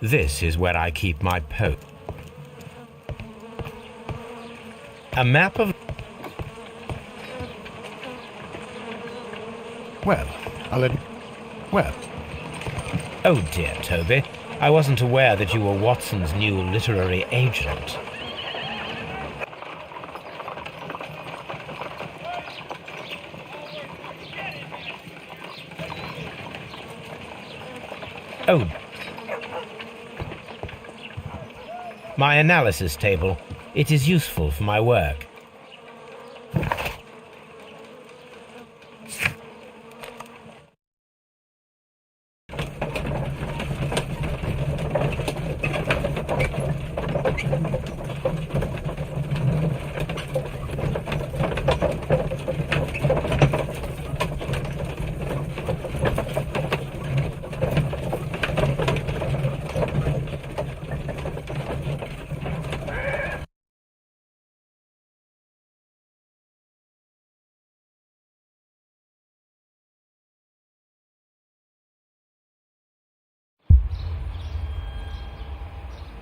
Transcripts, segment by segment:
This is where I keep my post. A map of... Well, Well. Oh dear, Toby. I wasn't aware that you were Watson's new literary agent. Oh. My analysis table. It is useful for my work.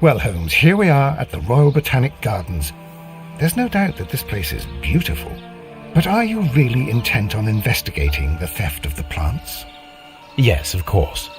Well, Holmes, here we are at the Royal Botanic Gardens. There's no doubt that this place is beautiful. But are you really intent on investigating the theft of the plants? Yes, of course.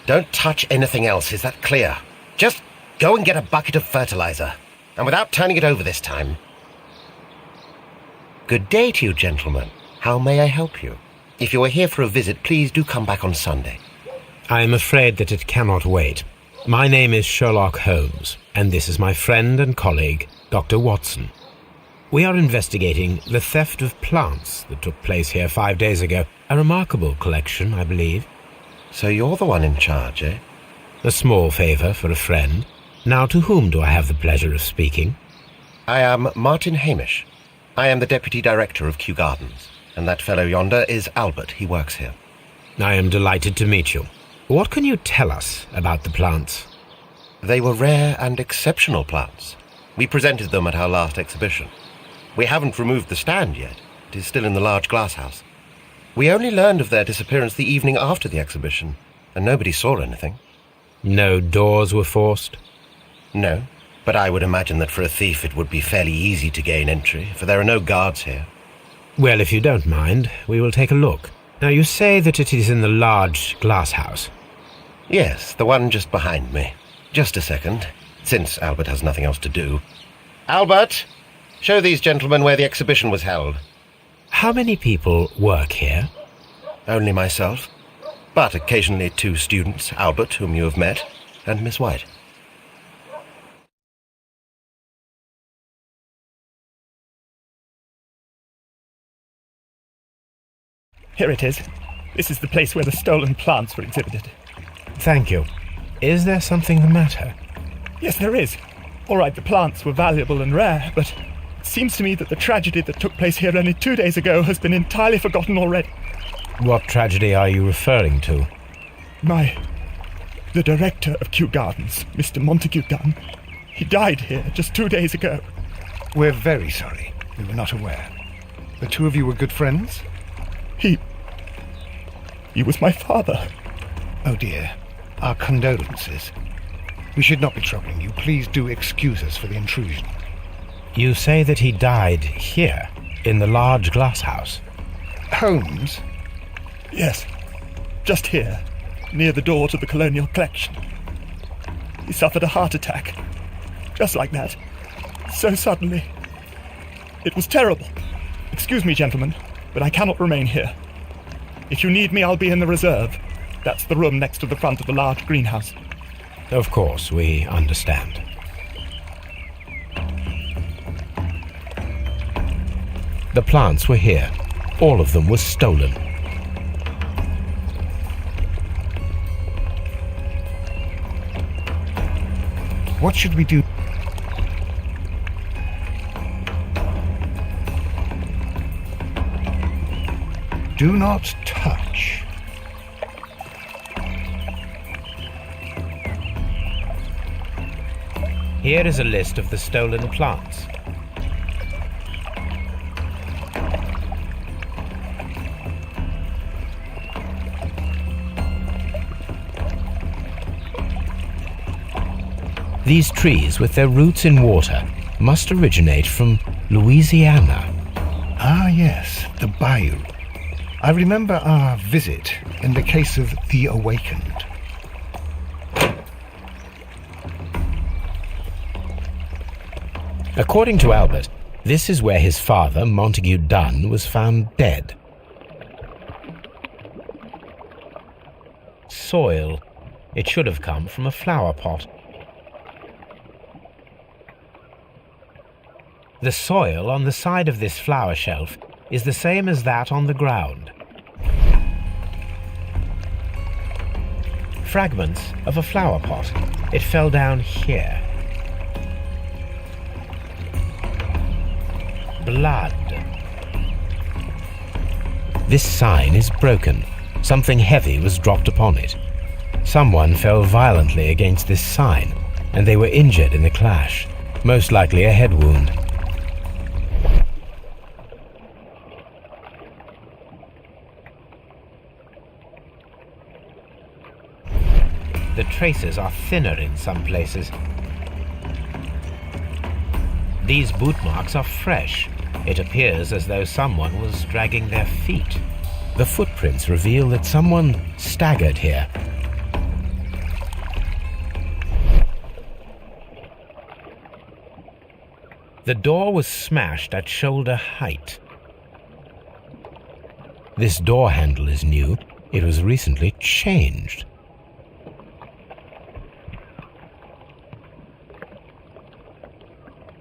Don't touch anything else, is that clear? Just go and get a bucket of fertilizer, and without turning it over this time. Good day to you, gentlemen. How may I help you? If you are here for a visit, please do come back on Sunday. I am afraid that it cannot wait. My name is Sherlock Holmes, and this is my friend and colleague, Dr. Watson. We are investigating the theft of plants that took place here 5 days ago. A remarkable collection, I believe. So you're the one in charge, eh? A small favour for a friend. Now, to whom do I have the pleasure of speaking? I am Martin Hamish. I am the Deputy Director of Kew Gardens, and that fellow yonder is Albert. He works here. I am delighted to meet you. What can you tell us about the plants? They were rare and exceptional plants. We presented them at our last exhibition. We haven't removed the stand yet. It is still in the large glass house. We only learned of their disappearance the evening after the exhibition, and nobody saw anything. No doors were forced? No, but I would imagine that for a thief it would be fairly easy to gain entry, for there are no guards here. Well, if you don't mind, we will take a look. Now, you say that it is in the large glass house. Yes, the one just behind me. Just a second, since Albert has nothing else to do. Albert, show these gentlemen where the exhibition was held. How many people work here? Only myself, but occasionally 2 students, Albert, whom you have met, and Miss White. Here it is. This is the place where the stolen plants were exhibited. Thank you. Is there something the matter? Yes, there is. All right, the plants were valuable and rare, but it seems to me that the tragedy that took place here only 2 days ago has been entirely forgotten already. What tragedy are you referring to? The director of Kew Gardens, Mr. Montague Gunn, he died here just 2 days ago. We're very sorry. We were not aware. The two of you were good friends? He was my father. Oh dear. Our condolences. We should not be troubling you. Please do excuse us for the intrusion. You say that he died here, in the large glass house? Holmes? Yes, just here, near the door to the Colonial Collection. He suffered a heart attack, just like that, so suddenly. It was terrible. Excuse me, gentlemen, but I cannot remain here. If you need me, I'll be in the reserve. That's the room next to the front of the large greenhouse. Of course, we understand. The plants were here. All of them were stolen. What should we do? Do not touch. Here is a list of the stolen plants. These trees, with their roots in water, must originate from Louisiana. Ah, yes, the bayou. I remember our visit in the case of the Awakened. According to Albert, this is where his father, Montague Dunn, was found dead. Soil. It should have come from a flower pot. The soil on the side of this flower shelf is the same as that on the ground. Fragments of a flower pot. It fell down here. Blood. This sign is broken. Something heavy was dropped upon it. Someone fell violently against this sign, and they were injured in the clash, most likely a head wound. The traces are thinner in some places. These boot marks are fresh. It appears as though someone was dragging their feet. The footprints reveal that someone staggered here. The door was smashed at shoulder height. This door handle is new. It was recently changed.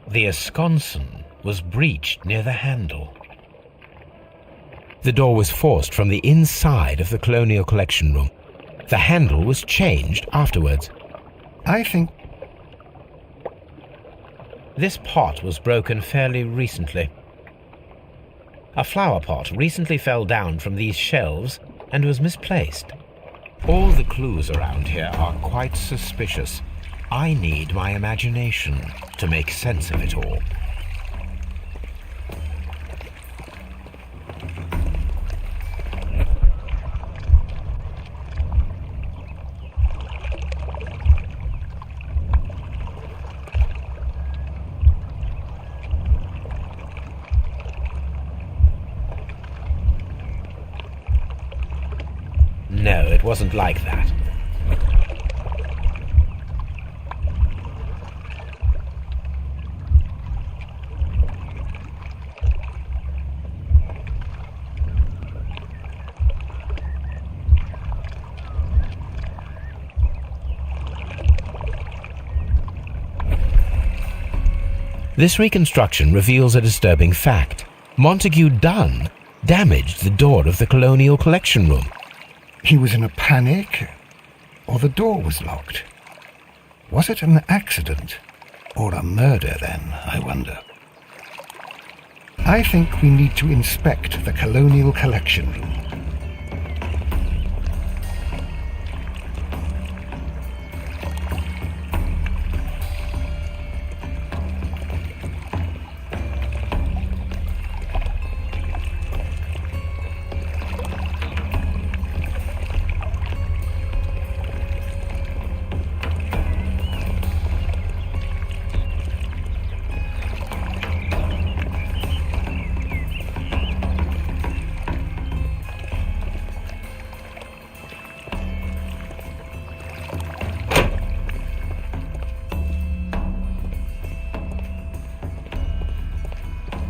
The esconsson was breached near the handle. The door was forced from the inside of the Colonial Collection Room. The handle was changed afterwards. I think this pot was broken fairly recently. A flower pot recently fell down from these shelves and was misplaced. All the clues around here are quite suspicious. I need my imagination to make sense of it all. No, it wasn't like that. This reconstruction reveals a disturbing fact. Montague Dunn damaged the door of the Colonial Collection Room. he was in a panic, or the door was locked. Was it an accident, or a murder then, I wonder? I think we need to inspect the Colonial Collection Room.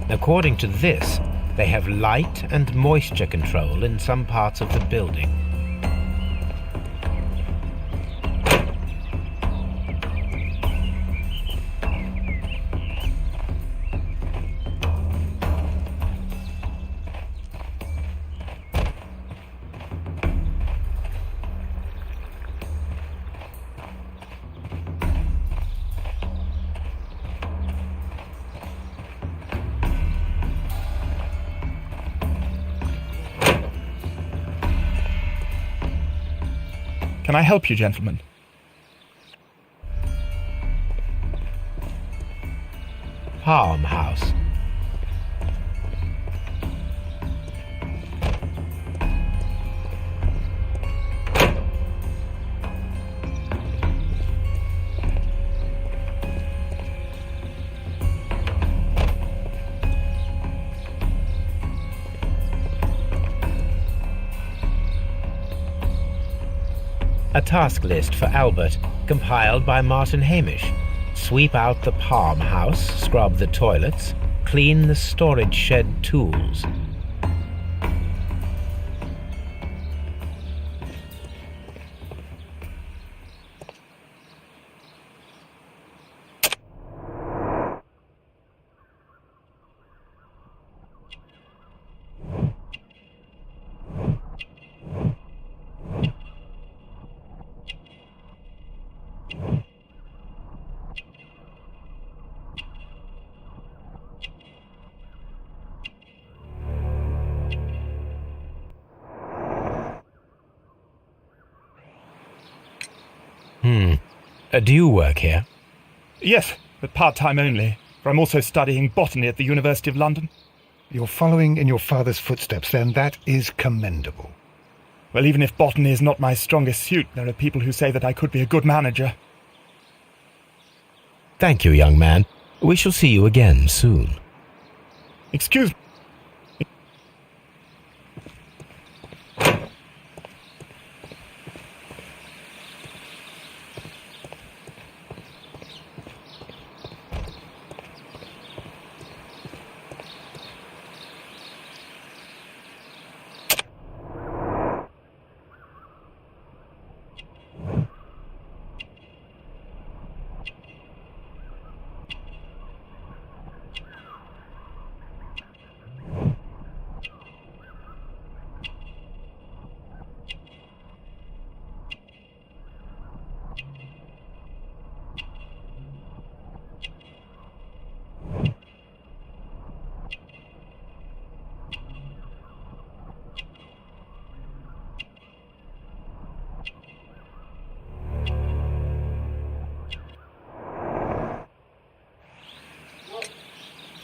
According to this, they have light and moisture control in some parts of the building. Can I help you, gentlemen? Palm House. A task list for Albert, compiled by Martin Hamish. Sweep out the palm house, scrub the toilets, clean the storage shed tools. Do you work here? Yes, but part-time only, for I'm also studying botany at the University of London. You're following in your father's footsteps, then. That is commendable. Well, even if botany is not my strongest suit, there are people who say that I could be a good manager. Thank you, young man. We shall see you again soon. Excuse me.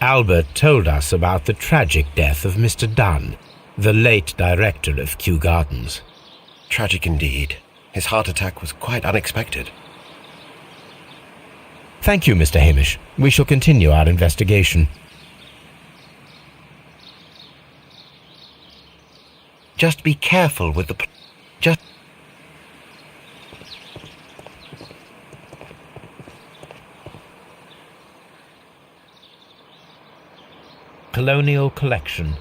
Albert told us about the tragic death of Mr. Dunn, the late director of Kew Gardens. Tragic indeed. His heart attack was quite unexpected. Thank you, Mr. Hamish. We shall continue our investigation. Just be careful with the... Colonial Collection.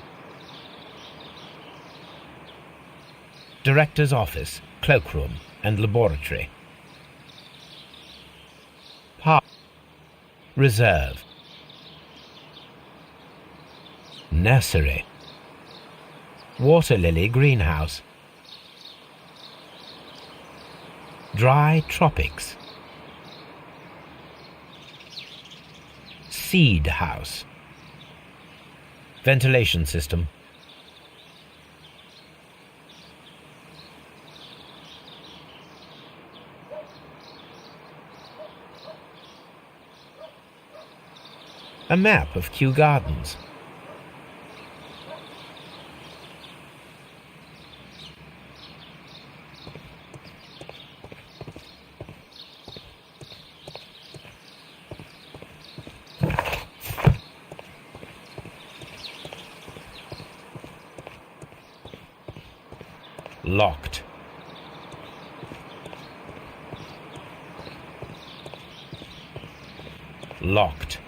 Director's Office, Cloakroom and Laboratory. Park. Reserve. Nursery. Water Lily Greenhouse. Dry Tropics. Seed House. Ventilation system. A map of Kew Gardens. Locked. Locked.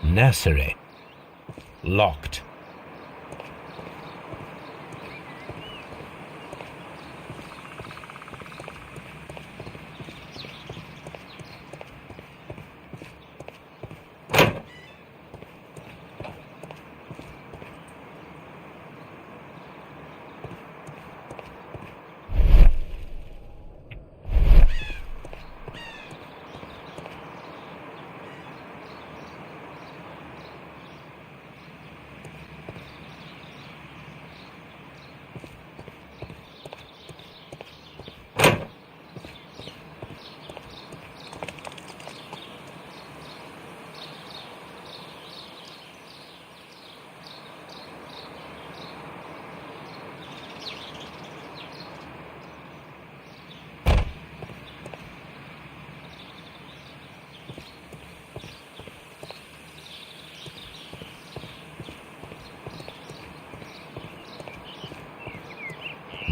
Nursery. Locked.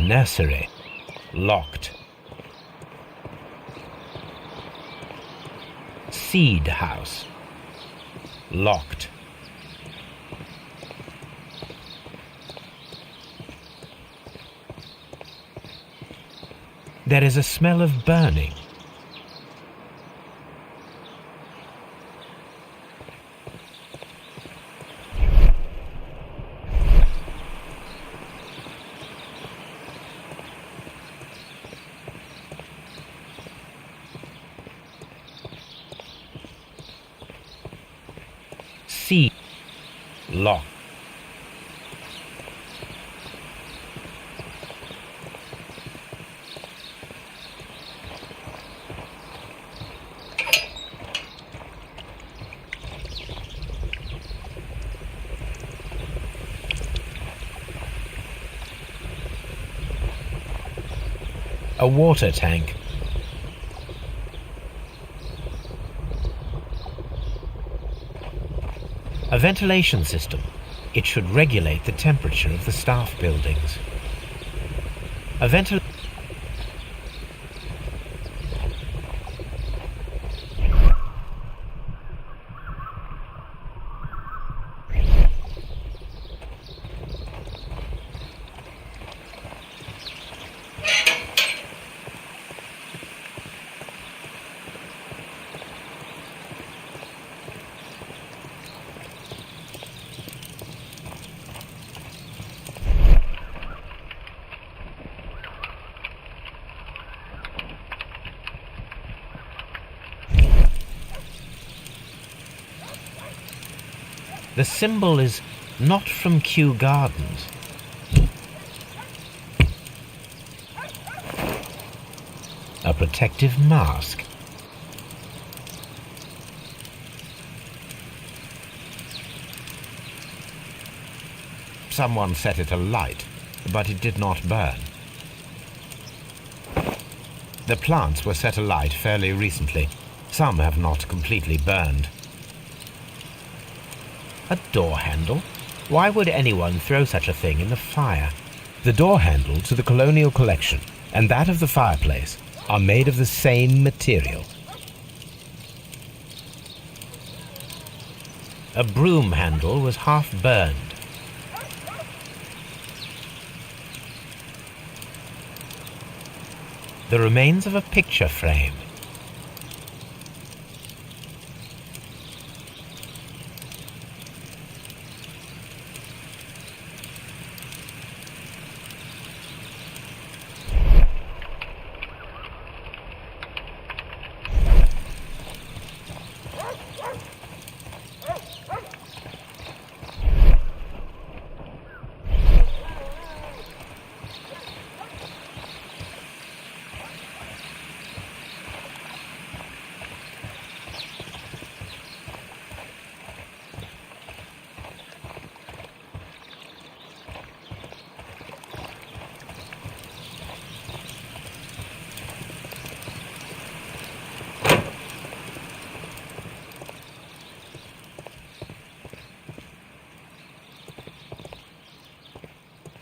nursery. Locked. Seed house. Locked. There is a smell of burning. C. Lock. A water tank. A ventilation system. It should regulate the temperature of the staff buildings. A ventilation. The symbol is not from Kew Gardens. A protective mask. Someone set it alight, but it did not burn. The plants were set alight fairly recently. Some have not completely burned. A door handle? Why would anyone throw such a thing in the fire? The door handle to the colonial collection and that of the fireplace are made of the same material. A broom handle was half burned. The remains of a picture frame.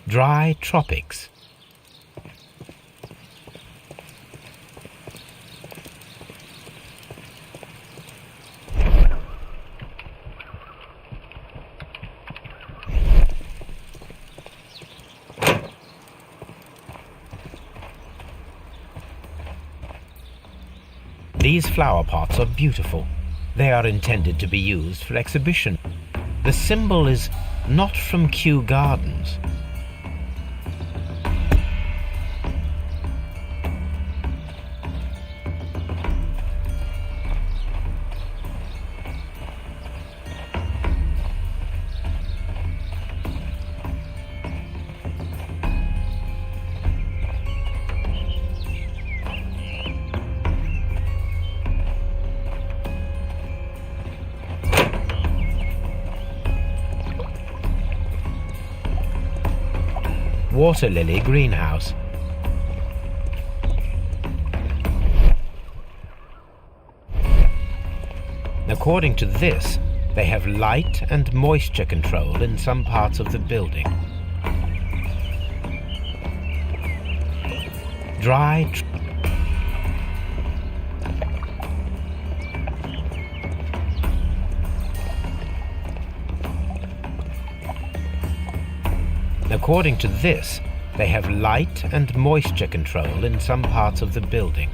Dry tropics. These flower pots are beautiful. They are intended to be used for exhibition. The symbol is not from Kew Gardens. Water lily greenhouse. According to this, they have light and moisture control in some parts of the building. dry. According to this, they have light and moisture control in some parts of the building.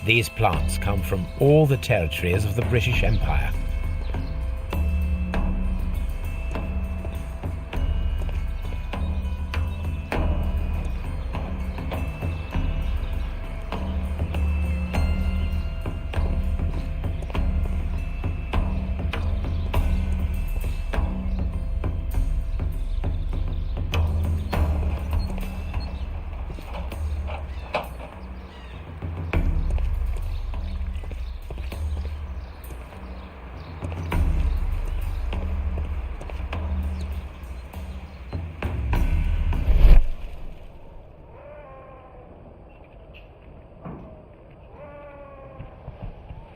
These plants come from all the territories of the British Empire.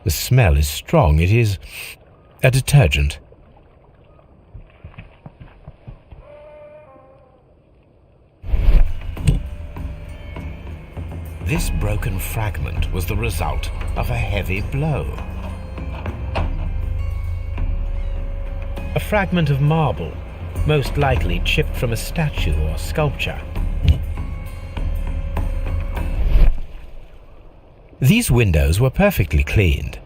The smell is strong. It is a detergent. This broken fragment was the result of a heavy blow. A fragment of marble, most likely chipped from a statue or sculpture. These windows were perfectly cleaned.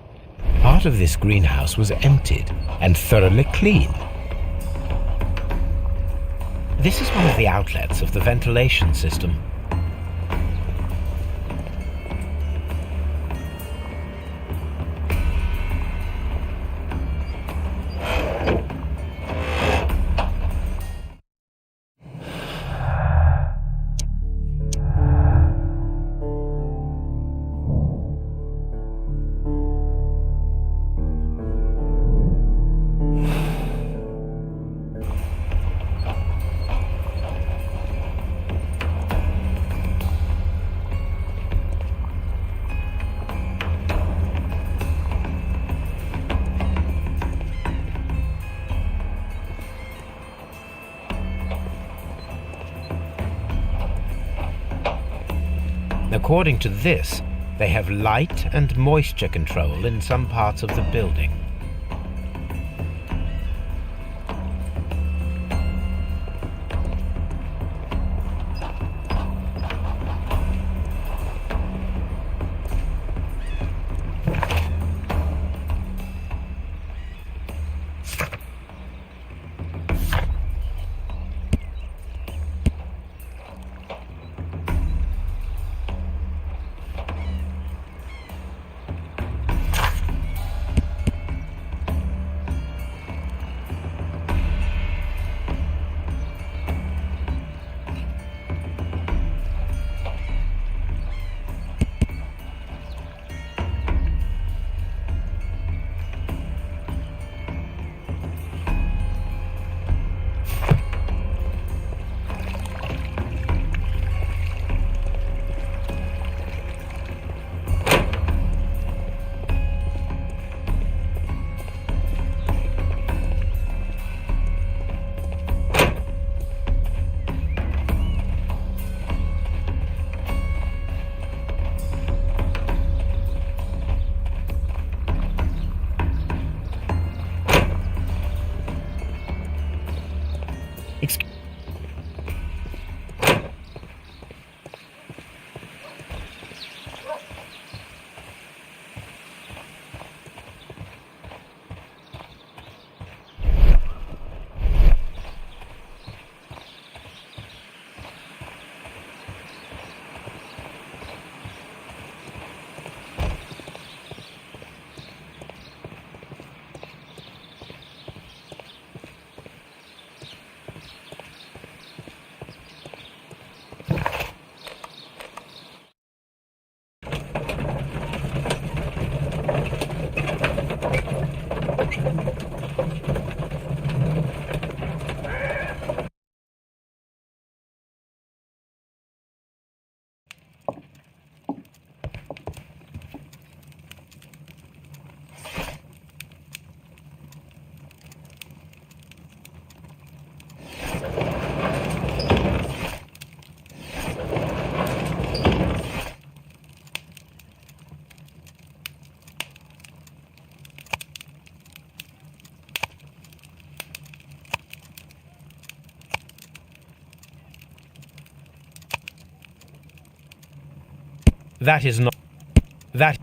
Part of this greenhouse was emptied and thoroughly clean. This is one of the outlets of the ventilation system. According to this, they have light and moisture control in some parts of the building. That is not... That...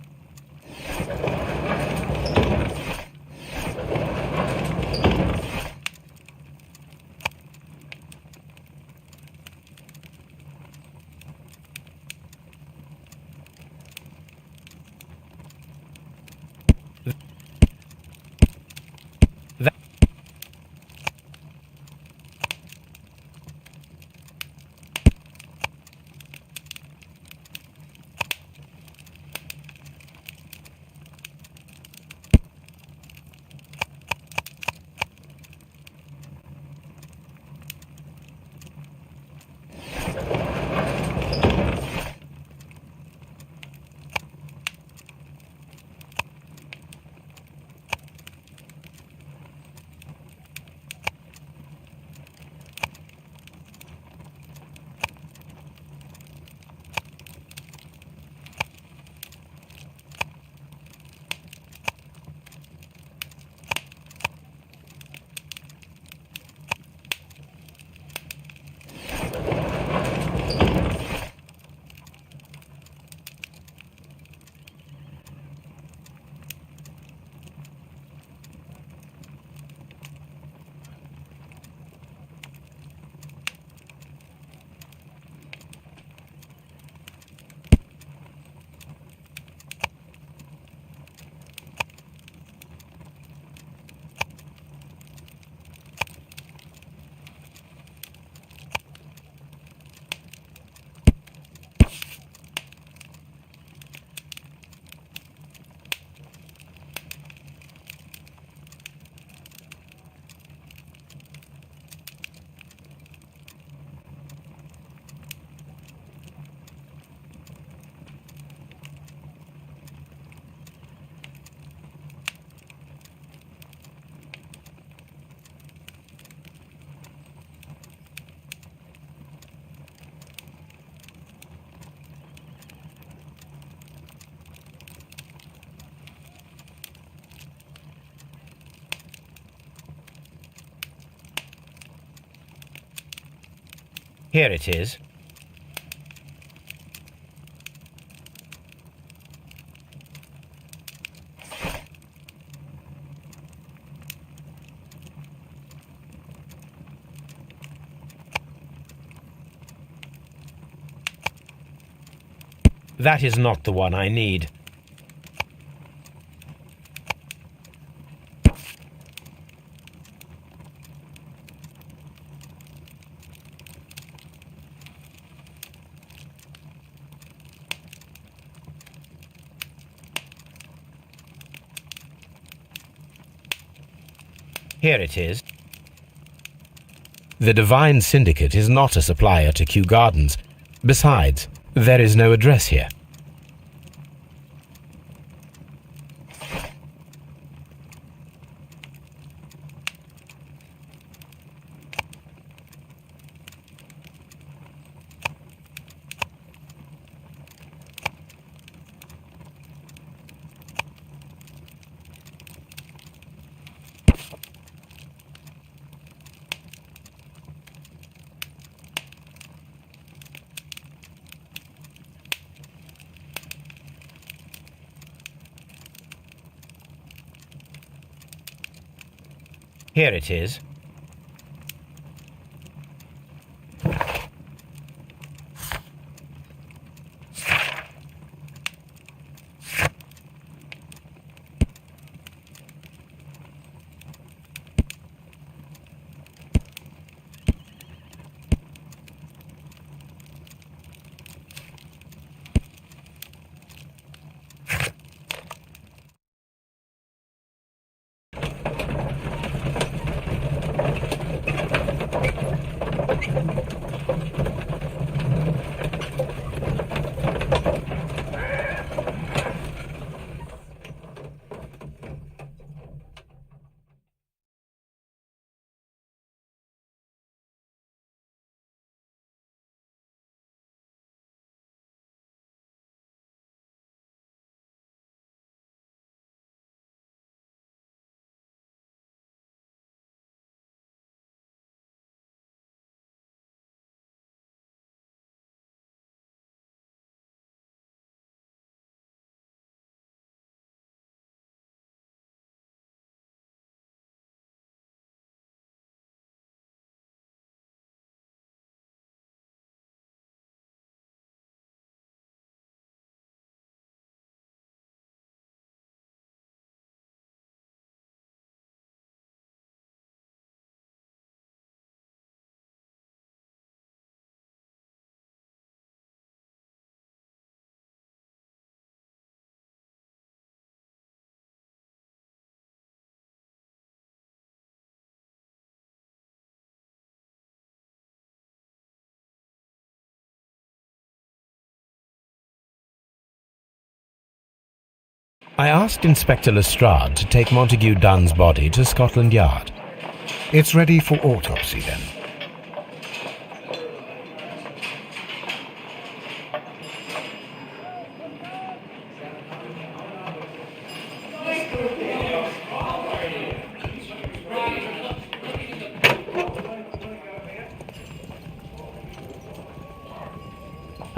Here it is. That is not the one I need. Here it is. The Divine Syndicate is not a supplier to Kew Gardens. Besides, there is no address here. Here it is. I asked Inspector Lestrade to take Montague Dunn's body to Scotland Yard. It's ready for autopsy then.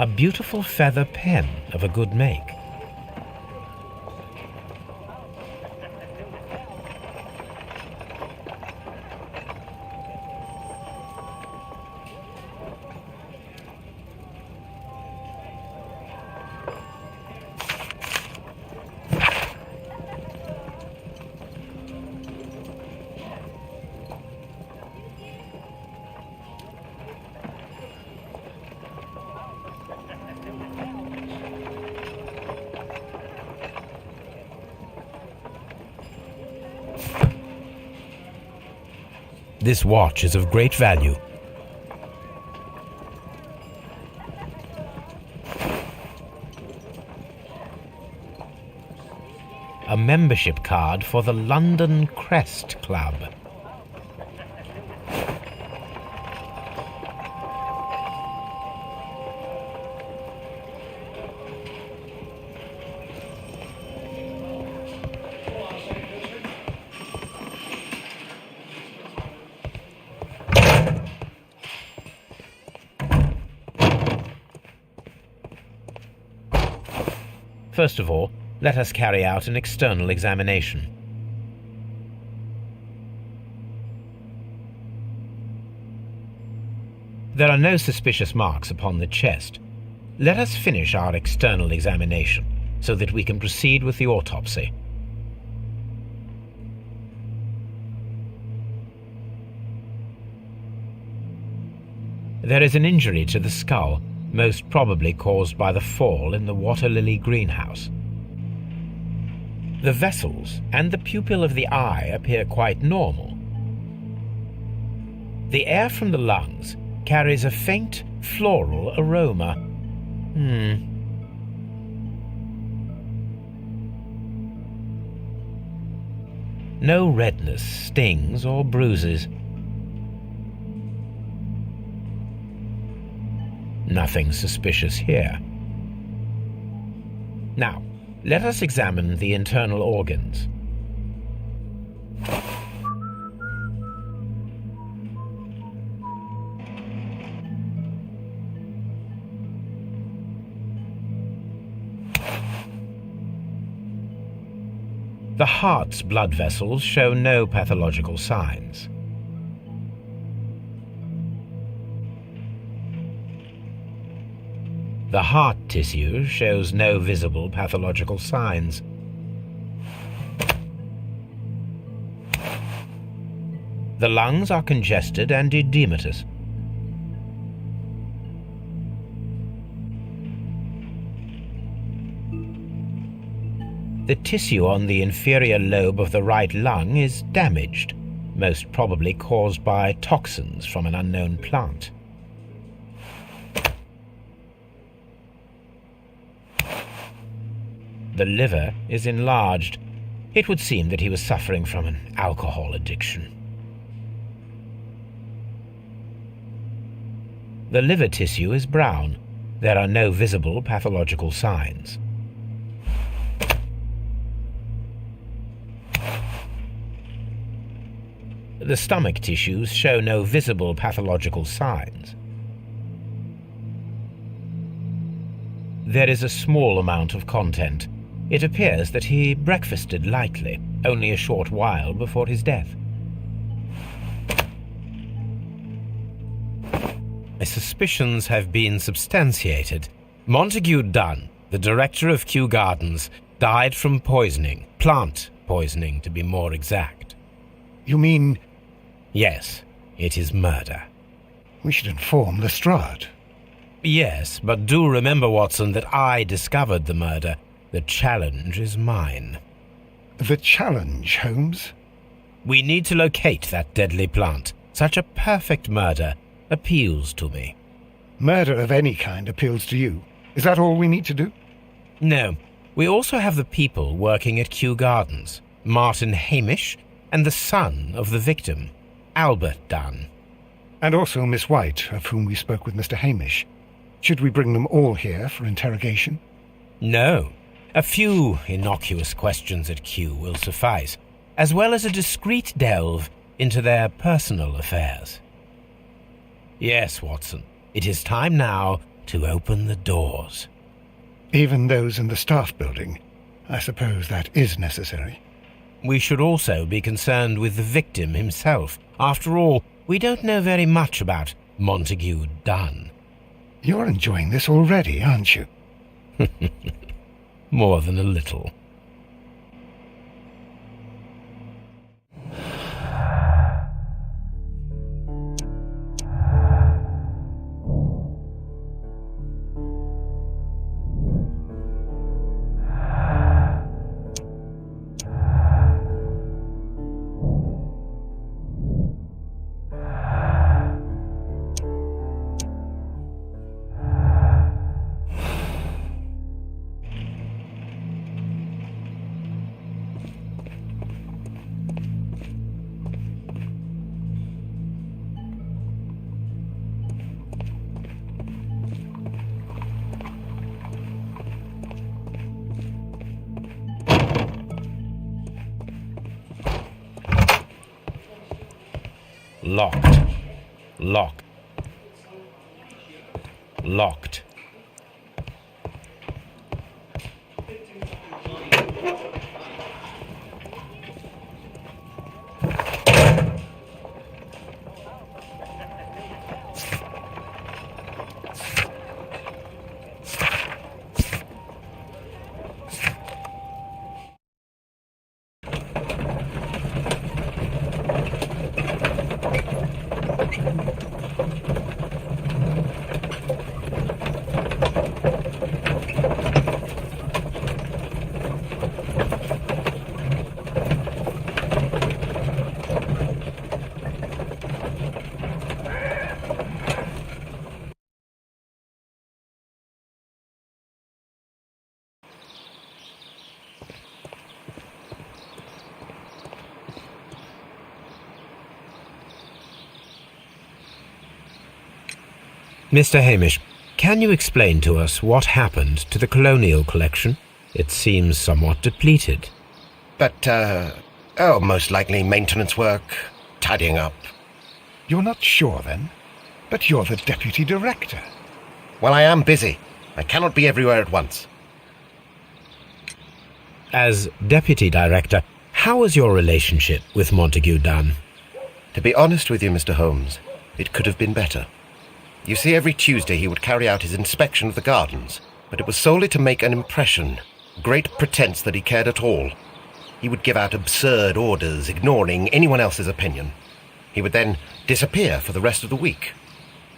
A beautiful feather pen of a good make. This watch is of great value. A membership card for the London Crest Club. First of all, let us carry out an external examination. There are no suspicious marks upon the chest. Let us finish our external examination so that we can proceed with the autopsy. There is an injury to the skull, most probably caused by the fall in the water lily greenhouse. The vessels and the pupil of the eye appear quite normal. The air from the lungs carries a faint floral aroma. No redness, stings, or bruises. Nothing suspicious here. Now, let us examine the internal organs. The heart's blood vessels show no pathological signs. The heart tissue shows no visible pathological signs. The lungs are congested and edematous. The tissue on the inferior lobe of the right lung is damaged, most probably caused by toxins from an unknown plant. The liver is enlarged. It would seem that he was suffering from an alcohol addiction. The liver tissue is brown. There are no visible pathological signs. The stomach tissues show no visible pathological signs. There is a small amount of content. It appears that he breakfasted lightly, only a short while before his death. My suspicions have been substantiated. Montague Dunn, the director of Kew Gardens, died from poisoning, plant poisoning to be more exact. You mean... Yes, it is murder. We should inform Lestrade. Yes, but do remember, Watson, that I discovered the murder. The challenge is mine. The challenge, Holmes? We need to locate that deadly plant. Such a perfect murder appeals to me. Murder of any kind appeals to you. Is that all we need to do? No, We also have the people working at Kew Gardens, Martin Hamish, and the son of the victim, Albert Dunn. And also Miss White, of whom we spoke with Mr. Hamish. Should we bring them all here for interrogation? No. A few innocuous questions at Kew will suffice, as well as a discreet delve into their personal affairs. Yes, Watson, it is time now to open the doors. Even those in the staff building? I suppose that is necessary. We should also be concerned with the victim himself. After all, we don't know very much about Montague Dunn. You're enjoying this already, aren't you? More than a little. Locked. Locked. Locked. Mr. Hamish, can you explain to us what happened to the colonial collection? It seems somewhat depleted. But, most likely maintenance work, tidying up. You're not sure, then? But you're the deputy director. Well, I am busy. I cannot be everywhere at once. As deputy director, how was your relationship with Montague Dunn? To be honest with you, Mr. Holmes, it could have been better. You see, every Tuesday he would carry out his inspection of the gardens, but it was solely to make an impression, great pretense that he cared at all. He would give out absurd orders, ignoring anyone else's opinion. He would then disappear for the rest of the week.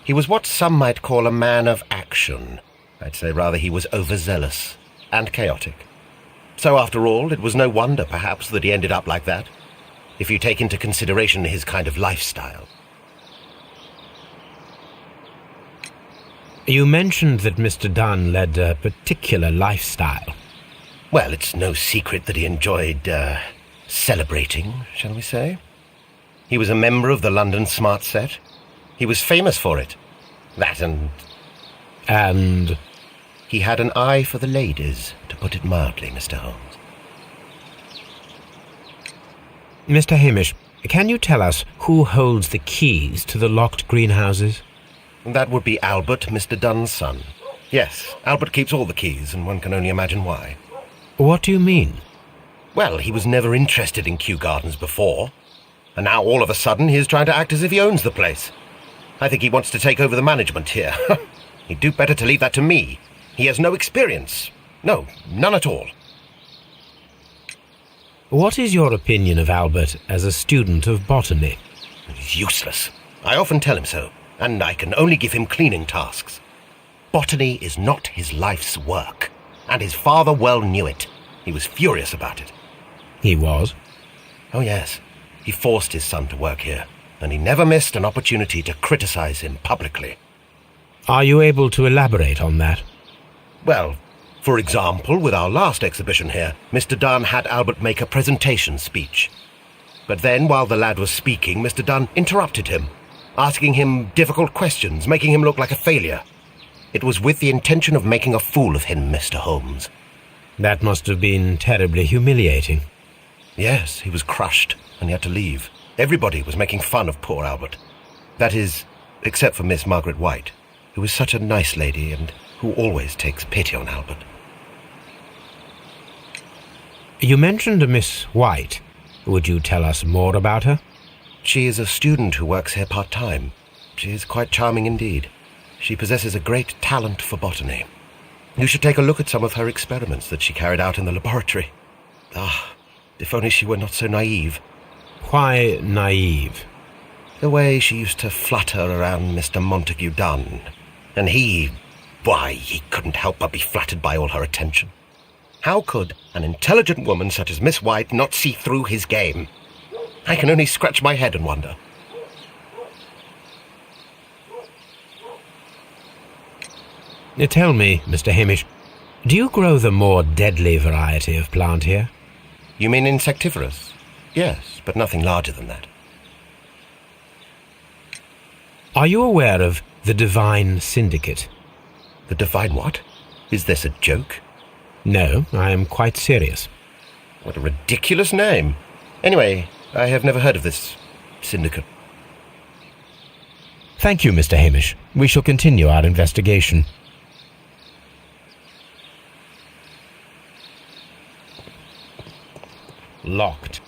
He was what some might call a man of action. I'd say rather he was overzealous and chaotic. So after all, it was no wonder, perhaps, that he ended up like that, if you take into consideration his kind of lifestyle. You mentioned that Mr. Dunn led a particular lifestyle. Well, it's no secret that he enjoyed, celebrating, shall we say. He was a member of the London Smart Set. He was famous for it. That and... And? He had an eye for the ladies, to put it mildly, Mr. Holmes. Mr. Hamish, can you tell us who holds the keys to the locked greenhouses? That would be Albert, Mr. Dunn's son. Yes, Albert keeps all the keys, and one can only imagine why. What do you mean? Well, he was never interested in Kew Gardens before, and now all of a sudden he is trying to act as if he owns the place. I think he wants to take over the management here. He'd do better to leave that to me. He has no experience. No, none at all. What is your opinion of Albert as a student of botany? He's useless. I often tell him so, and I can only give him cleaning tasks. Botany is not his life's work, and his father well knew it. He was furious about it. He was? Oh, yes. He forced his son to work here, and he never missed an opportunity to criticize him publicly. Are you able to elaborate on that? Well, For example, with our last exhibition here, Mr. Dunn had Albert make a presentation speech. But then, while the lad was speaking, Mr. Dunn interrupted him, asking him difficult questions, making him look like a failure. It was with the intention of making a fool of him, Mr. Holmes. That must have been terribly humiliating. Yes, he was crushed, and he had to leave. Everybody was making fun of poor Albert. That is, except for Miss Margaret White, who is such a nice lady and who always takes pity on Albert. You mentioned a Miss White. Would you tell us more about her? She is a student who works here part-time. She is quite charming indeed. She possesses a great talent for botany. You should take a look at some of her experiments that she carried out in the laboratory. Ah, if only she were not so naive. Why naive? The way she used to flutter around Mr. Montague Dunn. And he couldn't help but be flattered by all her attention. How could an intelligent woman such as Miss White not see through his game? I can only scratch my head and wonder. Tell me, Mr. Hamish, do you grow the more deadly variety of plant here? You mean insectivorous? Yes, but nothing larger than that. Are you aware of the Divine Syndicate? The Divine what? Is this a joke? No, I am quite serious. What a ridiculous name. Anyway, I have never heard of this syndicate. Thank you, Mr. Hamish. We shall continue our investigation. Locked.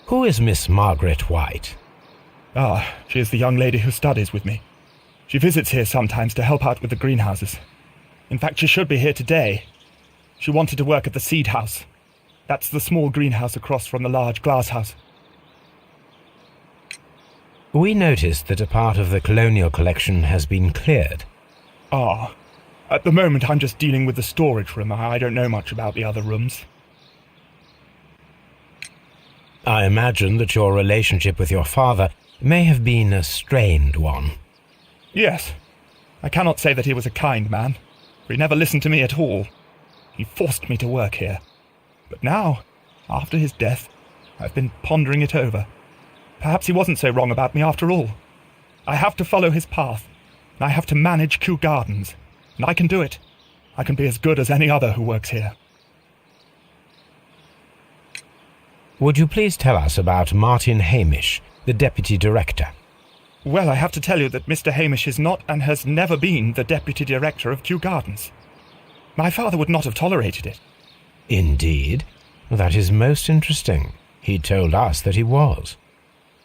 Who is Miss Margaret White? She is the young lady who studies with me. She visits here sometimes to help out with the greenhouses. In fact, she should be here today. She wanted to work at the seed house. That's the small greenhouse across from the large glass house. We noticed that a part of the colonial collection has been cleared. At the moment I'm just dealing with the storage room. I don't know much about the other rooms. I imagine that your relationship with your father may have been a strained one. Yes. I cannot say that he was a kind man, for he never listened to me at all. He forced me to work here. But now, after his death, I've been pondering it over. Perhaps he wasn't so wrong about me after all. I have to follow his path, and I have to manage Kew Gardens, and I can do it. I can be as good as any other who works here. Would you please tell us about Martin Hamish, the Deputy Director? Well, I have to tell you that Mr. Hamish is not and has never been the Deputy Director of Kew Gardens. My father would not have tolerated it. Indeed? That is most interesting. He told us that he was.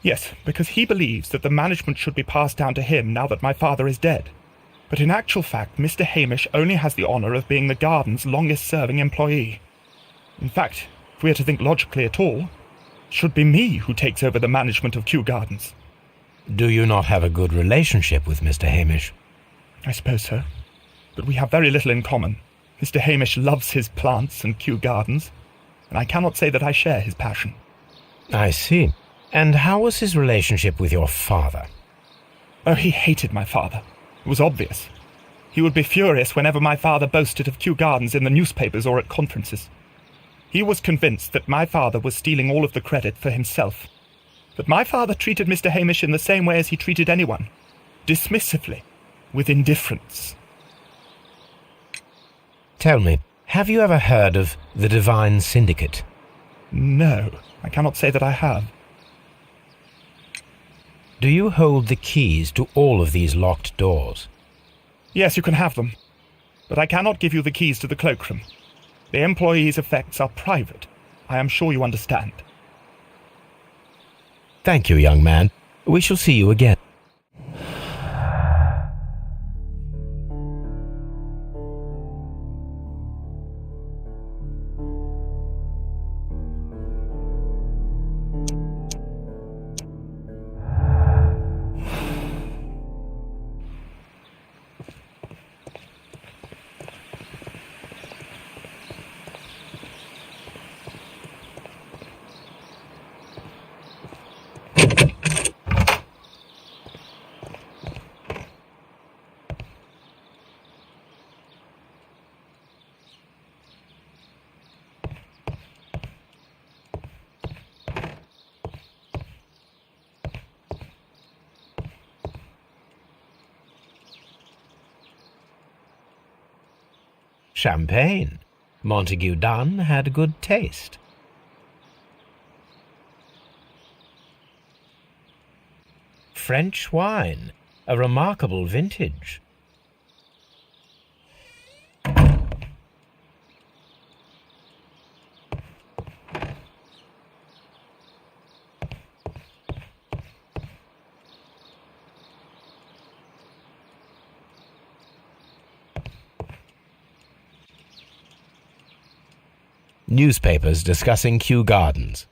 Yes, because he believes that the management should be passed down to him now that my father is dead. But in actual fact, Mr. Hamish only has the honour of being the garden's longest-serving employee. In fact, if we are to think logically at all, it should be me who takes over the management of Kew Gardens. Do you not have a good relationship with Mr. Hamish? I suppose so. But we have very little in common. Mr. Hamish loves his plants and Kew Gardens, and I cannot say that I share his passion. I see. And how was his relationship with your father? Oh, he hated my father. It was obvious. He would be furious whenever my father boasted of Kew Gardens in the newspapers or at conferences. He was convinced that my father was stealing all of the credit for himself. But my father treated Mr. Hamish in the same way as he treated anyone, dismissively, with indifference. Tell me, have you ever heard of the Divine Syndicate? No, I cannot say that I have. Do you hold the keys to all of these locked doors? Yes, you can have them. But I cannot give you the keys to the cloakroom. The employees' effects are private. I am sure you understand. Thank you, young man. We shall see you again. Champagne. Montague Dunn had good taste. French wine, a remarkable vintage. Newspapers discussing Kew Gardens.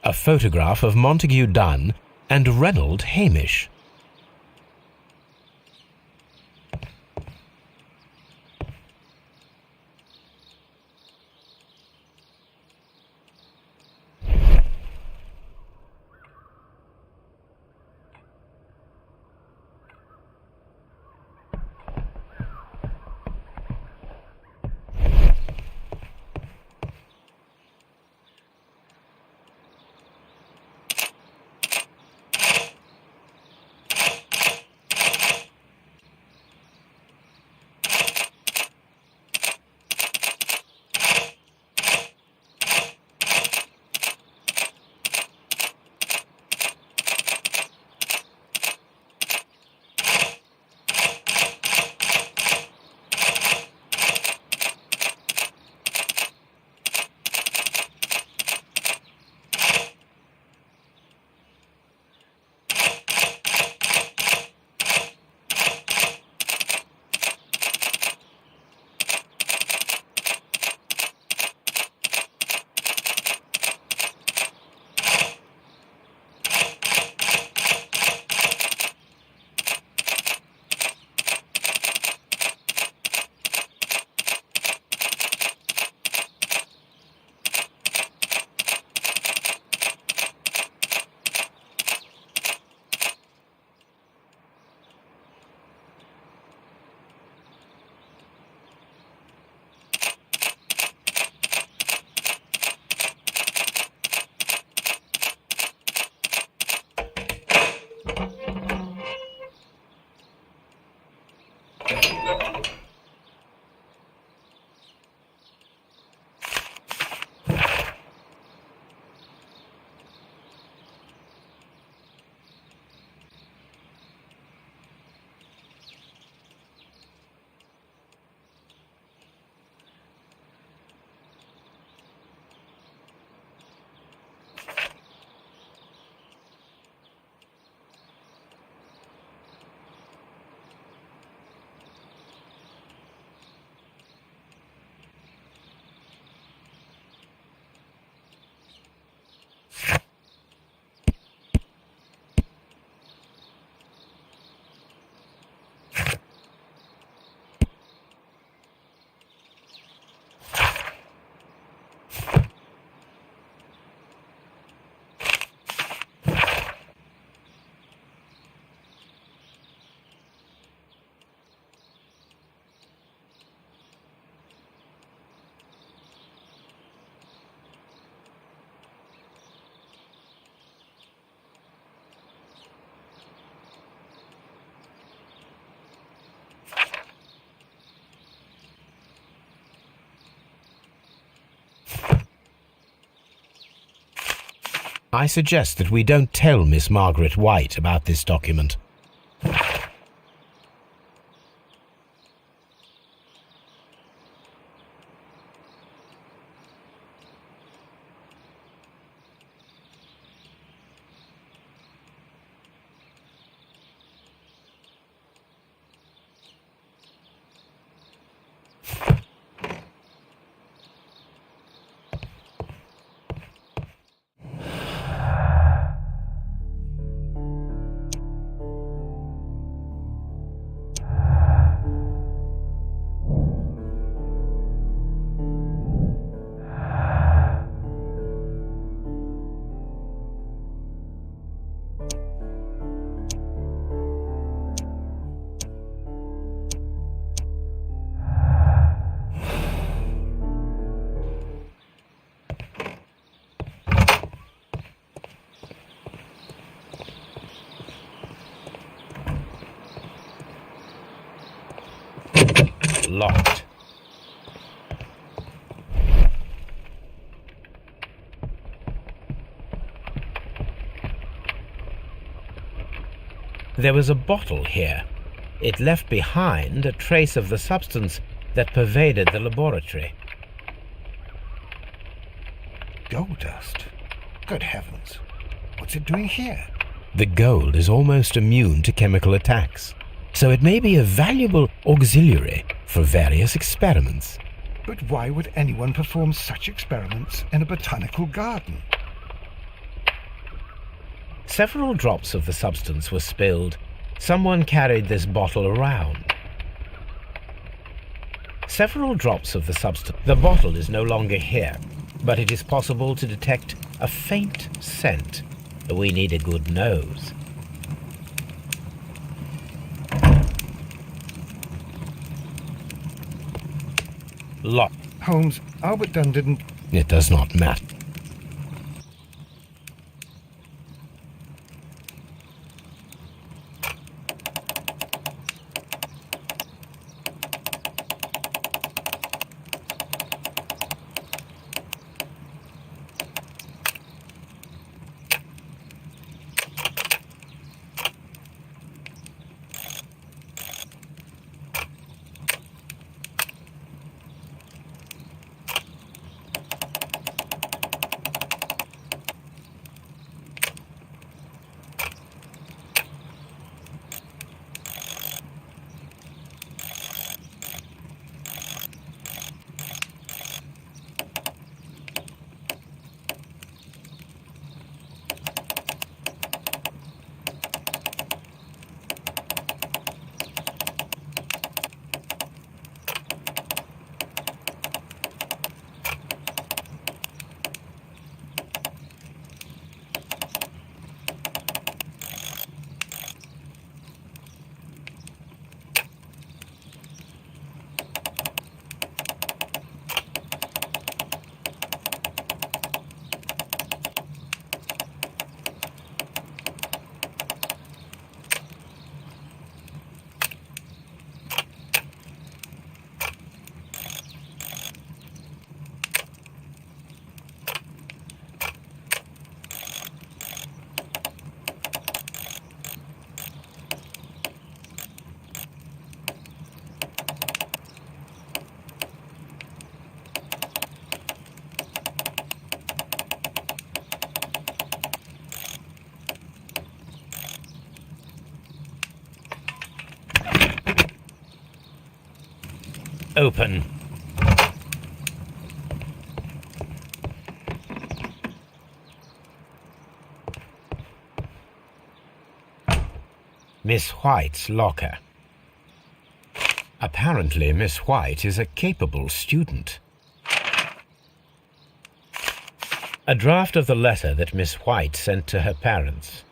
A photograph of Montague Dunn and Reynold Hamish. I suggest that we don't tell Miss Margaret White about this document. Locked. There was a bottle here. It left behind a trace of the substance that pervaded the laboratory. Gold dust? Good heavens. What's it doing here? The gold is almost immune to chemical attacks, so it may be a valuable auxiliary for various experiments. But why would anyone perform such experiments in a botanical garden? Several drops of the substance were spilled. Someone carried this bottle around. Several drops of the substance. The bottle is no longer here, but it is possible to detect a faint scent. We need a good nose. Locked. Holmes, Albert Dunn didn't... It does not matter. Open. Miss White's locker. Apparently, Miss White is a capable student. A draft of the letter that Miss White sent to her parents.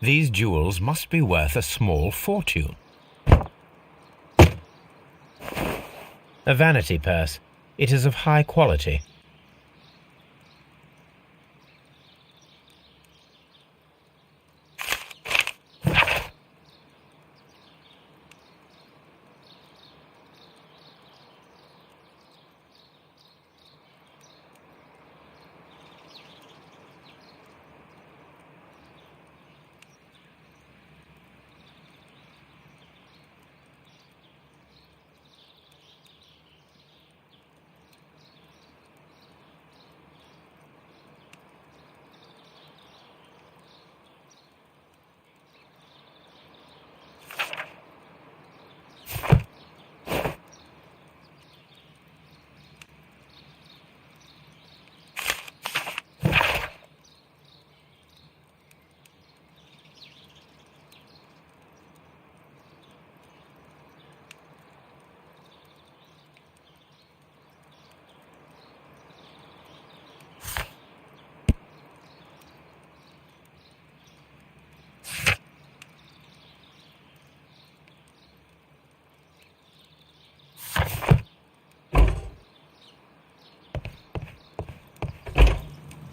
These jewels must be worth a small fortune. A vanity purse. It is of high quality.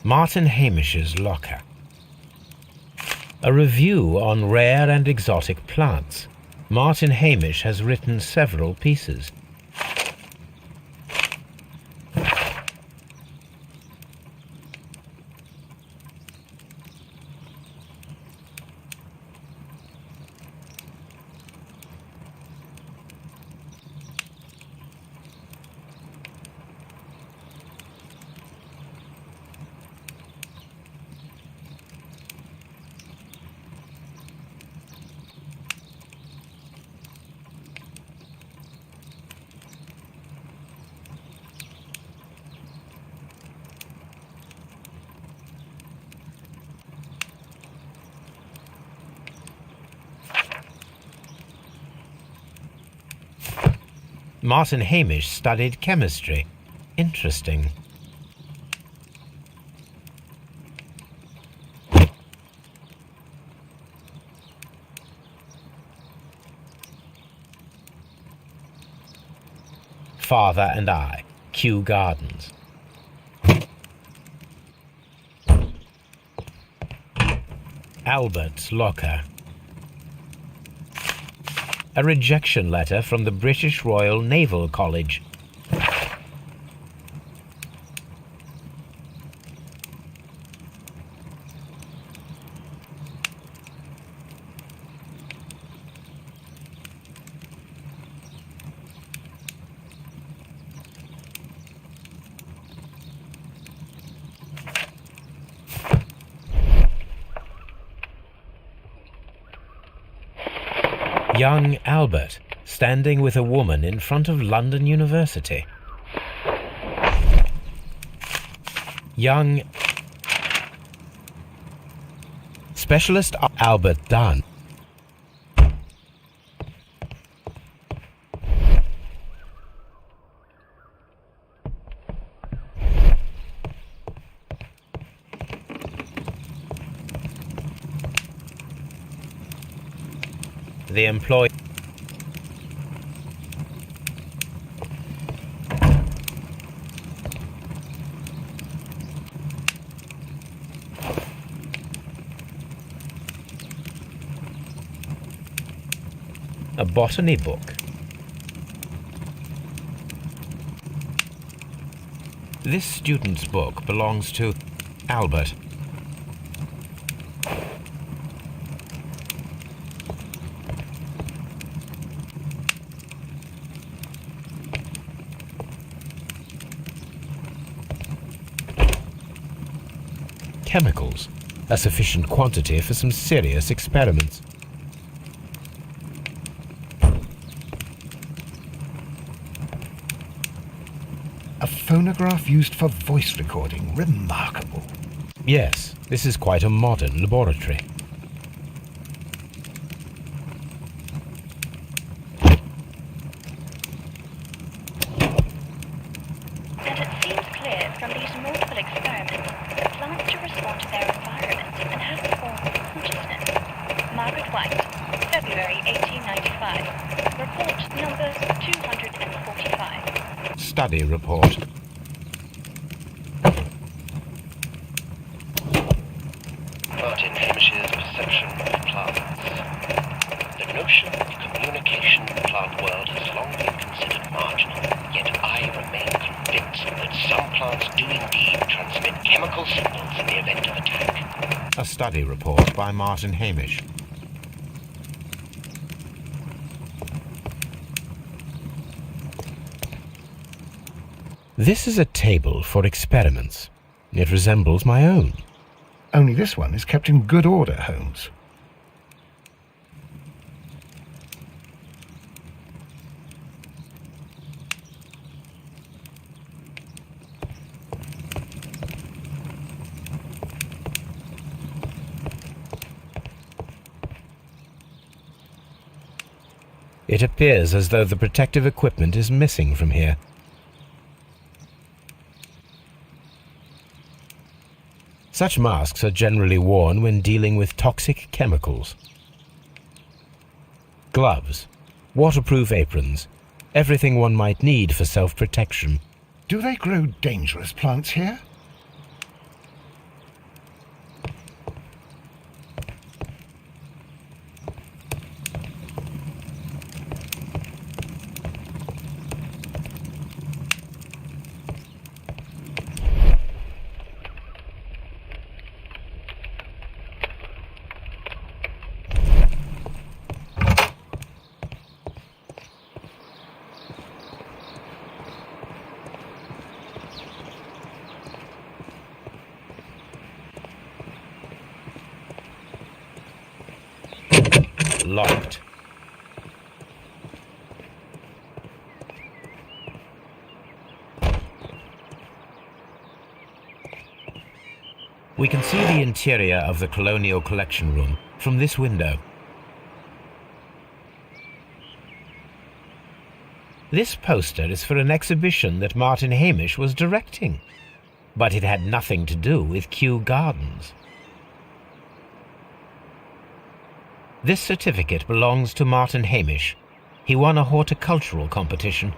Martin Hamish's locker. A review on rare and exotic plants. Martin Hamish has written several pieces. Martin Hamish studied chemistry. Interesting. Father and I, Kew Gardens. Albert's locker. A rejection letter from the British Royal Naval College. Young Albert, standing with a woman in front of London University. Young Specialist Albert Dunn. The employee. A botany book. This student's book belongs to Albert. Chemicals, a sufficient quantity for some serious experiments. A phonograph used for voice recording. Remarkable. Yes, this is quite a modern laboratory. And it seems clear from these multiple experiments that plants to respond to their environment and have a form of consciousness. Margaret White, February 1895. Report number 245. Study report. Martin Hamish's perception of plants. The notion of communication in the plant world has long been considered marginal, yet I remain convinced that some plants do indeed transmit chemical signals in the event of attack. A study report by Martin Hamish. This is a table for experiments. It resembles my own. Only this one is kept in good order, Holmes. It appears as though the protective equipment is missing from here. Such masks are generally worn when dealing with toxic chemicals. Gloves, waterproof aprons, everything one might need for self-protection. Do they grow dangerous plants here? Locked. We can see the interior of the Colonial Collection Room from this window. This poster is for an exhibition that Martin Hamish was directing, but it had nothing to do with Kew Gardens. This certificate belongs to Martin Hamish. He won a horticultural competition.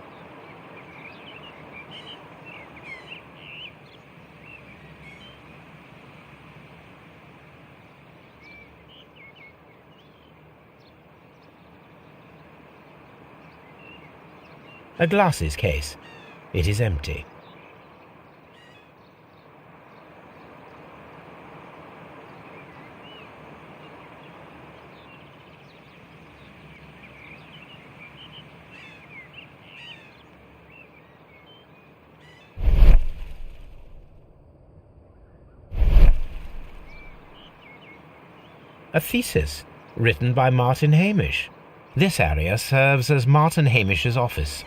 A glasses case. It is empty. A thesis, written by Martin Hamish. This area serves as Martin Hamish's office.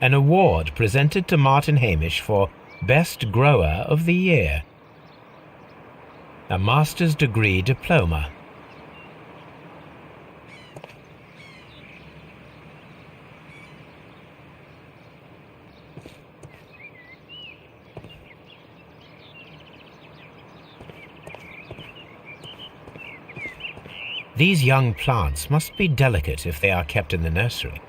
An award presented to Martin Hamish for Best Grower of the Year. A master's degree diploma. These young plants must be delicate if they are kept in the nursery.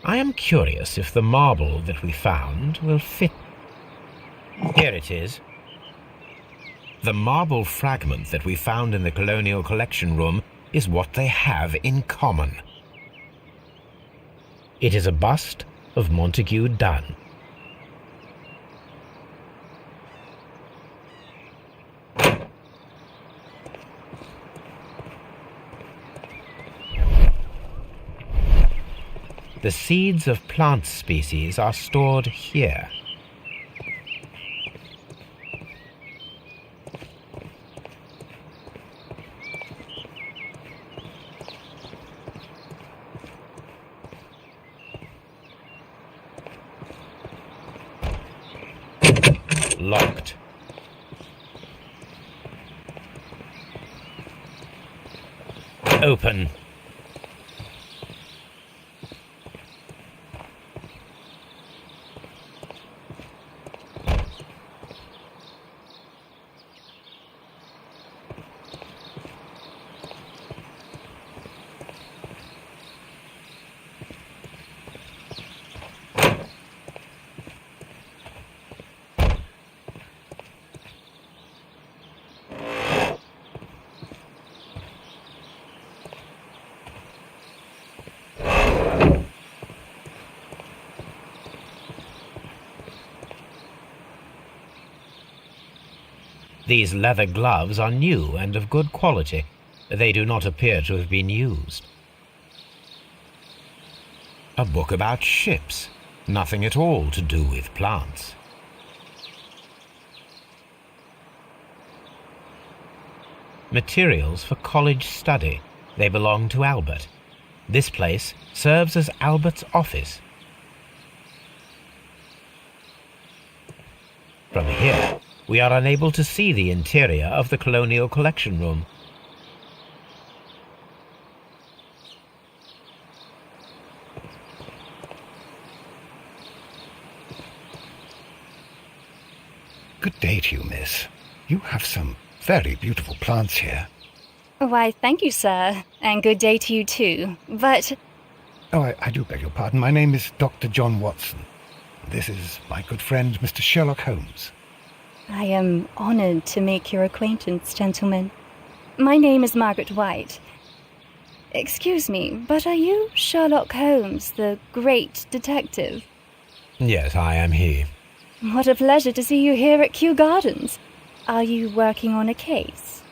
I am curious if the marble that we found will fit. Here it is. The marble fragment that we found in the Colonial Collection Room is what they have in common. It is a bust of Montague Dunn. The seeds of plant species are stored here. Locked. Open. These leather gloves are new and of good quality. They do not appear to have been used. A book about ships, nothing at all to do with plants. Materials for college study. They belong to Albert. This place serves as Albert's office. From here, we are unable to see the interior of the Colonial Collection Room. Good day to you, miss. You have some very beautiful plants here. Why, thank you, sir, and good day to you too. But... Oh, I do beg your pardon. My name is Dr. John Watson. This is my good friend, Mr. Sherlock Holmes. I am honoured to make your acquaintance, gentlemen. My name is Margaret White. Excuse me, but are you Sherlock Holmes, the great detective? Yes, I am he. What a pleasure to see you here at Kew Gardens. Are you working on a case?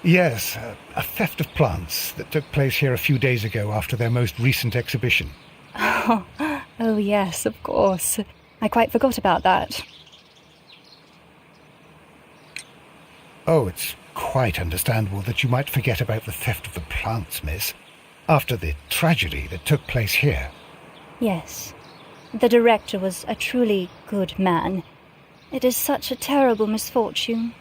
Yes, a theft of plants that took place here a few days ago after their most recent exhibition. Oh yes, of course. I quite forgot about that. Oh, it's quite understandable that you might forget about the theft of the plants, miss, after the tragedy that took place here. Yes. The director was a truly good man. It is such a terrible misfortune.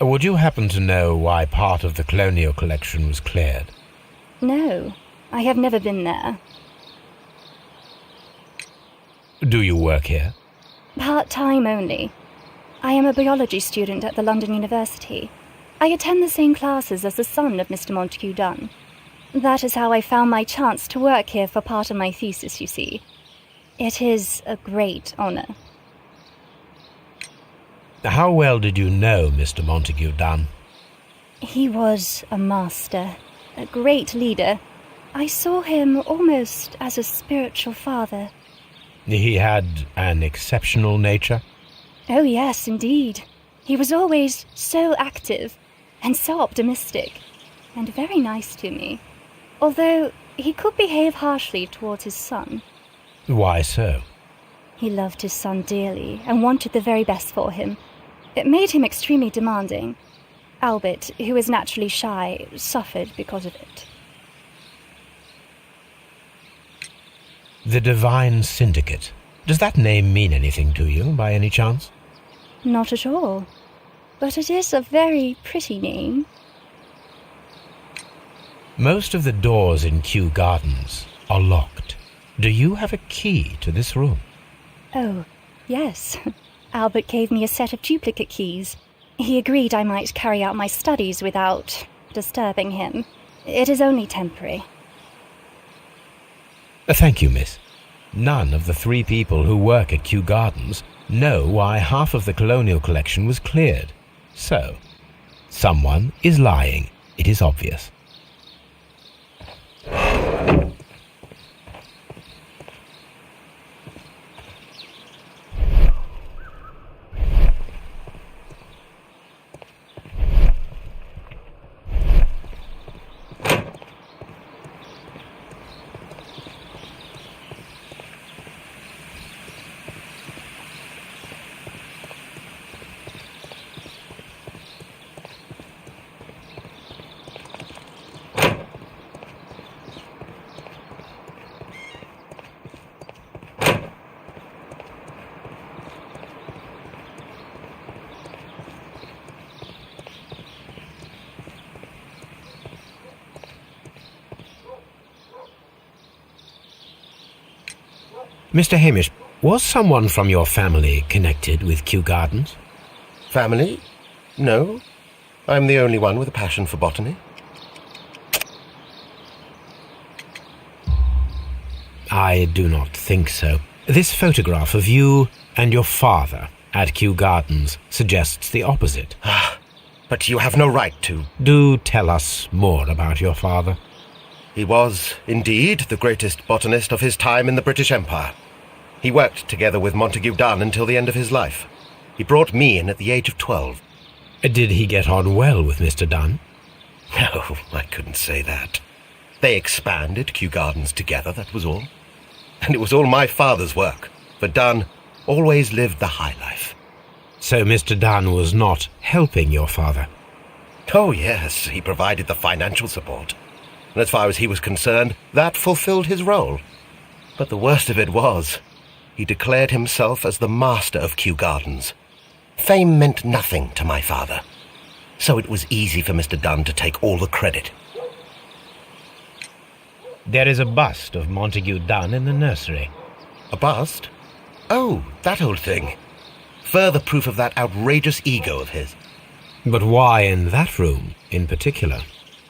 Would you happen to know why part of the Colonial Collection was cleared? No, I have never been there. Do you work here? Part-time only. I am a biology student at the London University. I attend the same classes as the son of Mr. Montague Dunn. That is how I found my chance to work here for part of my thesis, you see. It is a great honour. How well did you know Mr. Montague Dunn? He was a master. a great leader. I saw him almost as a spiritual father. He had an exceptional nature? Oh yes, indeed. He was always so active and so optimistic, and very nice to me. Although he could behave harshly towards his son. Why so? He loved his son dearly and wanted the very best for him. It made him extremely demanding. Albert, who is naturally shy, suffered because of it. The Divine Syndicate. Does that name mean anything to you, by any chance? Not at all. But it is a very pretty name. Most of the doors in Kew Gardens are locked. Do you have a key to this room? Oh, yes. Albert gave me a set of duplicate keys. He agreed I might carry out my studies without disturbing him. It is only temporary. Thank you, miss. None of the 3 people who work at Kew Gardens know why half of the colonial collection was cleared. So, someone is lying. It is obvious. Mr. Hamish, was someone from your family connected with Kew Gardens? Family? No. I'm the only one with a passion for botany. I do not think so. This photograph of you and your father at Kew Gardens suggests the opposite. But you have no right to. Do tell us more about your father. He was, indeed, the greatest botanist of his time in the British Empire. He worked together with Montague Dunn until the end of his life. He brought me in at the age of 12. Did he get on well with Mr. Dunn? No, I couldn't say that. They expanded Kew Gardens together, that was all. And it was all my father's work, for Dunn always lived the high life. So Mr. Dunn was not helping your father? Oh, yes, he provided the financial support. And as far as he was concerned, that fulfilled his role. But the worst of it was, he declared himself as the master of Kew Gardens. Fame meant nothing to my father, so it was easy for Mr. Dunn to take all the credit. There is a bust of Montague Dunn in the nursery. A bust? Oh, that old thing. Further proof of that outrageous ego of his. But why in that room in particular?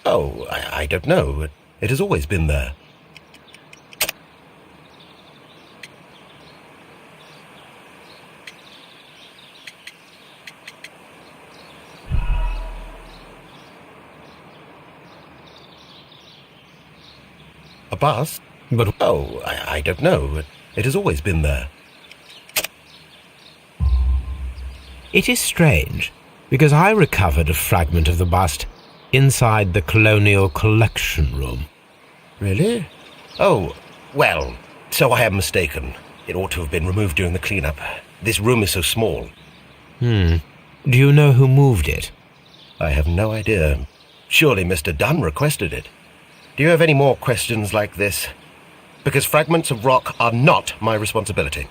Oh, I don't know. It has always been there. A bust? But oh, I don't know. It has always been there. It is strange, because I recovered a fragment of the bust inside the Colonial Collection Room. Really? Oh, well, so I am mistaken. It ought to have been removed during the clean-up. This room is so small. Do you know who moved it? I have no idea. Surely Mr. Dunn requested it. Do you have any more questions like this? Because fragments of rock are not my responsibility.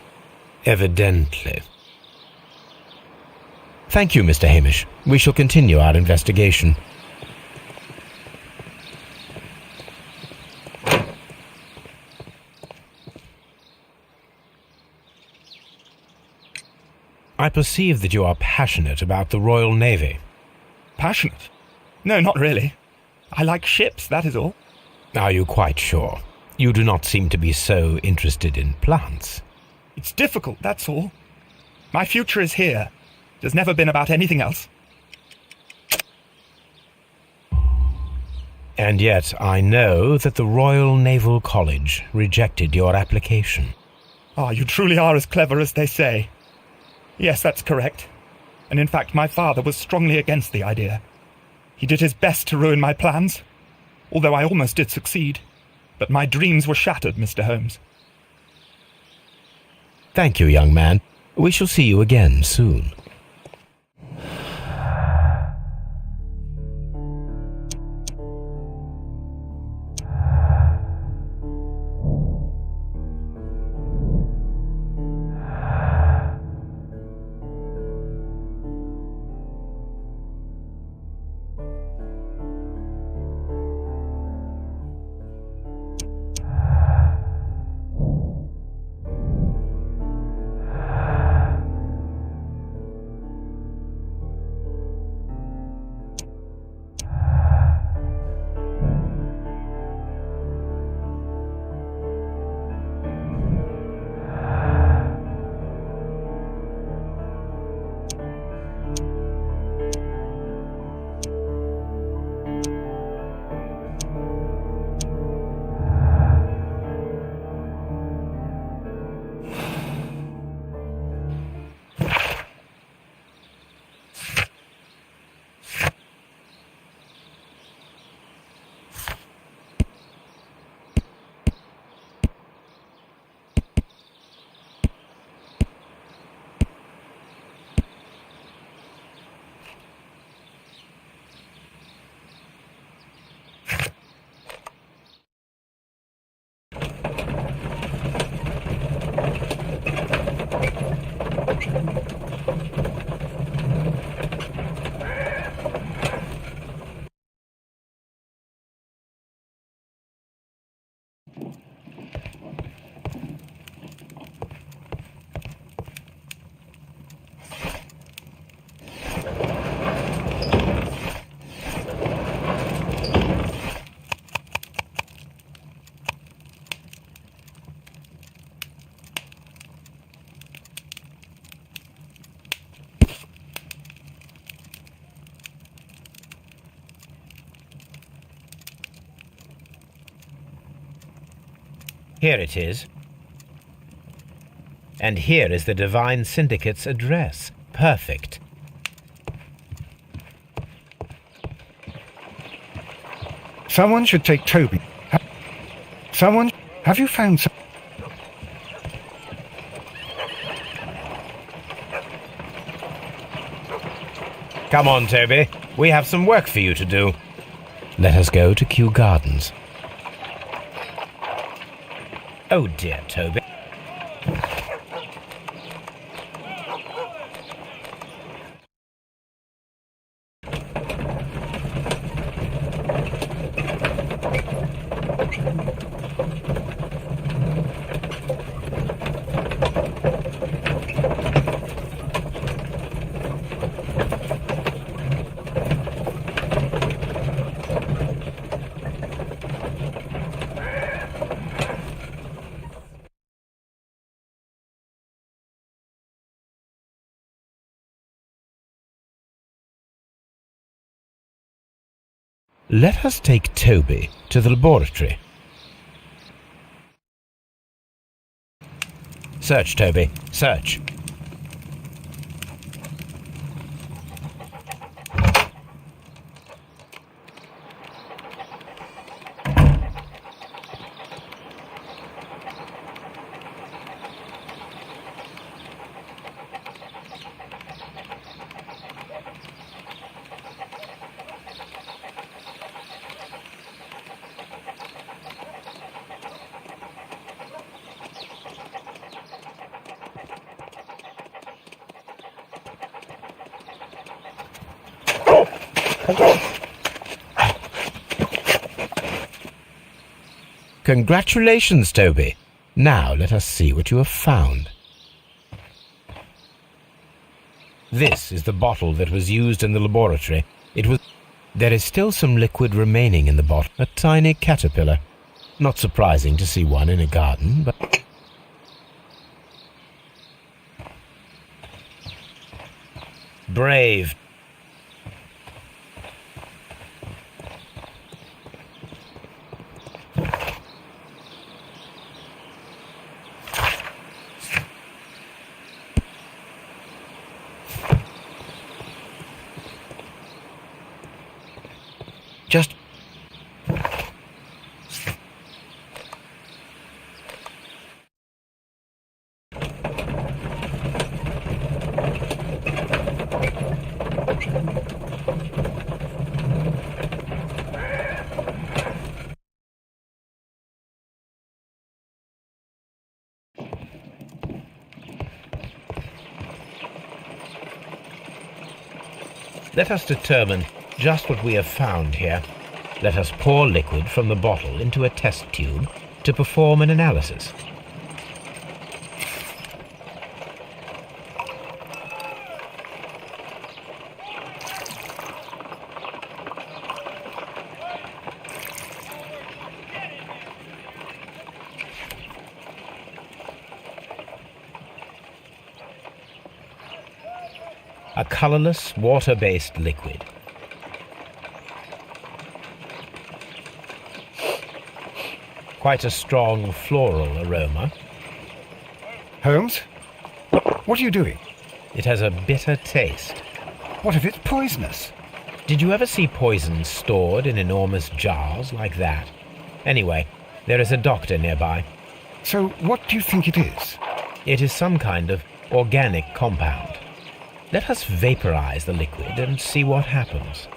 Evidently. Thank you, Mr. Hamish. We shall continue our investigation. I perceive that you are passionate about the Royal Navy. Passionate? No, not really. I like ships, that is all. Are you quite sure? You do not seem to be so interested in plants. It's difficult, that's all. My future is here. It has never been about anything else. And yet I know that the Royal Naval College rejected your application. Ah, you truly are as clever as they say. Yes, that's correct. And in fact, my father was strongly against the idea. He did his best to ruin my plans, although I almost did succeed. But my dreams were shattered, Mr. Holmes. Thank you, young man. We shall see you again soon. Here it is. And here is the Divine Syndicate's address. Perfect. Someone should take Toby. Have you found some... Come on, Toby. We have some work for you to do. Let us go to Kew Gardens. Oh dear, Toby. Let us take Toby to the laboratory. Search, Toby. Search. Congratulations, Toby. Now let us see what you have found. This is the bottle that was used in the laboratory. There is still some liquid remaining in the bottle, a tiny caterpillar. Not surprising to see one in a garden, but... Brave. Let us determine just what we have found here. Let us pour liquid from the bottle into a test tube to perform an analysis. A colourless, water-based liquid. Quite a strong floral aroma. Holmes? What are you doing? It has a bitter taste. What if it's poisonous? Did you ever see poison stored in enormous jars like that? Anyway, there is a doctor nearby. So what do you think it is? It is some kind of organic compound. Let us vaporize the liquid and see what happens.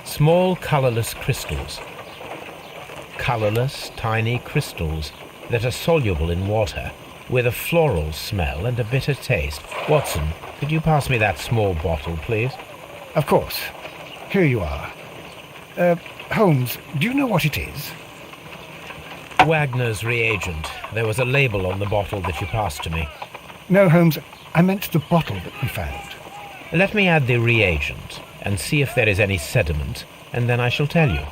Small colourless crystals. Colourless, tiny crystals that are soluble in water, with a floral smell and a bitter taste. Watson, could you pass me that small bottle, please? Of course. Here you are. Holmes, do you know what it is? Wagner's reagent. There was a label on the bottle that you passed to me. No, Holmes, I meant the bottle that we found. Let me add the reagent and see if there is any sediment, and then I shall tell you.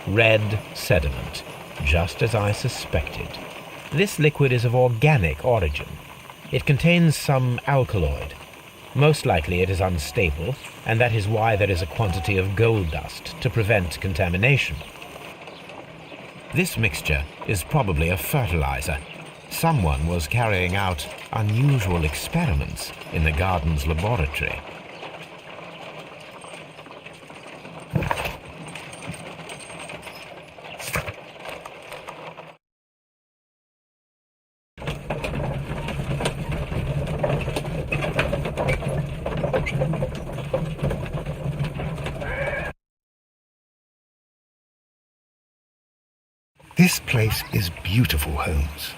Red sediment, just as I suspected. This liquid is of organic origin. It contains some alkaloid. Most likely it is unstable, and that is why there is a quantity of gold dust to prevent contamination. This mixture is probably a fertilizer. Someone was carrying out unusual experiments in the garden's laboratory. This place is beautiful, Holmes.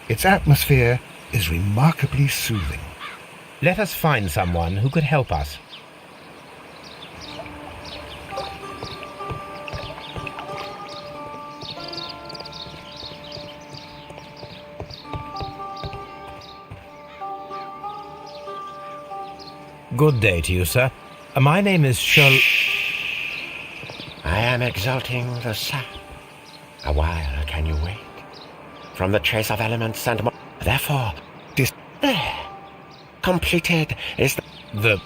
Its atmosphere is remarkably soothing. Let us find someone who could help us. Good day to you, sir. My name is Sherlock. I am exalting the sap. A while can you wait? From the trace of elements and therefore, there. Completed is the...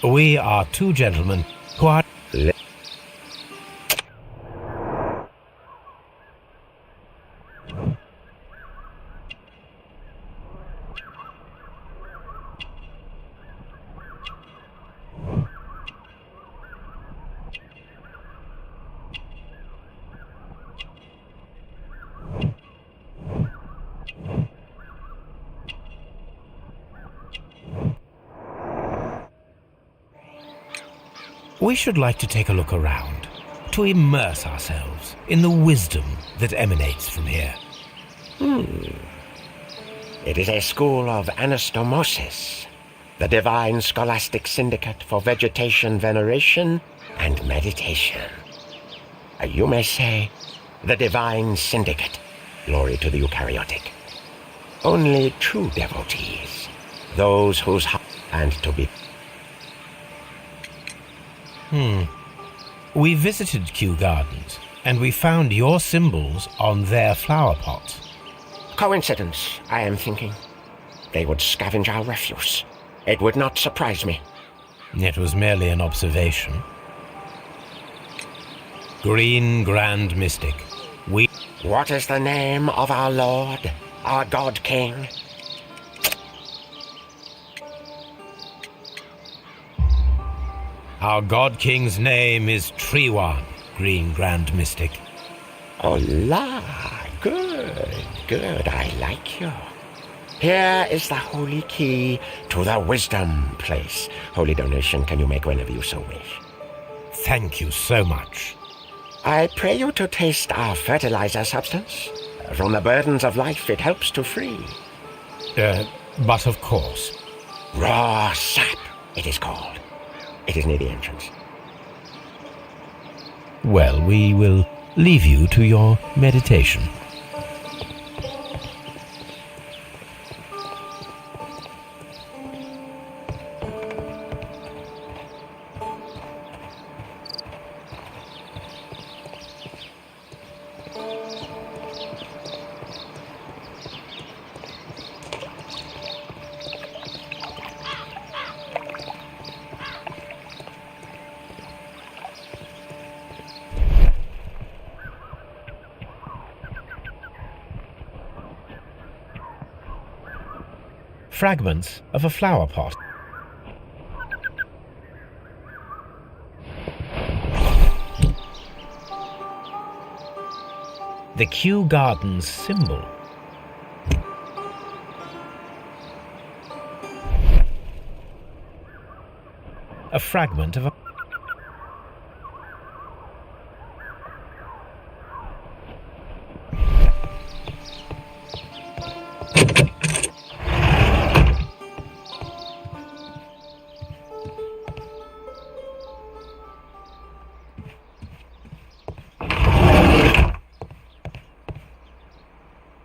We are two gentlemen who are... We should like to take a look around, to immerse ourselves in the wisdom that emanates from here. It is a school of anastomosis, the divine scholastic syndicate for vegetation veneration and meditation. You may say, the divine syndicate, glory to the eukaryotic. Only true devotees, those whose heart and to be... We visited Kew Gardens, and we found your symbols on their flower pots. Coincidence, I am thinking. They would scavenge our refuse. It would not surprise me. It was merely an observation. Green Grand Mystic, we... What is the name of our Lord, our God King? Our God King's name is Trewan, Green Grand Mystic. Hola! Good, I like you. Here is the holy key to the wisdom place. Holy donation can you make whenever you so wish. Thank you so much. I pray you to taste our fertilizer substance. From the burdens of life it helps to free. But of course. Raw sap, it is called. It is near the entrance. Well, we will leave you to your meditation. Fragments of a flower pot. The Kew Gardens symbol. A fragment of a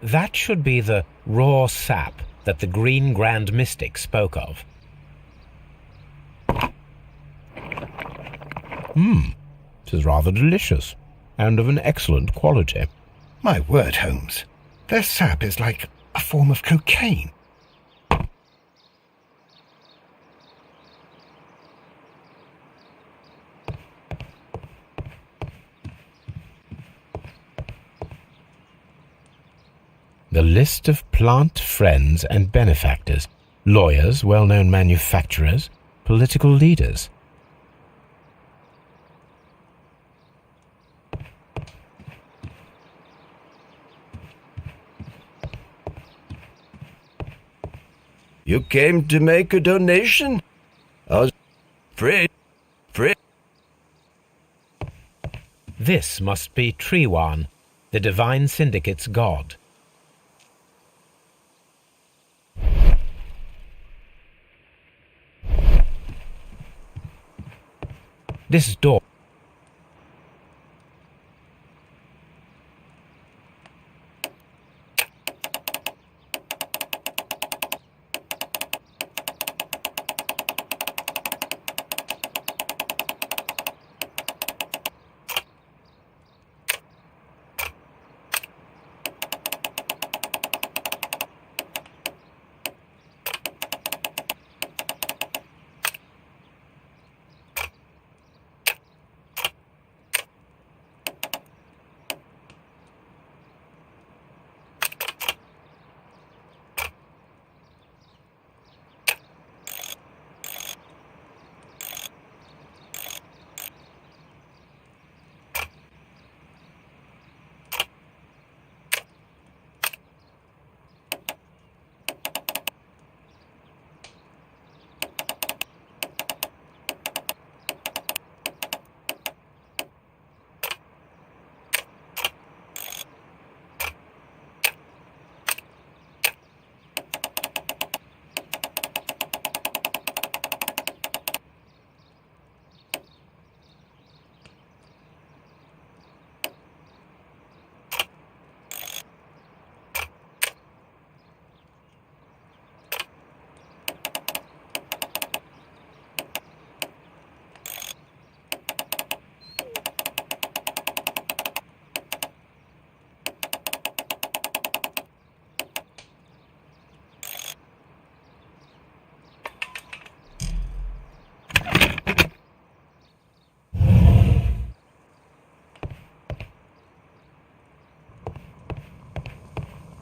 That should be the raw sap that the Green Grand Mystic spoke of. It is rather delicious, and of an excellent quality. My word, Holmes. Their sap is like a form of cocaine. The list of plant friends and benefactors, lawyers, well-known manufacturers, political leaders. You came to make a donation? I was afraid. This must be Trewan, the Divine Syndicate's god. This door.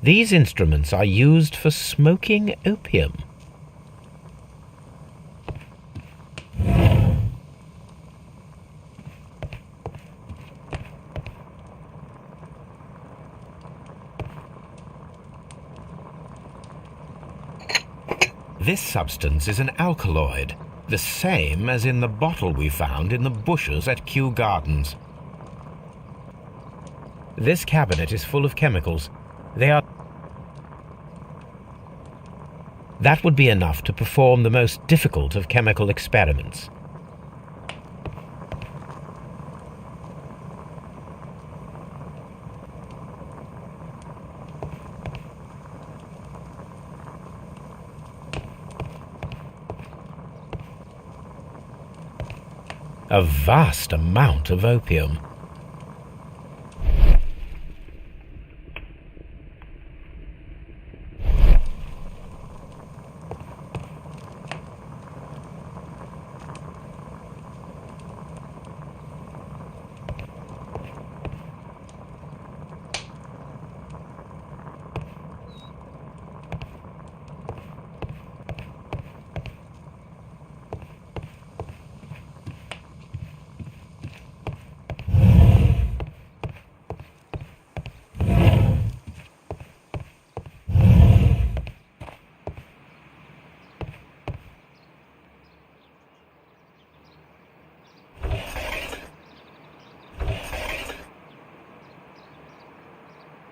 These instruments are used for smoking opium. This substance is an alkaloid, the same as in the bottle we found in the bushes at Kew Gardens. This cabinet is full of chemicals. That would be enough to perform the most difficult of chemical experiments. A vast amount of opium.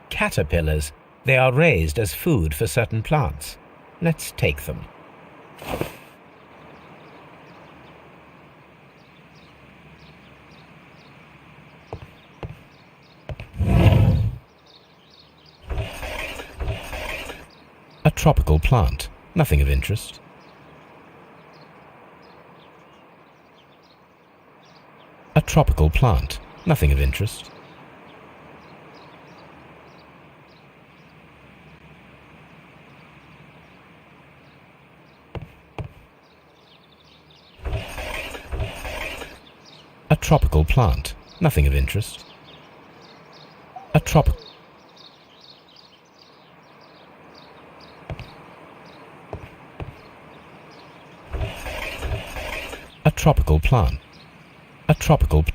Caterpillars. They are raised as food for certain plants. Let's take them. A tropical plant. Nothing of interest. A tropical plant. Nothing of interest. A tropical plant. Nothing of interest. A tropical plant. A tropical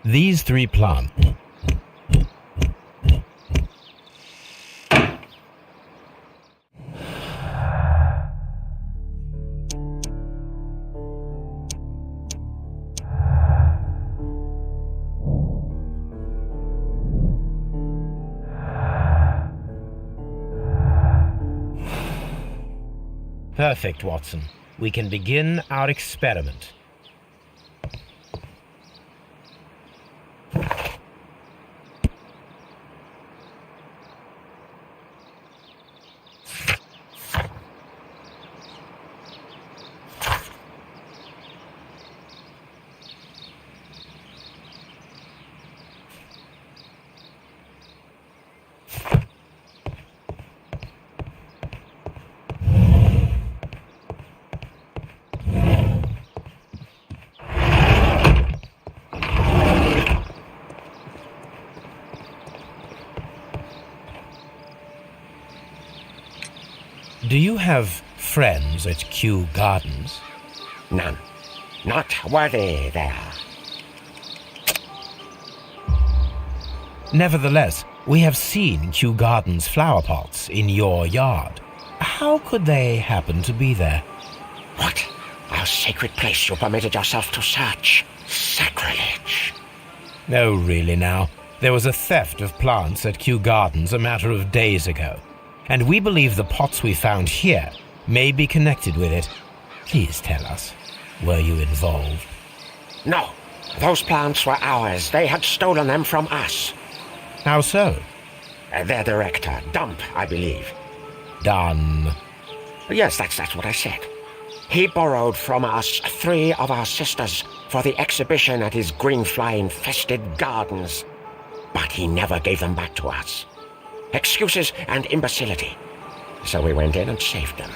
These three plants. Perfect, Watson. We can begin our experiment. Do you have friends at Kew Gardens? None. Not worthy there. Nevertheless, we have seen Kew Gardens flower pots in your yard. How could they happen to be there? What? Our sacred place you permitted yourself to search. Sacrilege. No, really now. There was a theft of plants at Kew Gardens a matter of days ago, and we believe the pots we found here may be connected with it. Please tell us, were you involved? No. Those plants were ours. They had stolen them from us. How so? Their director, Dump, I believe. Done. Yes, that's what I said. He borrowed from us 3 of our sisters for the exhibition at his green fly-infested gardens. But he never gave them back to us. Excuses and imbecility. So we went in and saved them.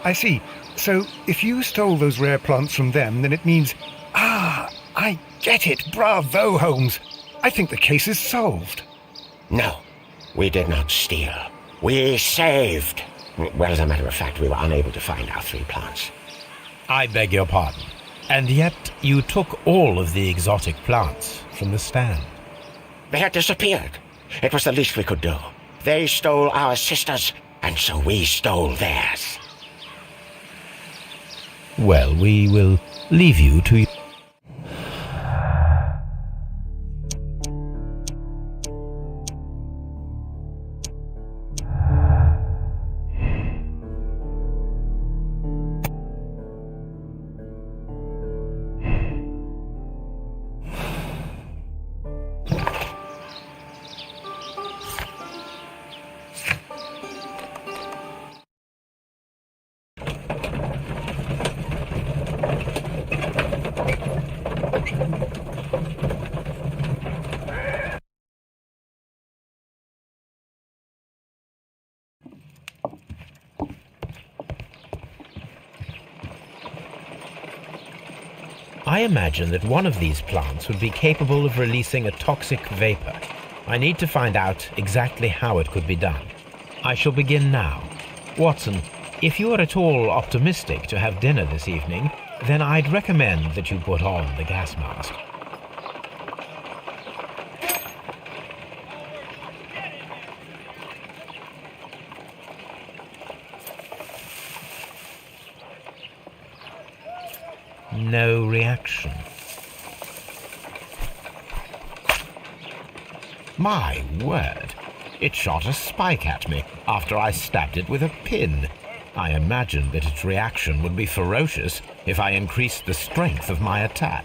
I see. So, if you stole those rare plants from them, then it means... Ah, I get it. Bravo, Holmes. I think the case is solved. No, we did not steal. We saved. Well, as a matter of fact, we were unable to find our 3 plants. I beg your pardon. And yet you took all of the exotic plants from the stand. They had disappeared. It was the least we could do. They stole our sisters, and so we stole theirs. Well, we will leave you to... I imagine that one of these plants would be capable of releasing a toxic vapor. I need to find out exactly how it could be done. I shall begin now. Watson, if you are at all optimistic to have dinner this evening, then I'd recommend that you put on the gas mask. No reaction. My word! It shot a spike at me after I stabbed it with a pin. I imagined that its reaction would be ferocious if I increased the strength of my attack.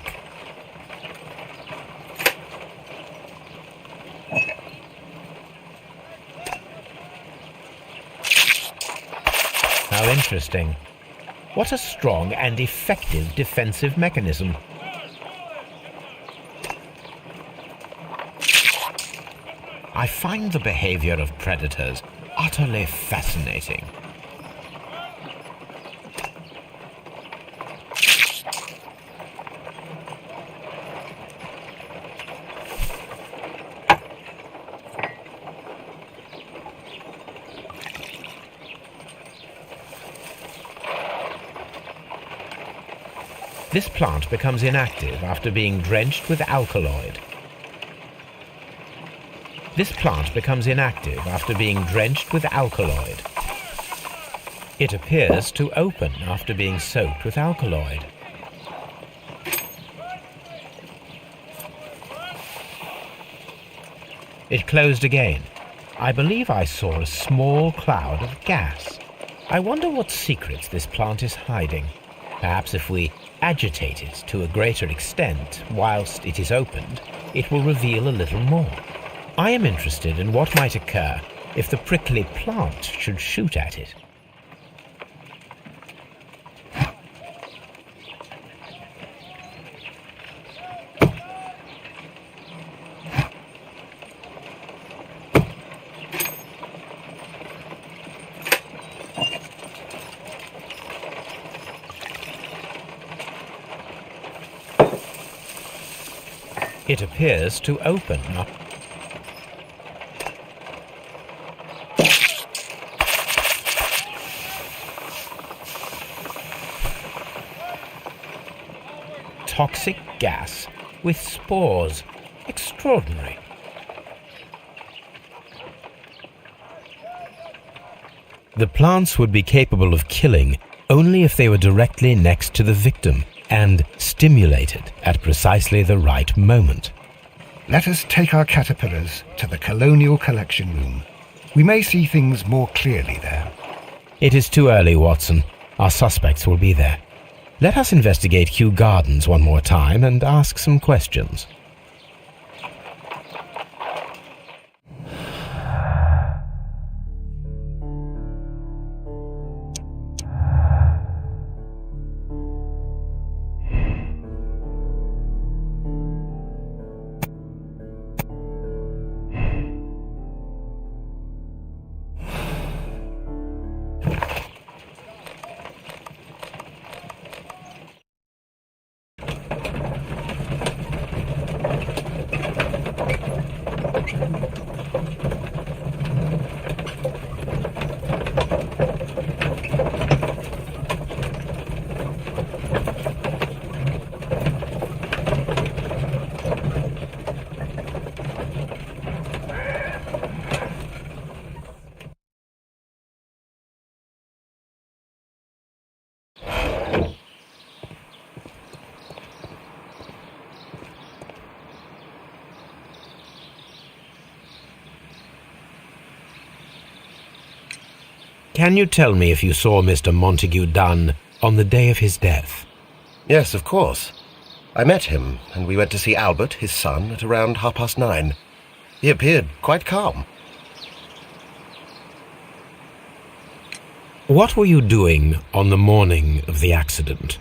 How interesting. What a strong and effective defensive mechanism. I find the behavior of predators utterly fascinating. This plant becomes inactive after being drenched with alkaloid. This plant becomes inactive after being drenched with alkaloid. It appears to open after being soaked with alkaloid. It closed again. I believe I saw a small cloud of gas. I wonder what secrets this plant is hiding. Perhaps if we agitate it to a greater extent whilst it is opened, it will reveal a little more. I am interested in what might occur if the prickly plant should shoot at it. It appears to open up. Toxic gas with spores. Extraordinary. The plants would be capable of killing only if they were directly next to the victim and stimulated at precisely the right moment. Let us take our caterpillars to the Colonial Collection Room. We may see things more clearly there. It is too early, Watson. Our suspects will be there. Let us investigate Kew Gardens one more time and ask some questions. Can you tell me if you saw Mr. Montague Dunn on the day of his death? Yes, of course. I met him, and we went to see Albert, his son, at around 9:30. He appeared quite calm. What were you doing on the morning of the accident?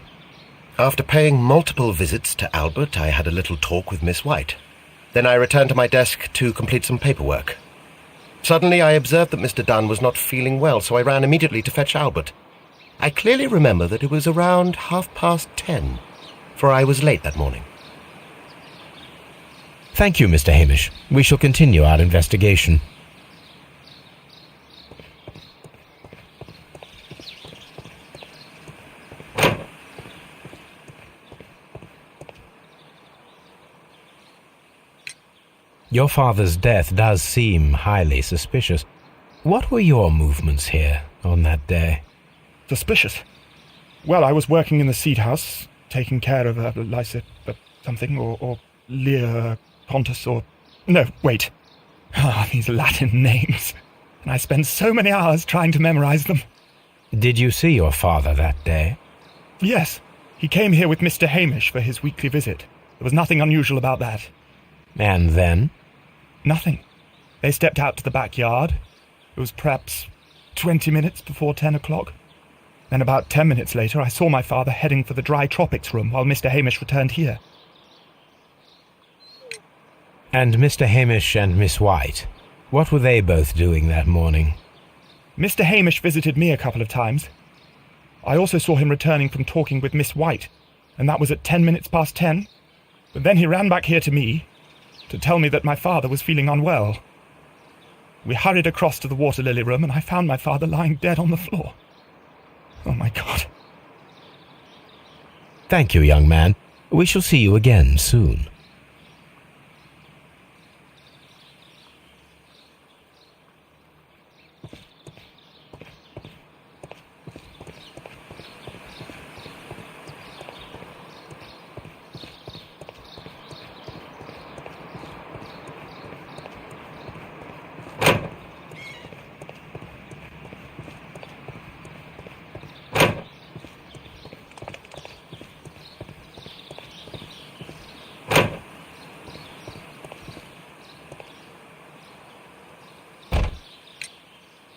After paying multiple visits to Albert, I had a little talk with Miss White. Then I returned to my desk to complete some paperwork. Suddenly I observed that Mr. Dunn was not feeling well, so I ran immediately to fetch Albert. I clearly remember that it was around 10:30, for I was late that morning. Thank you, Mr. Hamish. We shall continue our investigation. Your father's death does seem highly suspicious. What were your movements here on that day? Suspicious? Well, I was working in the seed house, taking care of something, or Lear Pontus, or... No, wait. These Latin names. And I spent so many hours trying to memorize them. Did you see your father that day? Yes. He came here with Mr. Hamish for his weekly visit. There was nothing unusual about that. And then? Nothing. They stepped out to the backyard. It was perhaps 20 minutes before 10 o'clock. Then about 10 minutes later, I saw my father heading for the dry tropics room while Mr. Hamish returned here. And Mr. Hamish and Miss White, what were they both doing that morning? Mr. Hamish visited me a couple of times. I also saw him returning from talking with Miss White, and that was at 10 minutes past 10. But then he ran back here to me to tell me that my father was feeling unwell. We hurried across to the water lily room, and I found my father lying dead on the floor. Oh, my God. Thank you, young man. We shall see you again soon.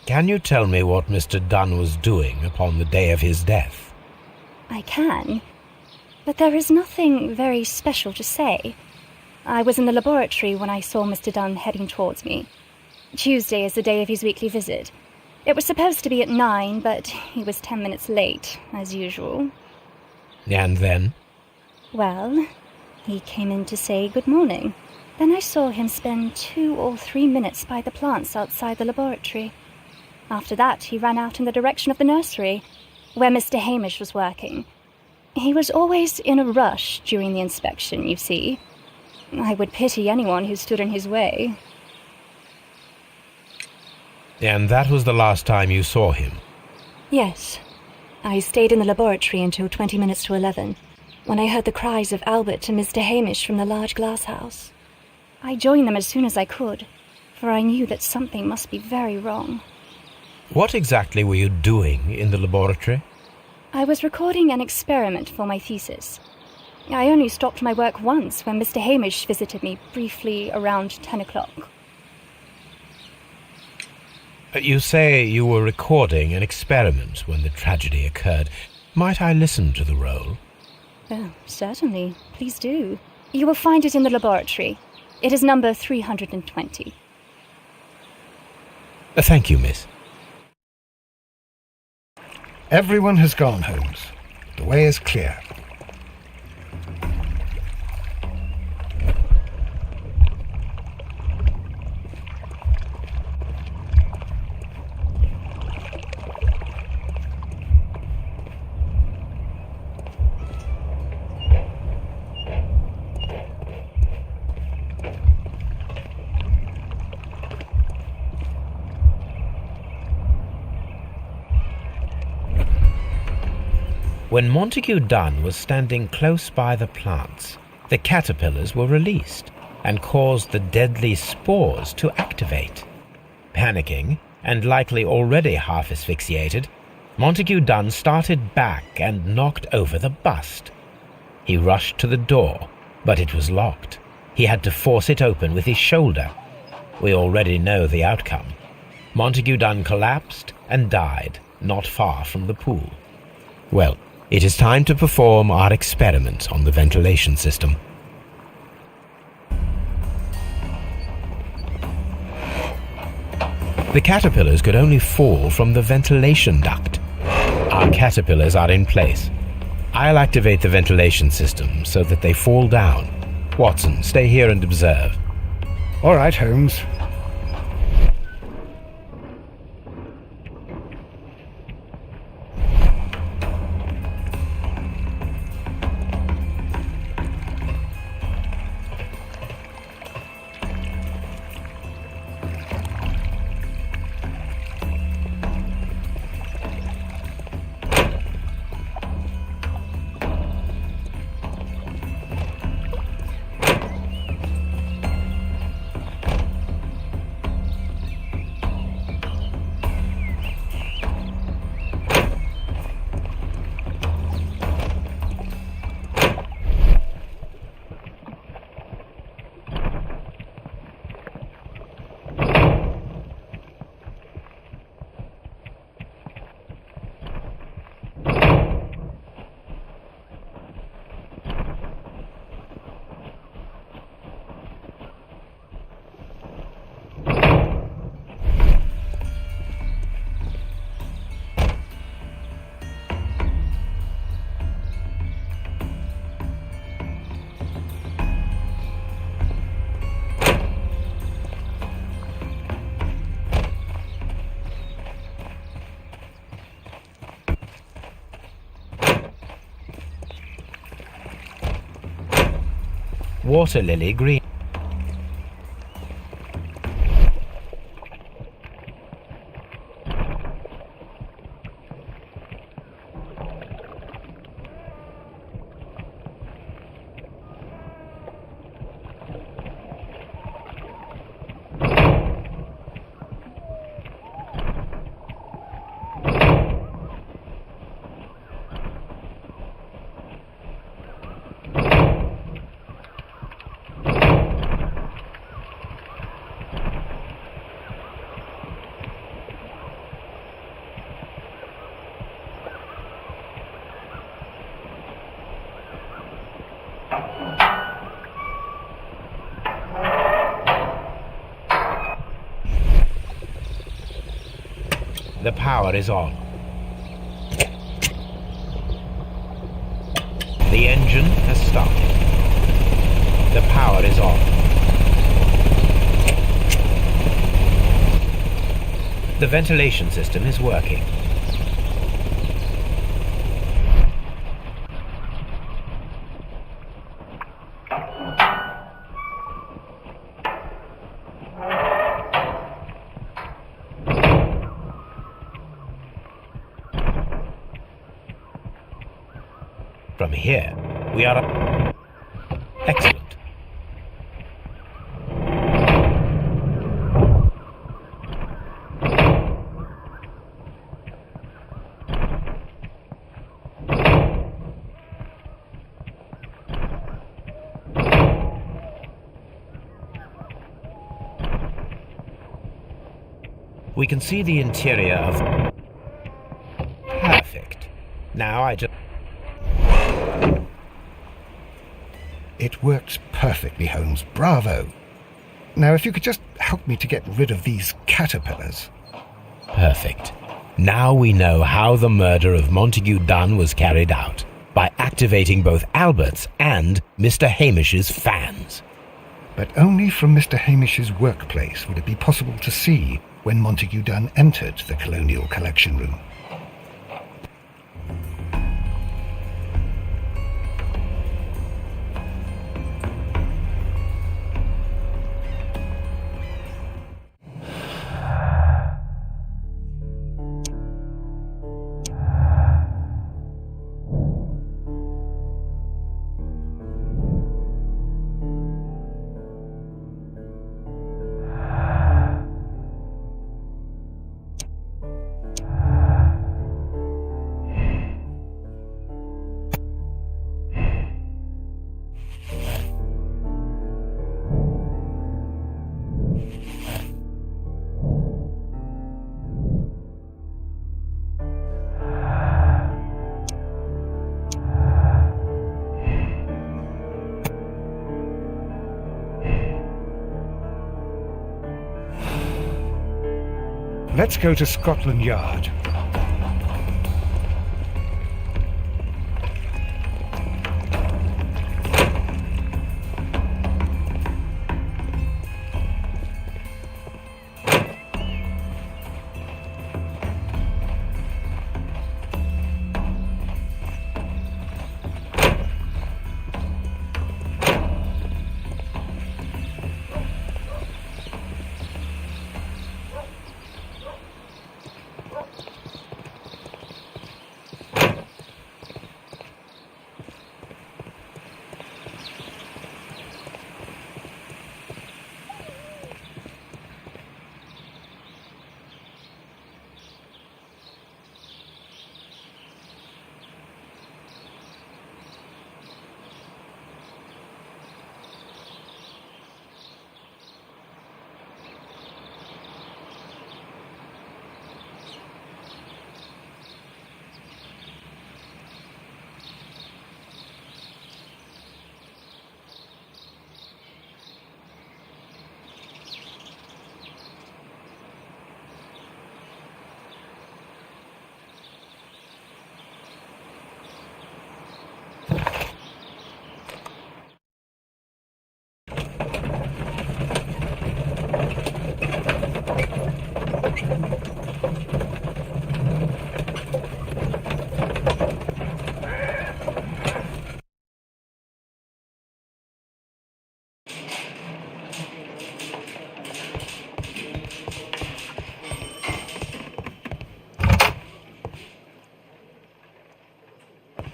Can you tell me what Mr. Dunn was doing upon the day of his death? I can, but there is nothing very special to say. I was in the laboratory when I saw Mr. Dunn heading towards me. Tuesday is the day of his weekly visit. It was supposed to be at 9, but he was 10 minutes late, as usual. And then? Well, he came in to say good morning. Then I saw him spend 2 or 3 minutes by the plants outside the laboratory. After that, he ran out in the direction of the nursery, where Mr. Hamish was working. He was always in a rush during the inspection, you see. I would pity anyone who stood in his way. And that was the last time you saw him? Yes. I stayed in the laboratory until 20 minutes to 11, when I heard the cries of Albert and Mr. Hamish from the large glass house. I joined them as soon as I could, for I knew that something must be very wrong. What exactly were you doing in the laboratory? I was recording an experiment for my thesis. I only stopped my work once when Mr. Hamish visited me briefly around 10 o'clock. You say you were recording an experiment when the tragedy occurred. Might I listen to the roll? Oh, certainly. Please do. You will find it in the laboratory. It is number 320. Thank you, miss. Everyone has gone, Holmes. The way is clear. When Montague Dunn was standing close by the plants, the caterpillars were released and caused the deadly spores to activate. Panicking and likely already half asphyxiated, Montague Dunn started back and knocked over the bust. He rushed to the door, but it was locked. He had to force it open with his shoulder. We already know the outcome. Montague Dunn collapsed and died not far from the pool. Well, it is time to perform our experiment on the ventilation system. The caterpillars could only fall from the ventilation duct. Our caterpillars are in place. I'll activate the ventilation system so that they fall down. Watson, stay here and observe. All right, Holmes. Water lily green. The power is on. The engine has started. The power is on. The ventilation system is working. From here, we are... Excellent. We can see the interior of... Perfect. Now I just... It works perfectly, Holmes. Bravo. Now, if you could just help me to get rid of these caterpillars. Perfect. Now we know how the murder of Montague Dunn was carried out, by activating both Albert's and Mr. Hamish's fans. But only from Mr. Hamish's workplace would it be possible to see when Montague Dunn entered the Colonial Collection Room. Let's go to Scotland Yard.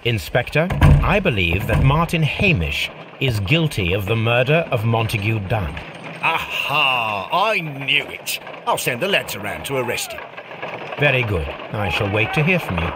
Inspector, I believe that Martin Hamish is guilty of the murder of Montague Dunn. Aha! I knew it. I'll send the lads around to arrest him. Very good. I shall wait to hear from you.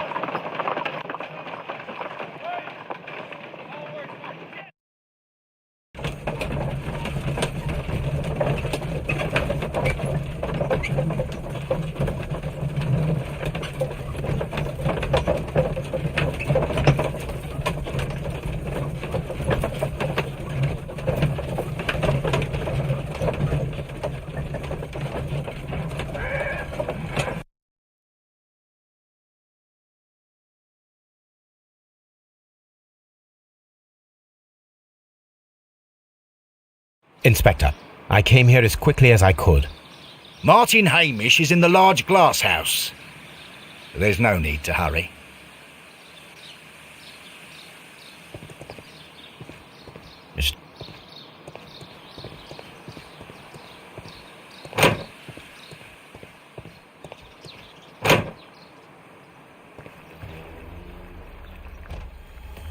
Inspector, I came here as quickly as I could. Martin Hamish is in the large glass house. There's no need to hurry.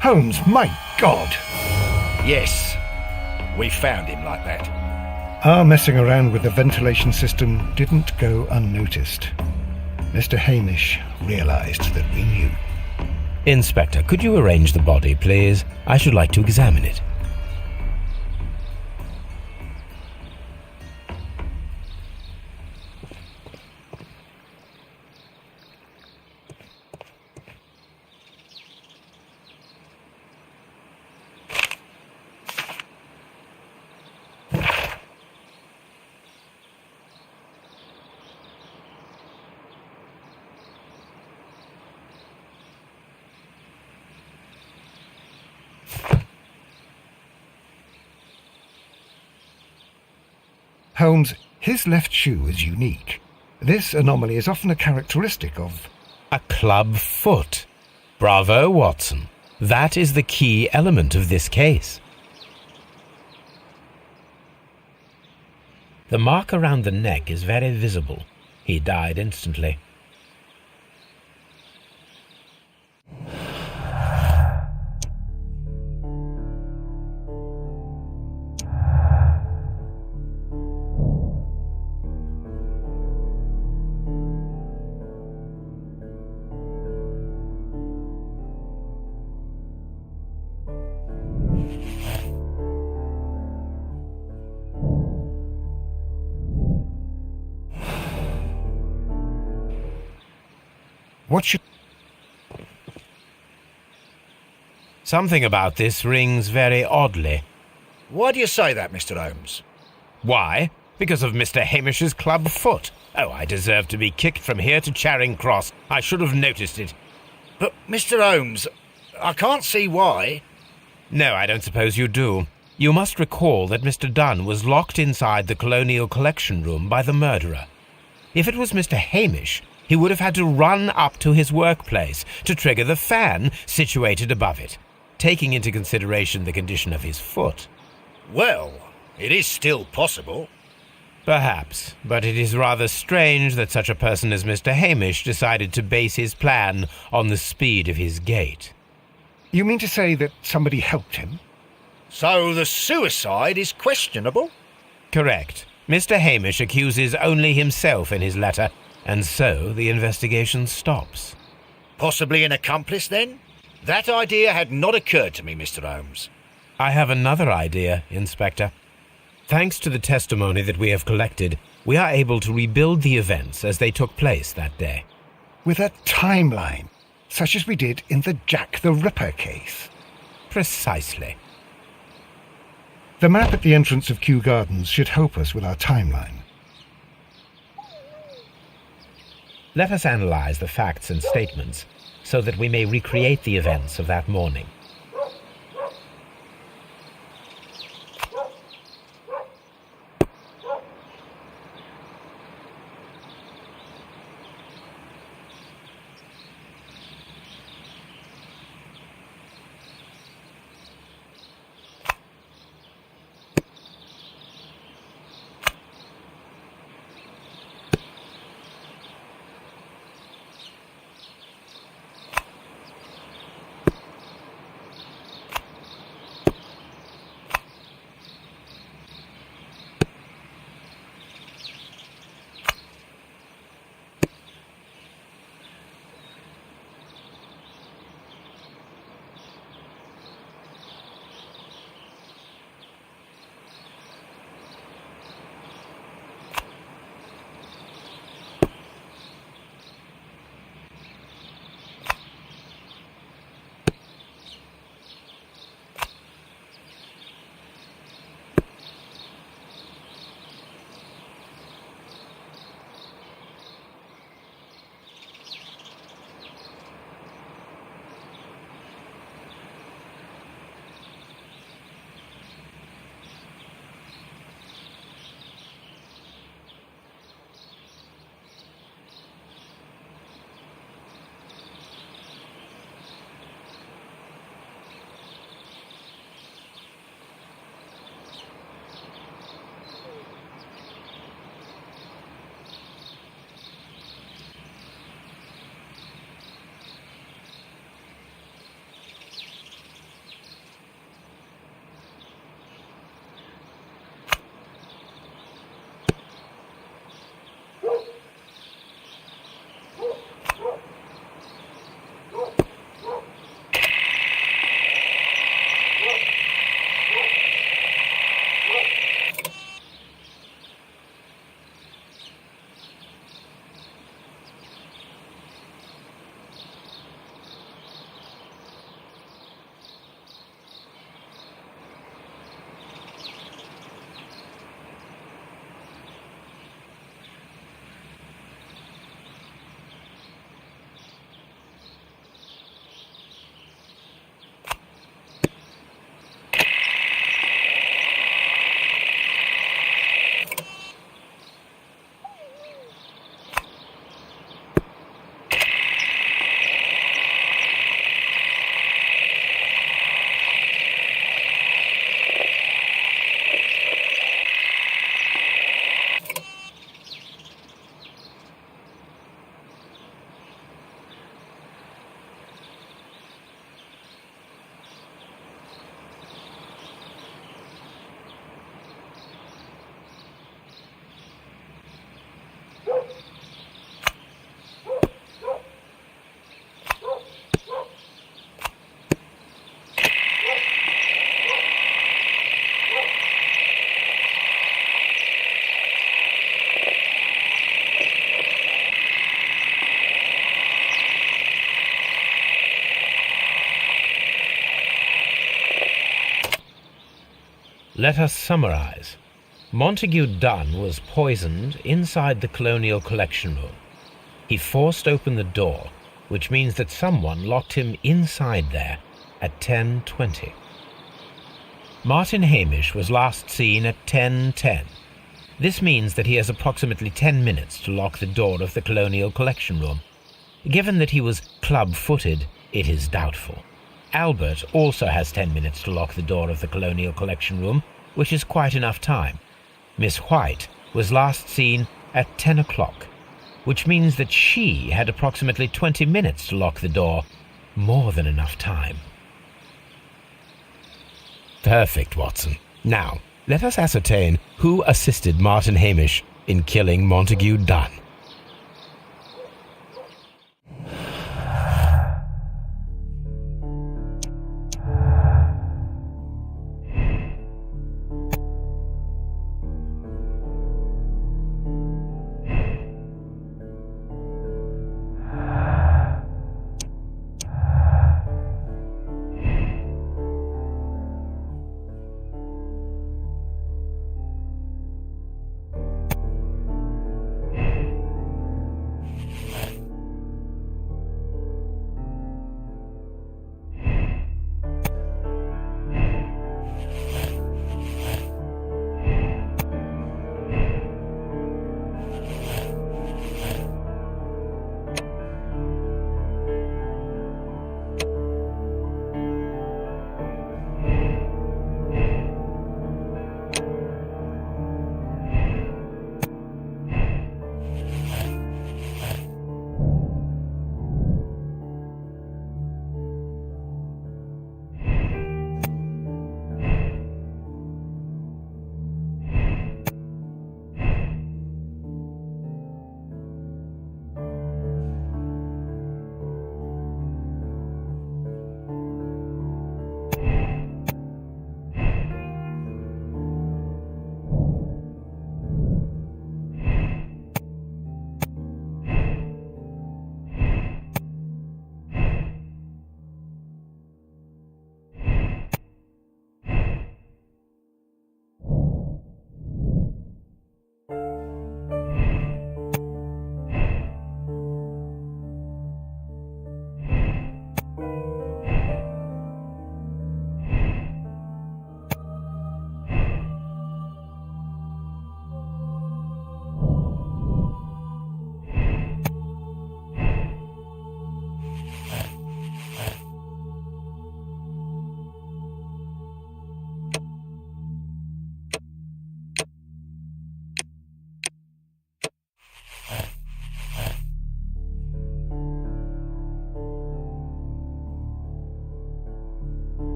Holmes, my God! Yes, we found him like that. Our messing around with the ventilation system didn't go unnoticed. Mr. Hamish realized that we knew. Inspector, could you arrange the body, please? I should like to examine it. Holmes, his left shoe is unique. This anomaly is often a characteristic of... A club foot. Bravo, Watson. That is the key element of this case. The mark around the neck is very visible. He died instantly. What should... Something about this rings very oddly. Why do you say that, Mr. Holmes? Why? Because of Mr. Hamish's club foot. Oh, I deserve to be kicked from here to Charing Cross. I should have noticed it. But, Mr. Holmes, I can't see why. No, I don't suppose you do. You must recall that Mr. Dunn was locked inside the Colonial Collection Room by the murderer. If it was Mr. Hamish, he would have had to run up to his workplace to trigger the fan situated above it, taking into consideration the condition of his foot. Well, it is still possible. Perhaps, but it is rather strange that such a person as Mr. Hamish decided to base his plan on the speed of his gait. You mean to say that somebody helped him? So the suicide is questionable? Correct. Mr. Hamish accuses only himself in his letter, and so the investigation stops. Possibly an accomplice, then? That idea had not occurred to me, Mr. Holmes. I have another idea, Inspector. Thanks to the testimony that we have collected, we are able to rebuild the events as they took place that day. With a timeline, such as we did in the Jack the Ripper case. Precisely. The map at the entrance of Kew Gardens should help us with our timeline. Let us analyze the facts and statements so that we may recreate the events of that morning. Let us summarize. Montague Dunn was poisoned inside the Colonial Collection Room. He forced open the door, which means that someone locked him inside there at 10:20. Martin Hamish was last seen at 10:10. This means that he has approximately 10 minutes to lock the door of the Colonial Collection Room. Given that he was club-footed, it is doubtful. Albert also has 10 minutes to lock the door of the Colonial Collection Room, which is quite enough time. Miss White was last seen at 10 o'clock, which means that she had approximately 20 minutes to lock the door. More than enough time. Perfect, Watson. Now, let us ascertain who assisted Martin Hamish in killing Montague Dunn.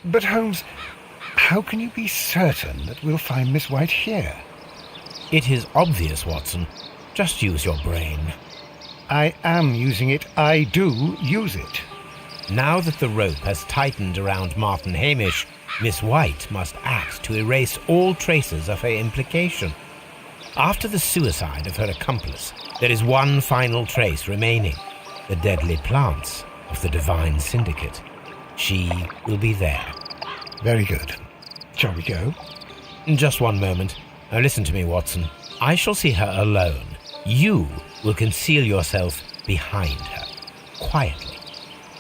But Holmes, how can you be certain that we'll find Miss White here? It is obvious, Watson. Just use your brain. I am using it. I do use it. Now that the rope has tightened around Martin Hamish, Miss White must act to erase all traces of her implication. After the suicide of her accomplice, there is one final trace remaining: the deadly plants of the Divine Syndicate. She will be there. Very good. Shall we go? Just one moment. Now listen to me, Watson. I shall see her alone. You will conceal yourself behind her, quietly.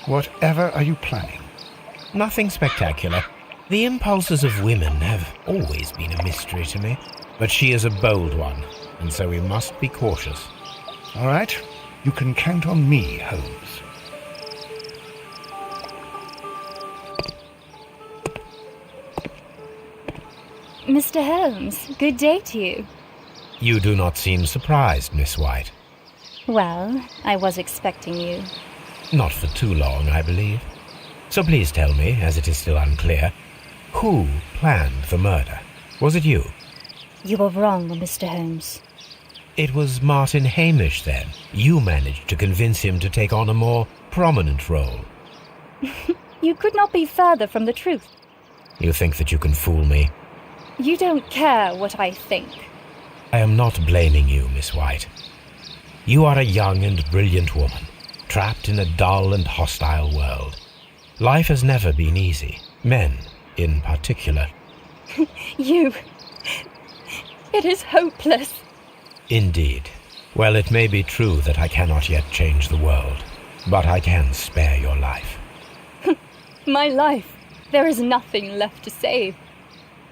Whatever are you planning? Nothing spectacular. The impulses of women have always been a mystery to me, but she is a bold one, and so we must be cautious. All right. You can count on me, Holmes. Mr. Holmes, good day to you. You do not seem surprised, Miss White. Well, I was expecting you. Not for too long, I believe. So please tell me, as it is still unclear, who planned the murder? Was it you? You were wrong, Mr. Holmes. It was Martin Hamish, then. You managed to convince him to take on a more prominent role. You could not be further from the truth. You think that you can fool me? You don't care what I think. I am not blaming you, Miss White. You are a young and brilliant woman, trapped in a dull and hostile world. Life has never been easy, men in particular. You... It is hopeless. Indeed. Well, it may be true that I cannot yet change the world, but I can spare your life. My life. There is nothing left to save.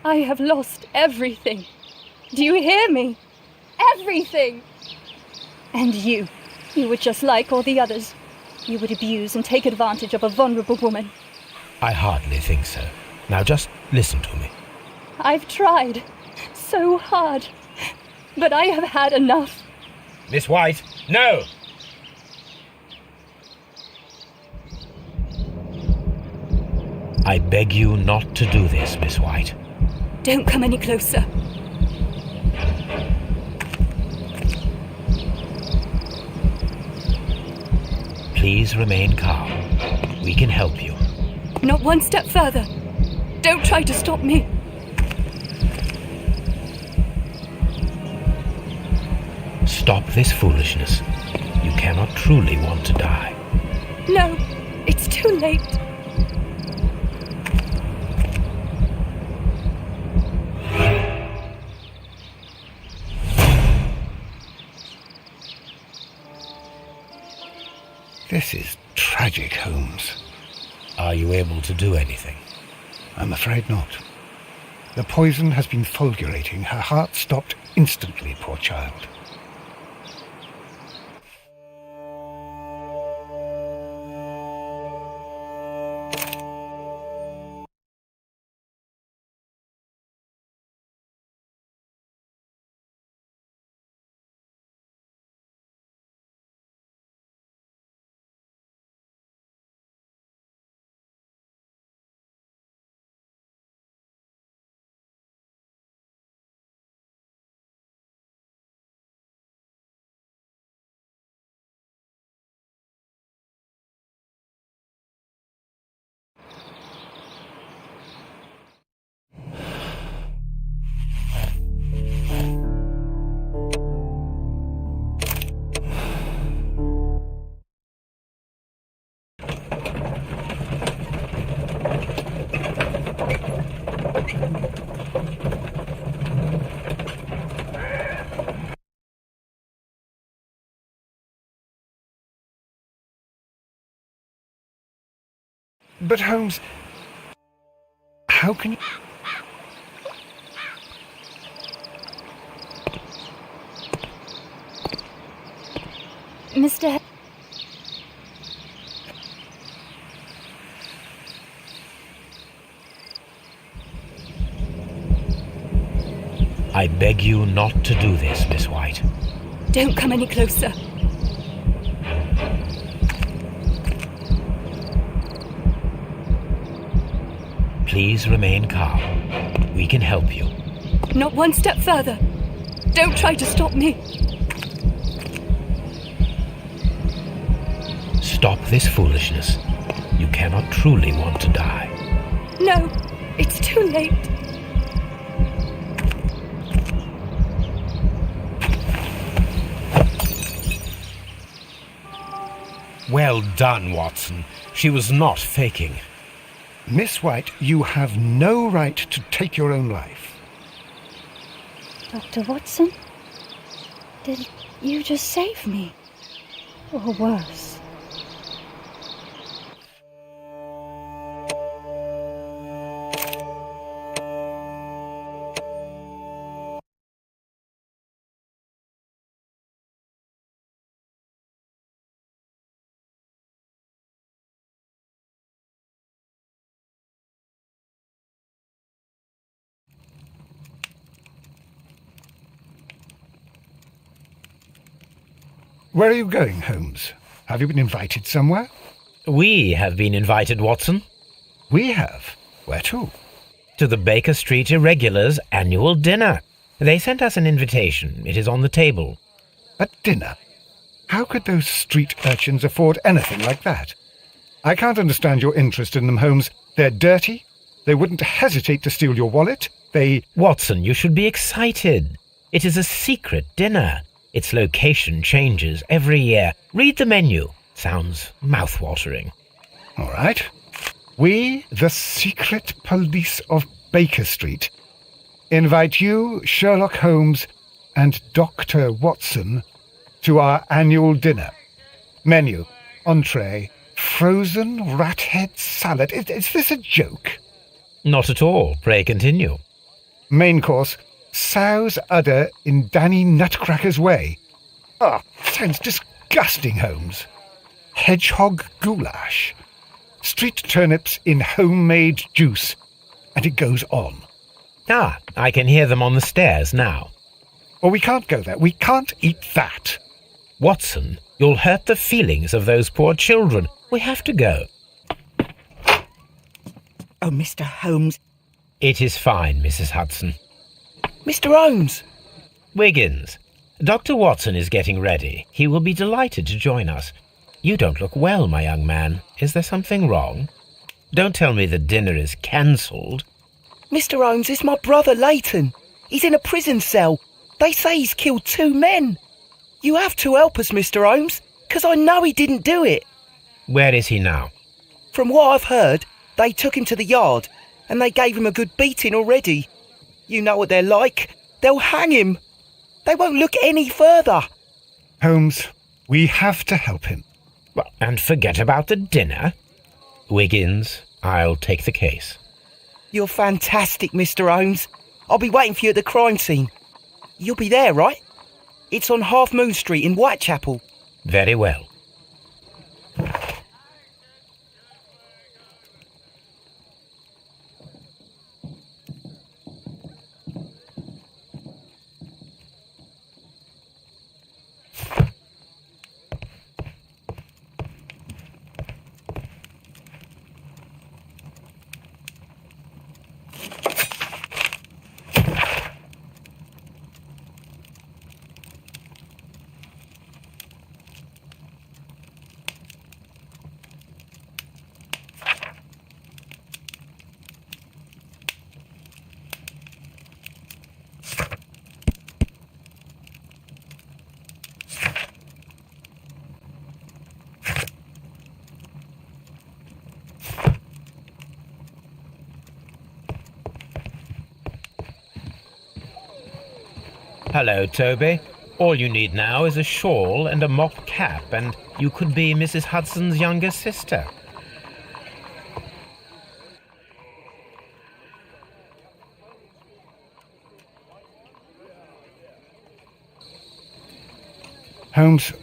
I have lost everything. Do you hear me? Everything! And you were just like all the others. You would abuse and take advantage of a vulnerable woman. I hardly think so. Now just listen to me. I've tried so hard, but I have had enough. Miss White, no! I beg you not to do this, Miss White. Don't come any closer. Please remain calm. We can help you. Not one step further. Don't try to stop me. Stop this foolishness. You cannot truly want to die. No, it's too late. This is tragic, Holmes. Are you able to do anything? I'm afraid not. The poison has been fulgurating. Her heart stopped instantly, poor child. But Holmes, how can you... Mr. I beg you not to do this, Miss White. Don't come any closer. Please remain calm. We can help you. Not one step further. Don't try to stop me. Stop this foolishness. You cannot truly want to die. No, it's too late. Well done, Watson. She was not faking. Miss White, you have no right to take your own life. Dr. Watson? Did you just save me? Or worse? Where are you going, Holmes? Have you been invited somewhere? We have been invited, Watson. We have. Where to? To the Baker Street Irregulars' annual dinner. They sent us an invitation. It is on the table. At dinner? How could those street urchins afford anything like that? I can't understand your interest in them, Holmes. They're dirty. They wouldn't hesitate to steal your wallet. Watson, you should be excited. It is a secret dinner. Its location changes every year. Read the menu. Sounds mouth-watering. All right. We, the secret police of Baker Street, invite you, Sherlock Holmes, and Dr. Watson to our annual dinner. Menu, entree, frozen rat head salad. Is this a joke? Not at all. Pray continue. Main course, sow's udder in Danny Nutcracker's way. Sounds disgusting, Holmes. Hedgehog goulash. Street turnips in homemade juice. And it goes on. I can hear them on the stairs now. Oh, we can't go there. We can't eat that. Watson, you'll hurt the feelings of those poor children. We have to go. Oh, Mr. Holmes. It is fine, Mrs. Hudson. Mr. Holmes! Wiggins, Dr. Watson is getting ready. He will be delighted to join us. You don't look well, my young man. Is there something wrong? Don't tell me the dinner is cancelled. Mr. Holmes, it's my brother Leighton. He's in a prison cell. They say he's killed 2 men. You have to help us, Mr. Holmes, 'cause I know he didn't do it. Where is he now? From what I've heard, they took him to the yard, and they gave him a good beating already. You know what they're like. They'll hang him. They won't look any further. Holmes, we have to help him. Well, and forget about the dinner. Wiggins, I'll take the case. You're fantastic, Mr. Holmes. I'll be waiting for you at the crime scene. You'll be there, right? It's on Half Moon Street in Whitechapel. Very well. Hello, Toby. All you need now is a shawl and a mock cap, and you could be Mrs. Hudson's younger sister. Holmes,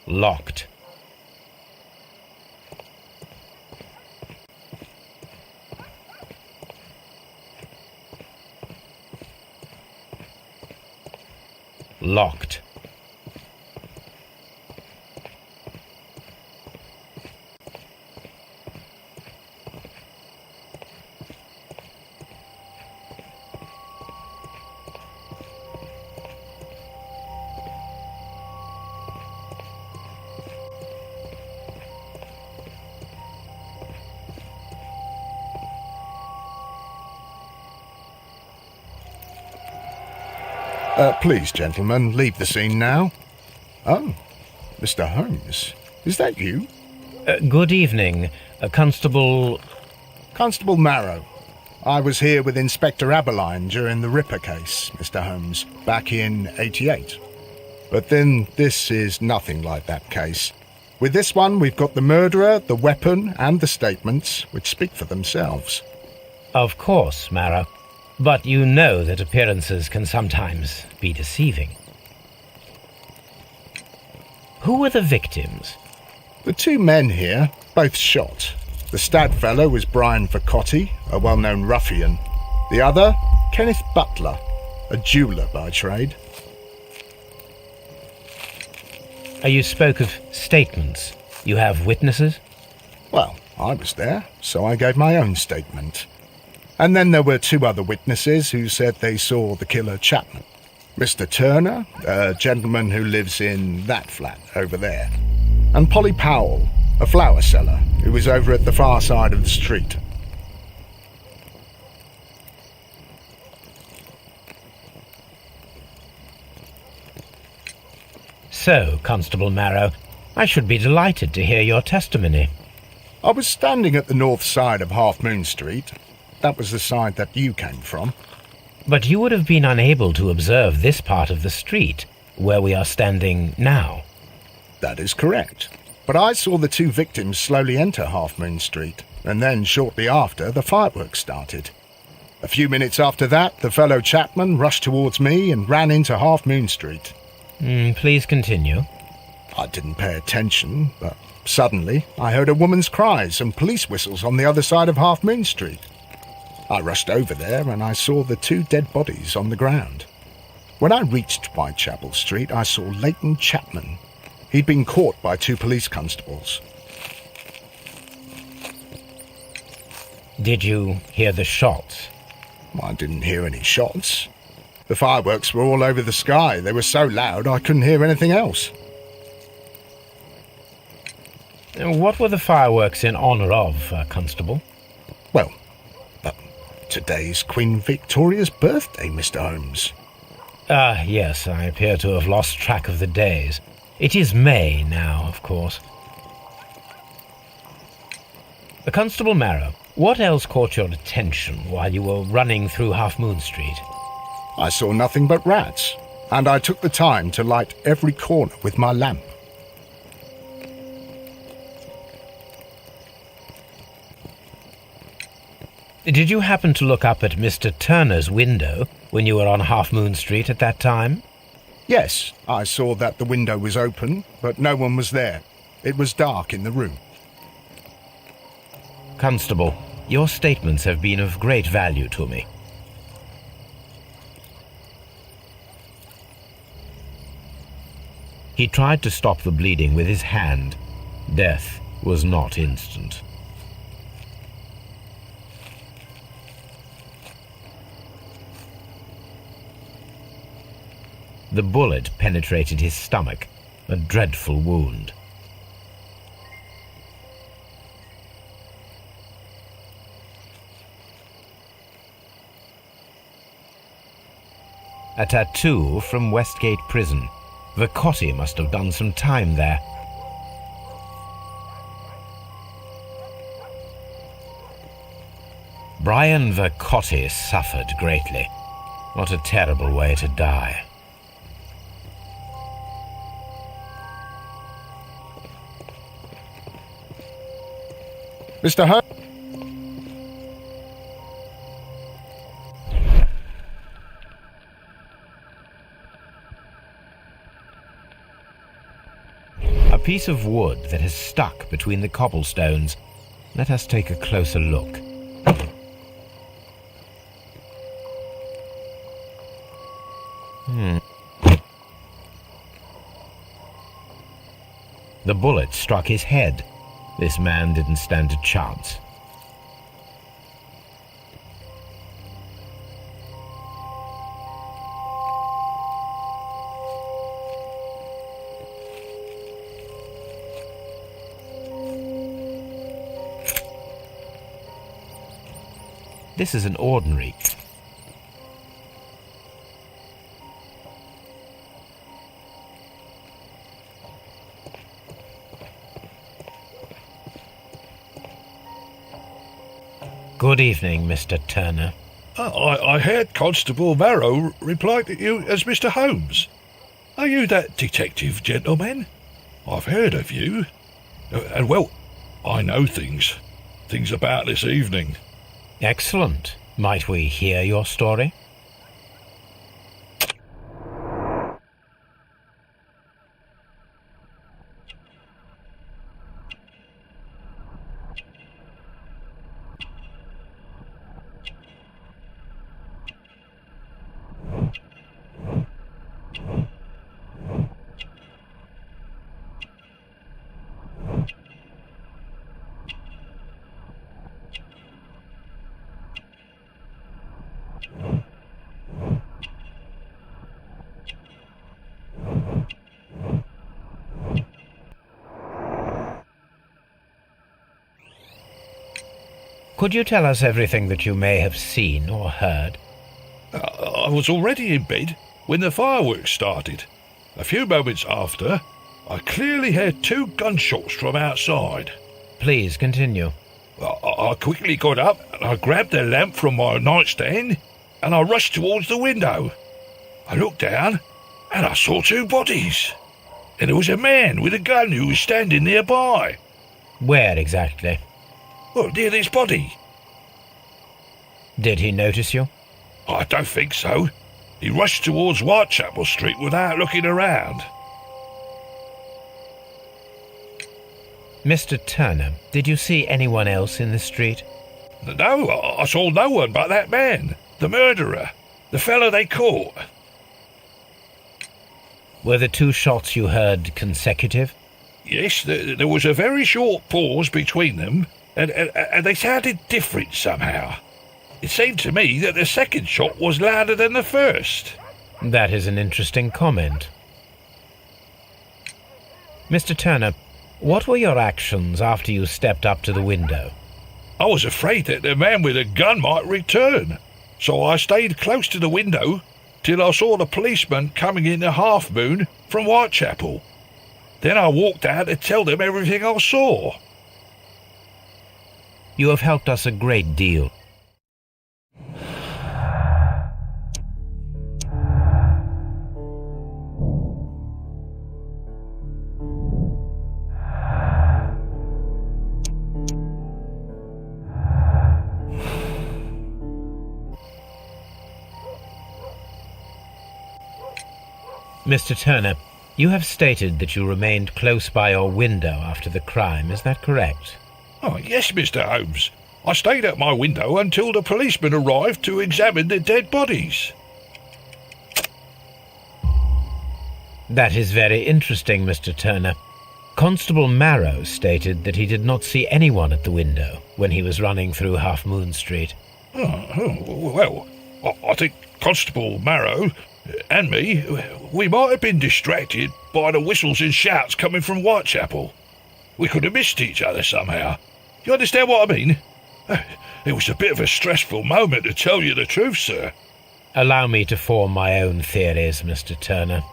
Locked. Locked. Please, gentlemen, leave the scene now. Oh, Mr. Holmes, is that you? Good evening, Constable... Constable Marrow. I was here with Inspector Aberline during the Ripper case, Mr. Holmes, back in '88. But then this is nothing like that case. With this one, we've got the murderer, the weapon, and the statements, which speak for themselves. Of course, Marrow. But you know that appearances can sometimes be deceiving. Who were the victims? The two men here, both shot. The stab fellow was Brian Vercotti, a well-known ruffian. The other, Kenneth Butler, a jeweller by trade. You spoke of statements. You have witnesses? Well, I was there, so I gave my own statement. And then there were two other witnesses who said they saw the killer Chapman. Mr. Turner, a gentleman who lives in that flat over there. And Polly Powell, a flower seller, who was over at the far side of the street. So, Constable Marrow, I should be delighted to hear your testimony. I was standing at the north side of Half Moon Street. That was the side that you came from. But you would have been unable to observe this part of the street, where we are standing now. That is correct. But I saw the two victims slowly enter Half Moon Street, and then shortly after, the fireworks started. A few minutes after that, the fellow Chapman rushed towards me and ran into Half Moon Street. Please continue. I didn't pay attention, but suddenly I heard a woman's cries and police whistles on the other side of Half Moon Street. I rushed over there and I saw the two dead bodies on the ground. When I reached Whitechapel Street, I saw Leighton Chapman. He'd been caught by two police constables. Did you hear the shots? I didn't hear any shots. The fireworks were all over the sky. They were so loud I couldn't hear anything else. What were the fireworks in honour of, Constable? Well, today's Queen Victoria's birthday, Mr. Holmes. Yes, I appear to have lost track of the days. It is May now, of course. Constable Marrow, what else caught your attention while you were running through Half Moon Street? I saw nothing but rats, and I took the time to light every corner with my lamp. Did you happen to look up at Mr. Turner's window when you were on Half Moon Street at that time? Yes, I saw that the window was open, but no one was there. It was dark in the room. Constable, your statements have been of great value to me. He tried to stop the bleeding with his hand. Death was not instant. The bullet penetrated his stomach, a dreadful wound. A tattoo from Westgate Prison. Vercotti must have done some time there. Brian Vercotti suffered greatly. What a terrible way to die. Mr. Holmes? piece of wood that has stuck between the cobblestones. Let us take a closer look. The bullet struck his head. This man didn't stand a chance. This is an ordinary. Good evening, Mr. Turner. I heard Constable Marrow reply to you as Mr. Holmes. Are you that detective gentleman? I've heard of you. And, well, I know things about this evening. Excellent. Might we hear your story? Could you tell us everything that you may have seen or heard? I was already in bed when the fireworks started. A few moments after, I clearly heard 2 gunshots from outside. Please continue. I quickly got up and I grabbed the lamp from my nightstand and I rushed towards the window. I looked down and I saw 2 bodies. And there was a man with a gun who was standing nearby. Where exactly? Well, near this body. Did he notice you? I don't think so. He rushed towards Whitechapel Street without looking around. Mr. Turner, did you see anyone else in the street? No, I saw no one but that man, the murderer, the fellow they caught. Were the 2 shots you heard consecutive? Yes, there was a very short pause between them, and they sounded different somehow. It seemed to me that the second shot was louder than the first. That is an interesting comment. Mr. Turner, what were your actions after you stepped up to the window? I was afraid that the man with a gun might return, so I stayed close to the window till I saw the policeman coming in the Half Moon from Whitechapel. Then I walked out to tell them everything I saw. You have helped us a great deal. Mr. Turner, you have stated that you remained close by your window after the crime, is that correct? Oh, yes, Mr. Holmes. I stayed at my window until the policeman arrived to examine the dead bodies. That is very interesting, Mr. Turner. Constable Marrow stated that he did not see anyone at the window when he was running through Half Moon Street. Well, I think Constable Marrow and me, we might have been distracted by the whistles and shouts coming from Whitechapel. We could have missed each other somehow. You understand what I mean? It was a bit of a stressful moment, to tell you the truth, sir. Allow me to form my own theories, Mr. Turner.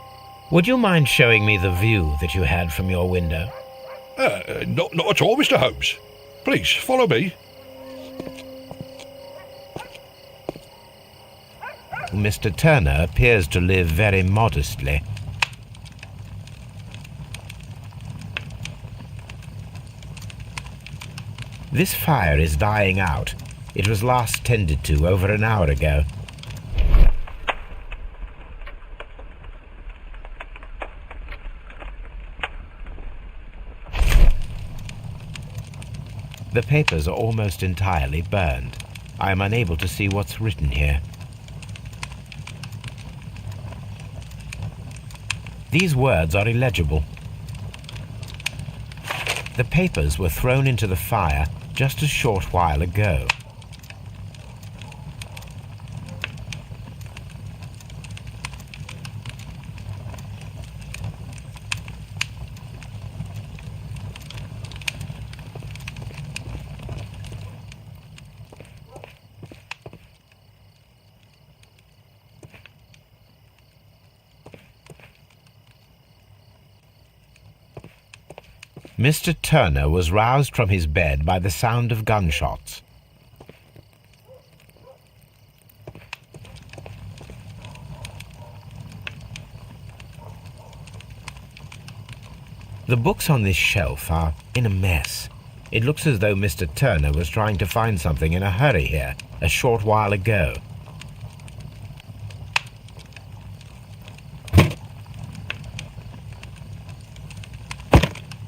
Would you mind showing me the view that you had from your window? Not at all, Mr. Holmes. Please, follow me. Mr. Turner appears to live very modestly. This fire is dying out. It was last tended to over an hour ago. The papers are almost entirely burned. I am unable to see what's written here. These words are illegible. The papers were thrown into the fire just a short while ago. Mr. Turner was roused from his bed by the sound of gunshots. The books on this shelf are in a mess. It looks as though Mr. Turner was trying to find something in a hurry here a short while ago.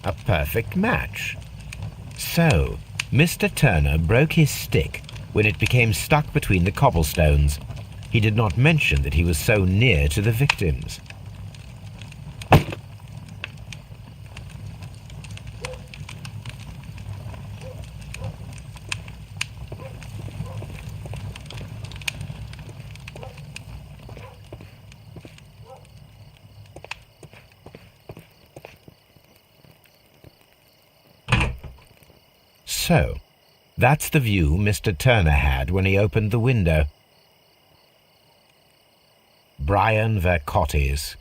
A perfect match. So, Mr. Turner broke his stick when it became stuck between the cobblestones. He did not mention that he was so near to the victims. So, that's the view Mr. Turner had when he opened the window. Brian Vercotti's.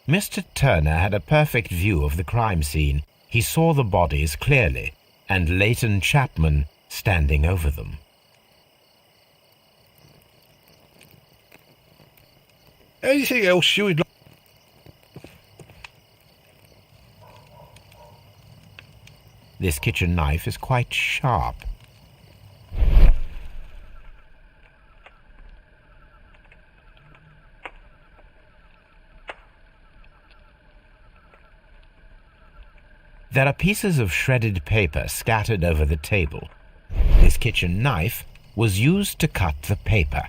Mr. Turner had a perfect view of the crime scene. He saw the bodies clearly, and Leighton Chapman standing over them. Anything else you would like? This kitchen knife is quite sharp. There are pieces of shredded paper scattered over the table. This kitchen knife was used to cut the paper.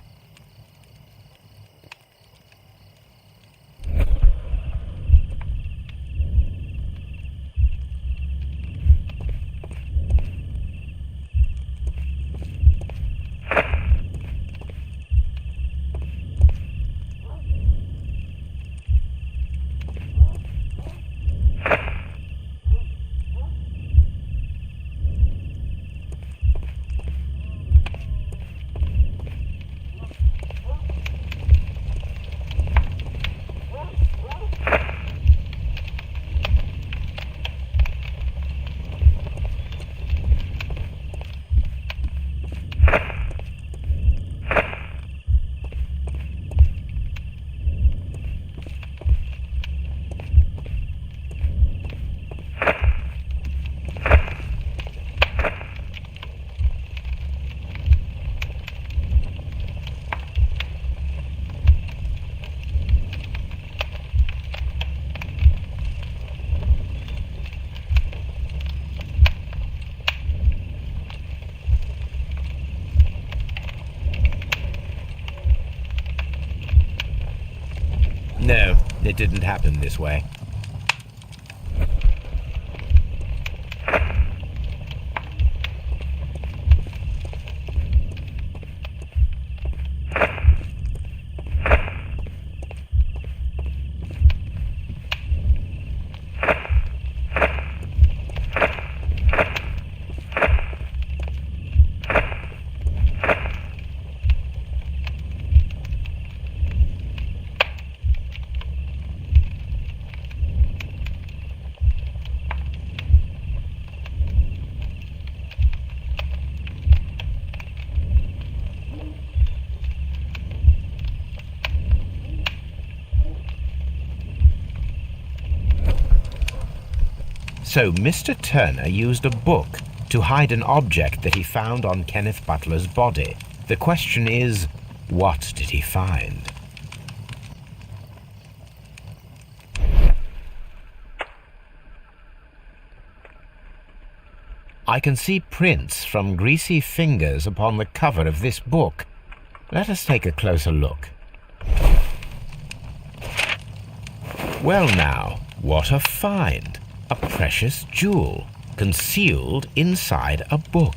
No, it didn't happen this way. So Mr. Turner used a book to hide an object that he found on Kenneth Butler's body. The question is, what did he find? I can see prints from greasy fingers upon the cover of this book. Let us take a closer look. Well now, what a find! A precious jewel, concealed inside a book.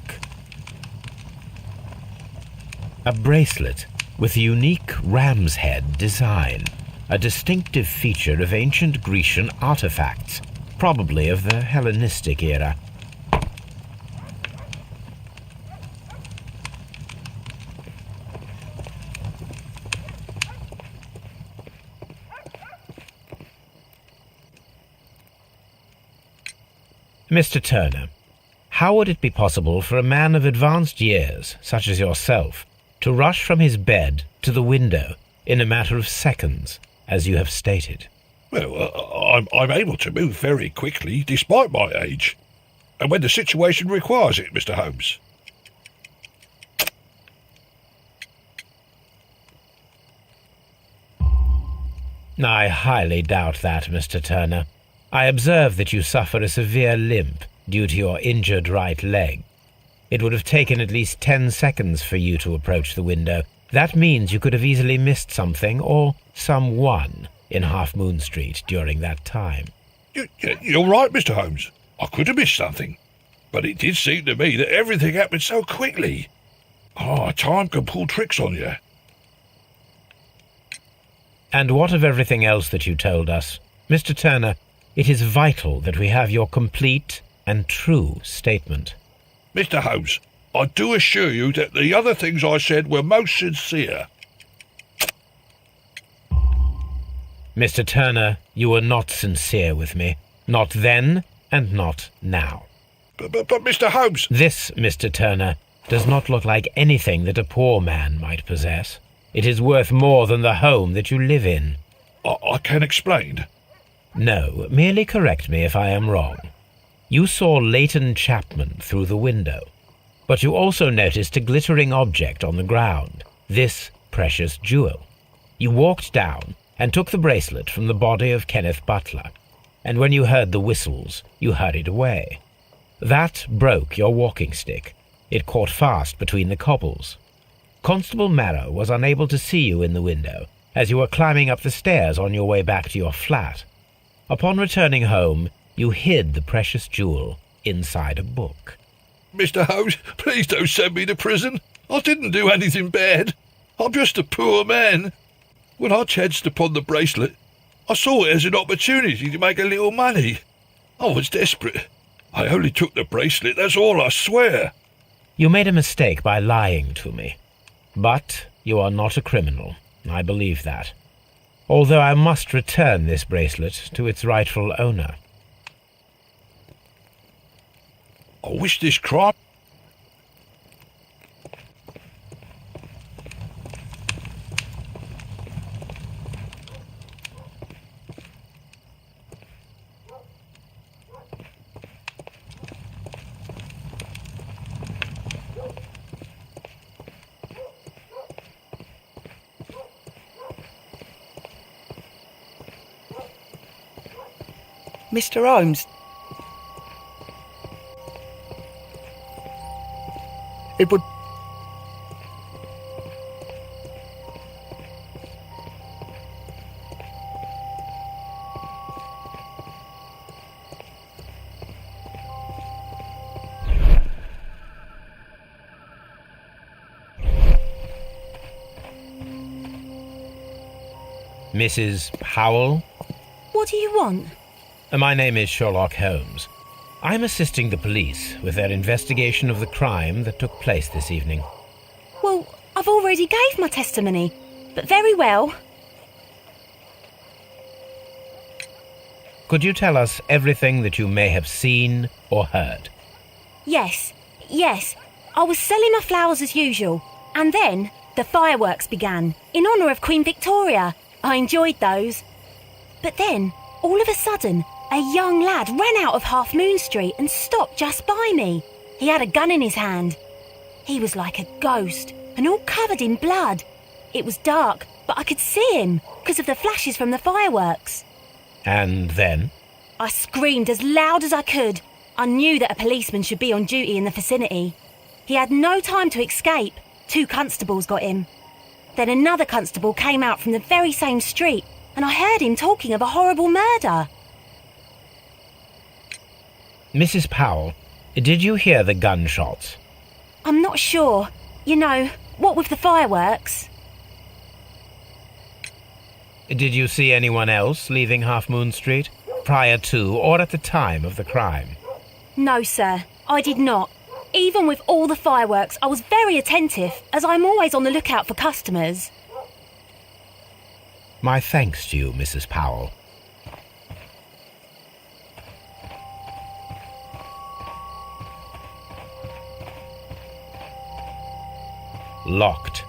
A bracelet with a unique ram's head design, a distinctive feature of ancient Grecian artifacts, probably of the Hellenistic era. Mr. Turner, how would it be possible for a man of advanced years, such as yourself, to rush from his bed to the window in a matter of seconds, as you have stated? Well, I'm able to move very quickly, despite my age. And when the situation requires it, Mr. Holmes. I highly doubt that, Mr. Turner. I observe that you suffer a severe limp due to your injured right leg. It would have taken at least 10 seconds for you to approach the window. That means you could have easily missed something or someone in Half Moon Street during that time. You're right, Mr. Holmes. I could have missed something. But it did seem to me that everything happened so quickly. Time can pull tricks on you. And what of everything else that you told us? Mr. Turner, it is vital that we have your complete and true statement. Mr. Holmes, I do assure you that the other things I said were most sincere. Mr. Turner, you were not sincere with me. Not then and not now. But Mr. Holmes... This, Mr. Turner, does not look like anything that a poor man might possess. It is worth more than the home that you live in. I can explain. No, merely correct me if I am wrong. You saw Leighton Chapman through the window, but you also noticed a glittering object on the ground, this precious jewel. You walked down and took the bracelet from the body of Kenneth Butler, and when you heard the whistles, you hurried away. That broke your walking stick. It caught fast between the cobbles. Constable Marrow was unable to see you in the window as you were climbing up the stairs on your way back to your flat. Upon returning home, you hid the precious jewel inside a book. Mr. Holmes, please don't send me to prison. I didn't do anything bad. I'm just a poor man. When I chanced upon the bracelet, I saw it as an opportunity to make a little money. I was desperate. I only took the bracelet, that's all, I swear. You made a mistake by lying to me. But you are not a criminal. I believe that. Although I must return this bracelet to its rightful owner. I wish this crime... Mr. Holmes. It would... Mrs. Howell? What do you want? My name is Sherlock Holmes. I'm assisting the police with their investigation of the crime that took place this evening. Well, I've already gave my testimony, but very well. Could you tell us everything that you may have seen or heard? Yes. I was selling my flowers as usual, and then the fireworks began, in honour of Queen Victoria. I enjoyed those. But then, all of a sudden, a young lad ran out of Half Moon Street and stopped just by me. He had a gun in his hand. He was like a ghost and all covered in blood. It was dark, but I could see him because of the flashes from the fireworks. And then? I screamed as loud as I could. I knew that a policeman should be on duty in the vicinity. He had no time to escape. 2 constables got him. Then another constable came out from the very same street, and I heard him talking of a horrible murder. Mrs. Powell, did you hear the gunshots? I'm not sure. You know, what with the fireworks? Did you see anyone else leaving Half Moon Street, prior to or at the time of the crime? No, sir, I did not. Even with all the fireworks, I was very attentive, as I'm always on the lookout for customers. My thanks to you, Mrs. Powell. Locked.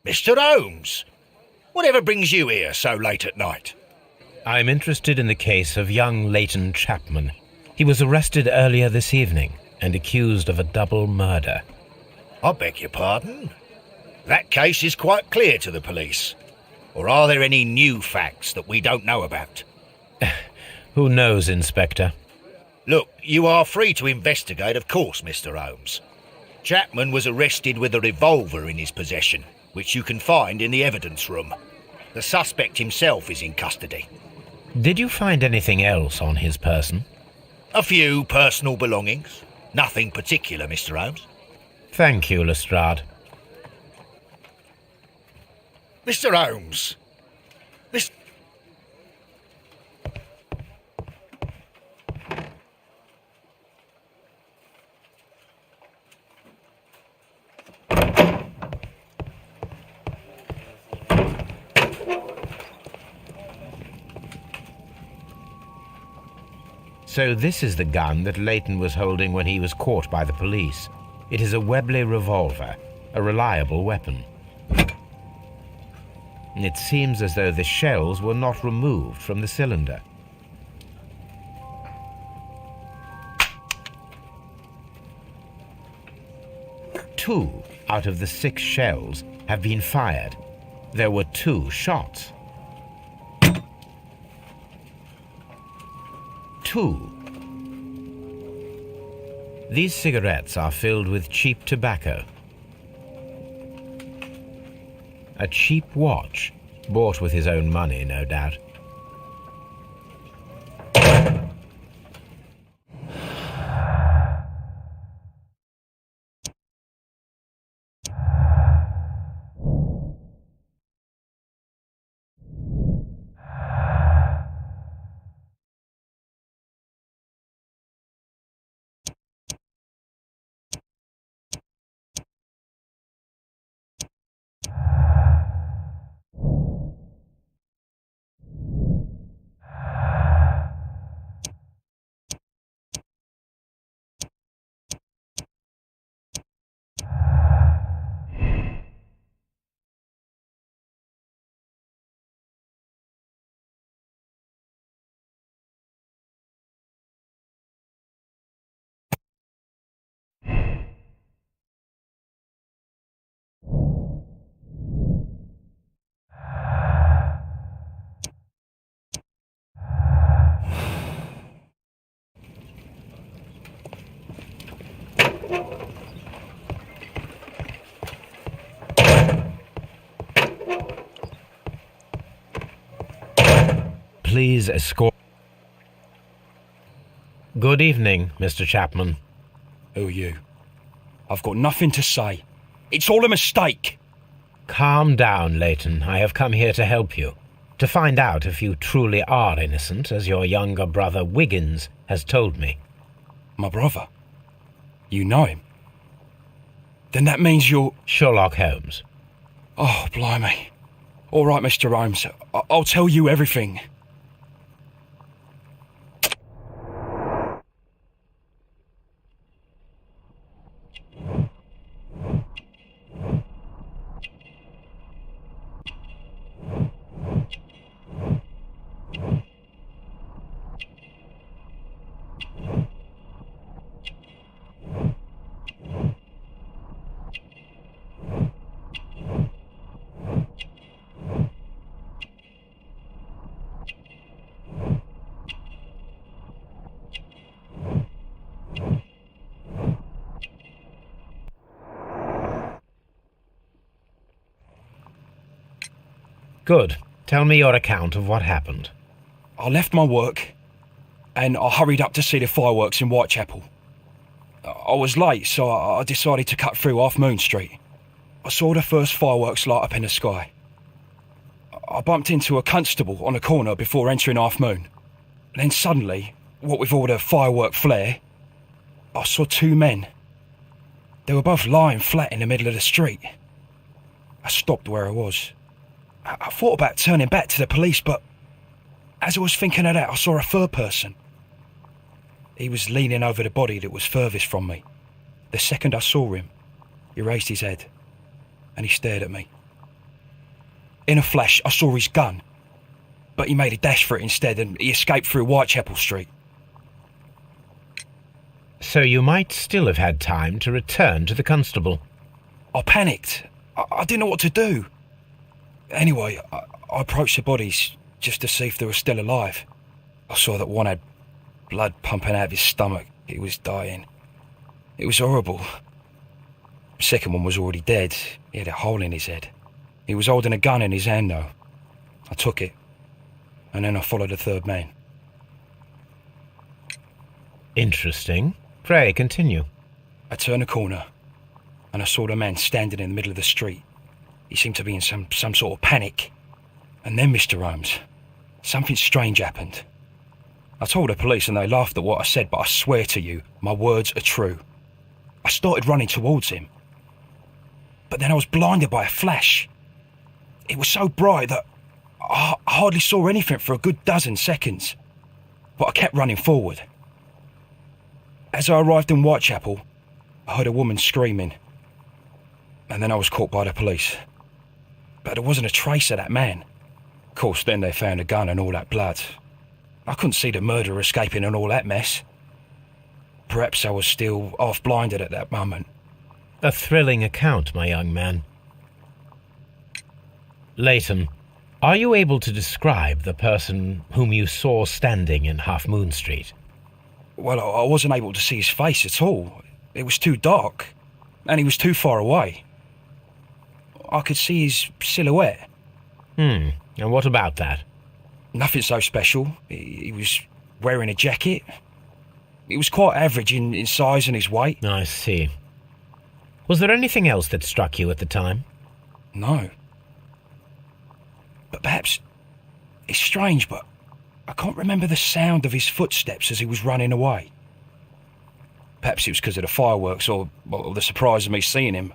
Mr. Holmes, whatever brings you here so late at night? I'm interested in the case of young Leighton Chapman. He was arrested earlier this evening and accused of a double murder. I beg your pardon? That case is quite clear to the police. Or are there any new facts that we don't know about? Who knows, Inspector? Look, you are free to investigate, of course, Mr. Holmes. Chapman was arrested with a revolver in his possession, which you can find in the evidence room. The suspect himself is in custody. Did you find anything else on his person? A few personal belongings. Nothing particular, Mr. Holmes. Thank you, Lestrade. Mr. Holmes. Mr. So this is the gun that Leighton was holding when he was caught by the police. It is a Webley revolver, a reliable weapon. It seems as though the shells were not removed from the cylinder. Two out of the 6 shells have been fired. There were 2 shots. 2. These cigarettes are filled with cheap tobacco. A cheap watch, bought with his own money, no doubt. Please escort... Good evening, Mr. Chapman. Who are you? I've got nothing to say. It's all a mistake. Calm down, Leighton. I have come here to help you. To find out if you truly are innocent, as your younger brother Wiggins has told me. My brother? You know him? Then that means you're... Sherlock Holmes. Oh, blimey. All right, Mr. Holmes. I'll tell you everything. Good. Tell me your account of what happened. I left my work and I hurried up to see the fireworks in Whitechapel. I was late, so I decided to cut through Half Moon Street. I saw the first fireworks light up in the sky. I bumped into a constable on a corner before entering Half Moon. Then suddenly, what with all the firework flare, I saw two men. They were both lying flat in the middle of the street. I stopped where I was. I thought about turning back to the police, but as I was thinking of that, I saw a third person. He was leaning over the body that was furthest from me. The second I saw him, he raised his head and he stared at me. In a flash, I saw his gun, but he made a dash for it instead and he escaped through Whitechapel Street. So you might still have had time to return to the constable. I panicked. I didn't know what to do. Anyway, I approached the bodies just to see if they were still alive. I saw that one had blood pumping out of his stomach. He was dying. It was horrible. The second one was already dead. He had a hole in his head. He was holding a gun in his hand, though. I took it, and then I followed the third man. Interesting. Pray, continue. I turned a corner, and I saw the man standing in the middle of the street. He seemed to be in some sort of panic. And then, Mr. Holmes, something strange happened. I told the police and they laughed at what I said, but I swear to you, my words are true. I started running towards him. But then I was blinded by a flash. It was so bright that I hardly saw anything for a good dozen seconds. But I kept running forward. As I arrived in Whitechapel, I heard a woman screaming. And then I was caught by the police. But there wasn't a trace of that man. Of course, then they found a gun and all that blood. I couldn't see the murderer escaping and all that mess. Perhaps I was still half-blinded at that moment. A thrilling account, my young man. Leighton, are you able to describe the person whom you saw standing in Half Moon Street? Well, I wasn't able to see his face at all. It was too dark, and he was too far away. I could see his silhouette. And what about that? Nothing so special. He was wearing a jacket. He was quite average in size and his weight. I see. Was there anything else that struck you at the time? No. But perhaps it's strange, but I can't remember the sound of his footsteps as he was running away. Perhaps it was because of the fireworks or the surprise of me seeing him.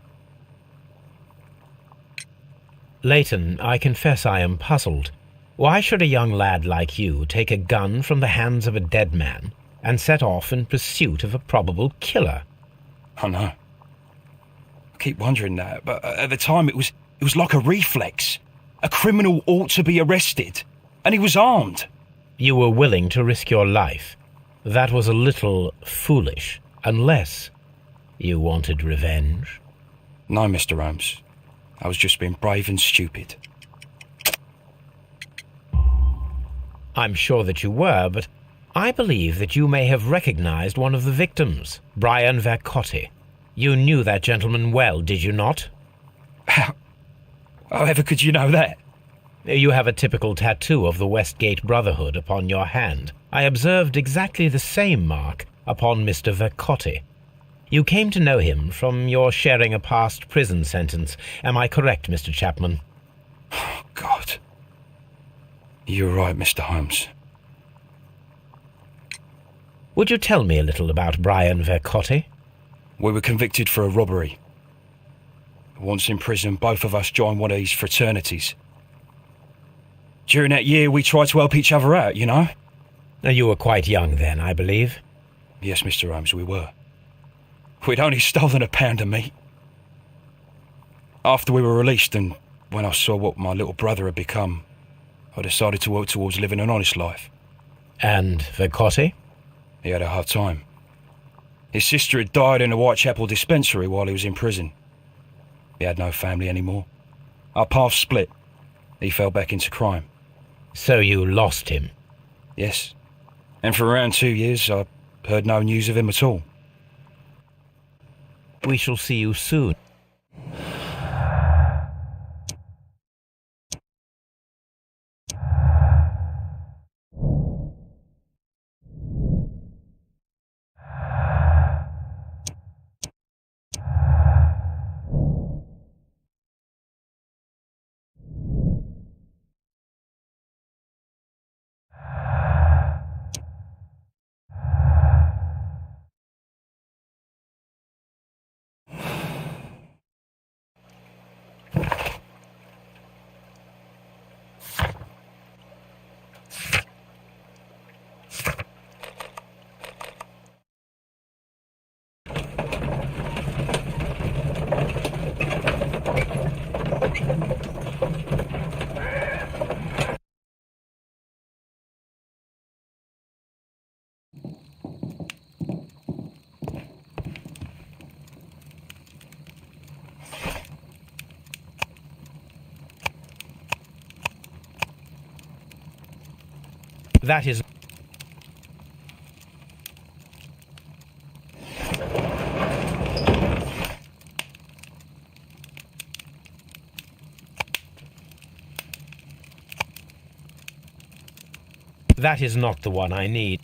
Leighton, I confess I am puzzled. Why should a young lad like you take a gun from the hands of a dead man and set off in pursuit of a probable killer? I know. I keep wondering that, but at the time it was like a reflex. A criminal ought to be arrested, and he was armed. You were willing to risk your life. That was a little foolish, unless you wanted revenge. No, Mr. Holmes. I was just being brave and stupid. I'm sure that you were, but I believe that you may have recognized one of the victims, Brian Vercotti. You knew that gentleman well, did you not? However could you know that? You have a typical tattoo of the Westgate Brotherhood upon your hand. I observed exactly the same mark upon Mr. Vercotti. You came to know him from your sharing a past prison sentence. Am I correct, Mr. Chapman? Oh, God. You're right, Mr. Holmes. Would you tell me a little about Brian Vercotti? We were convicted for a robbery. Once in prison, both of us joined one of these fraternities. During that year, we tried to help each other out, you know? You were quite young then, I believe. Yes, Mr. Holmes, we were. We'd only stolen a pound of meat. After we were released, and when I saw what my little brother had become, I decided to work towards living an honest life. And Vercotti? He had a hard time. His sister had died in a Whitechapel dispensary while he was in prison. He had no family anymore. Our paths split. He fell back into crime. So you lost him? Yes. And for around 2 years, I heard no news of him at all. We shall see you soon. That is... That is not the one I need.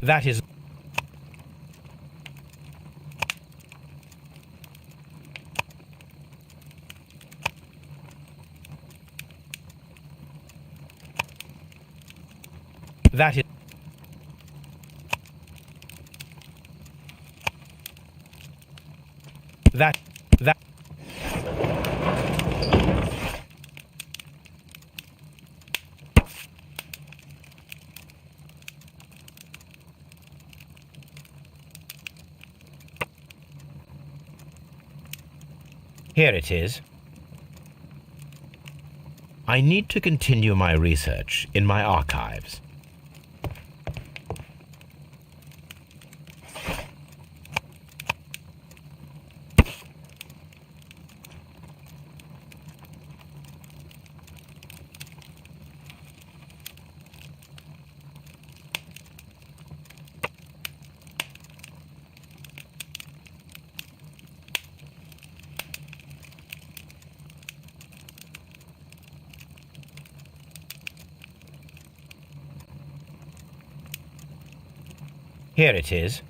That is... That is... That... Here it is. I need to continue my research in my archives. Here it is.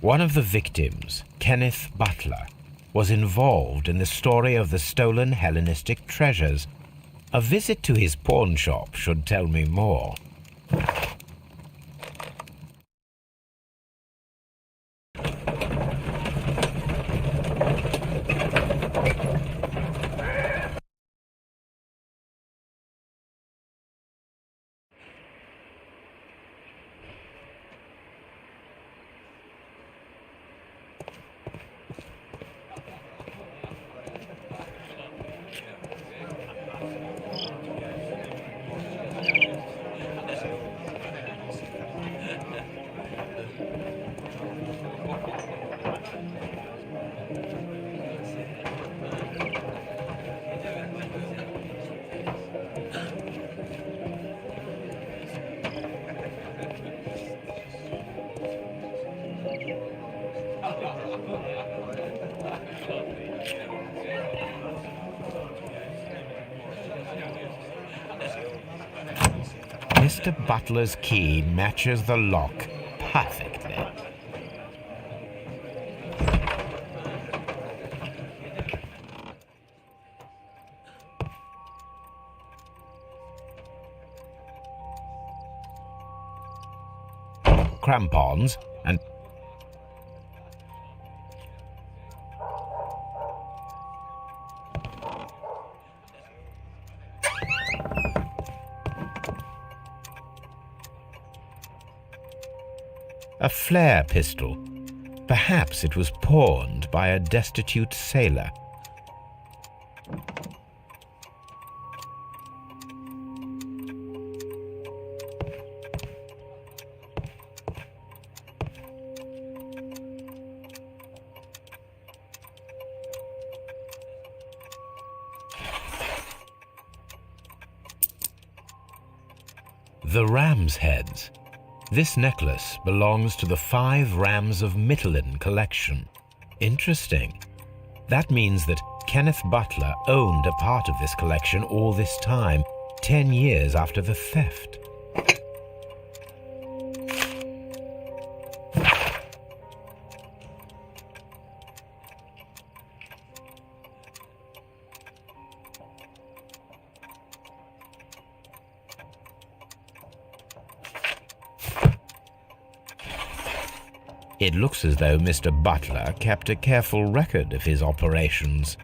One of the victims, Kenneth Butler, was involved in the story of the stolen Hellenistic treasures. A visit to his pawn shop should tell me more. Mr. Butler's key matches the lock perfectly. Crampons and a flare pistol. Perhaps it was pawned by a destitute sailor. The ram's heads. This necklace belongs to the 5 Rams of Mittelin collection. Interesting. That means that Kenneth Butler owned a part of this collection all this time, 10 years after the theft. It looks as though Mr. Butler kept a careful record of his operations.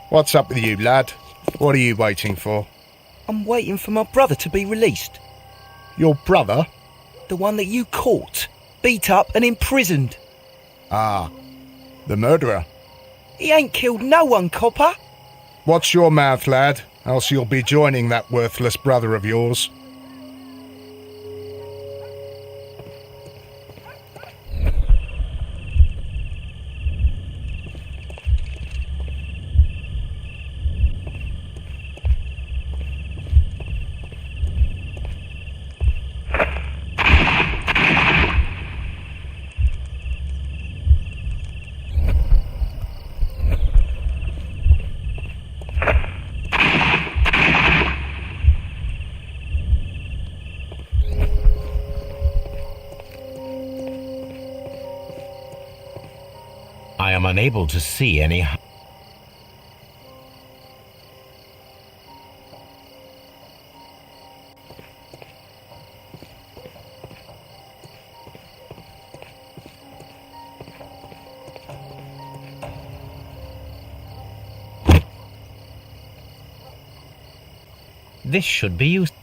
What's up with you, lad? What are you waiting for? I'm waiting for my brother to be released. Your brother? The one that you caught, beat up and imprisoned. Ah, the murderer. He ain't killed no one, copper. Watch your mouth, lad, else you'll be joining that worthless brother of yours. I am unable to see any... This should be useful.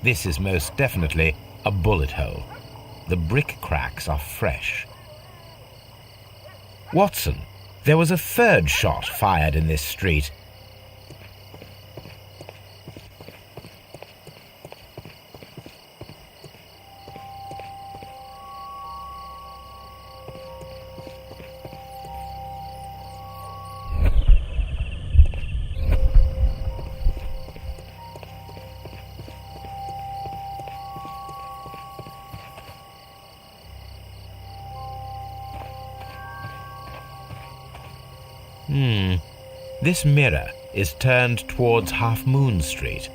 This is most definitely a bullet hole. The brick cracks are fresh. Watson, there was a third shot fired in this street. This mirror is turned towards Half Moon Street.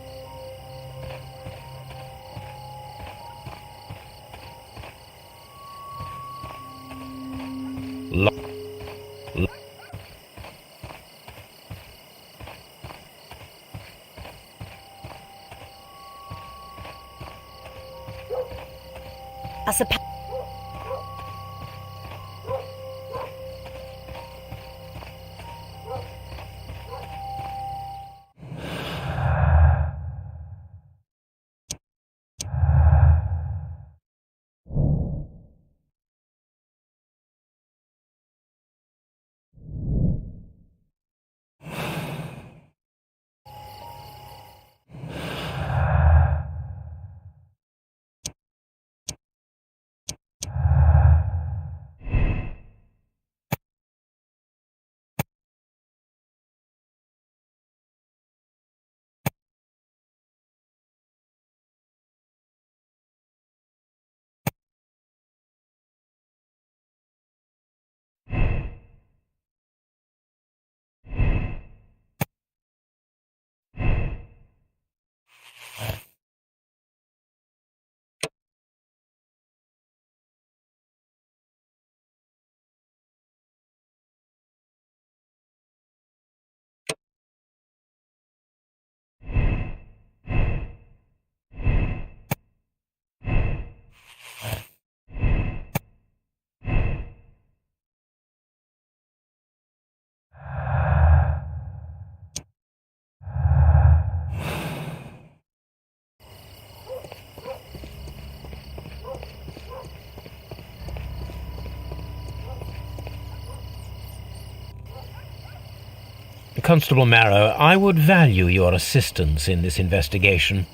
I suppose. Constable Marrow, I would value your assistance in this investigation.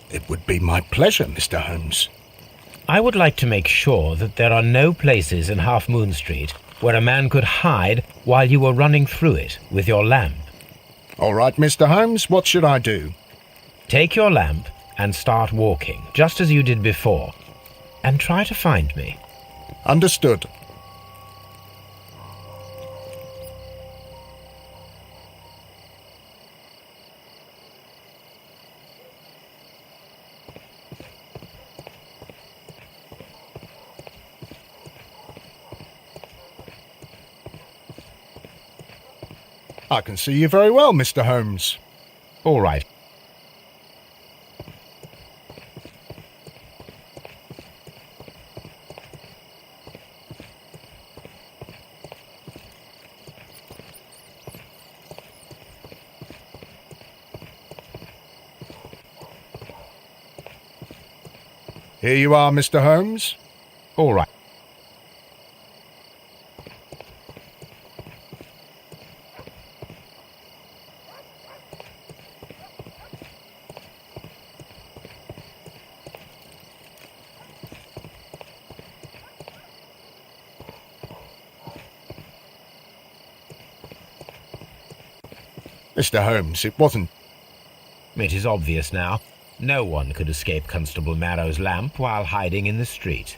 It would be my pleasure, Mr. Holmes. I would like to make sure that there are no places in Half Moon Street where a man could hide while you were running through it with your lamp. All right, Mr. Holmes, what should I do? Take your lamp and start walking, just as you did before, and try to find me. Understood. I can see you very well, Mr. Holmes. All right. Here you are, Mr. Holmes. All right. Mr. Holmes, it wasn't... It is obvious now. No one could escape Constable Marrow's lamp while hiding in the street.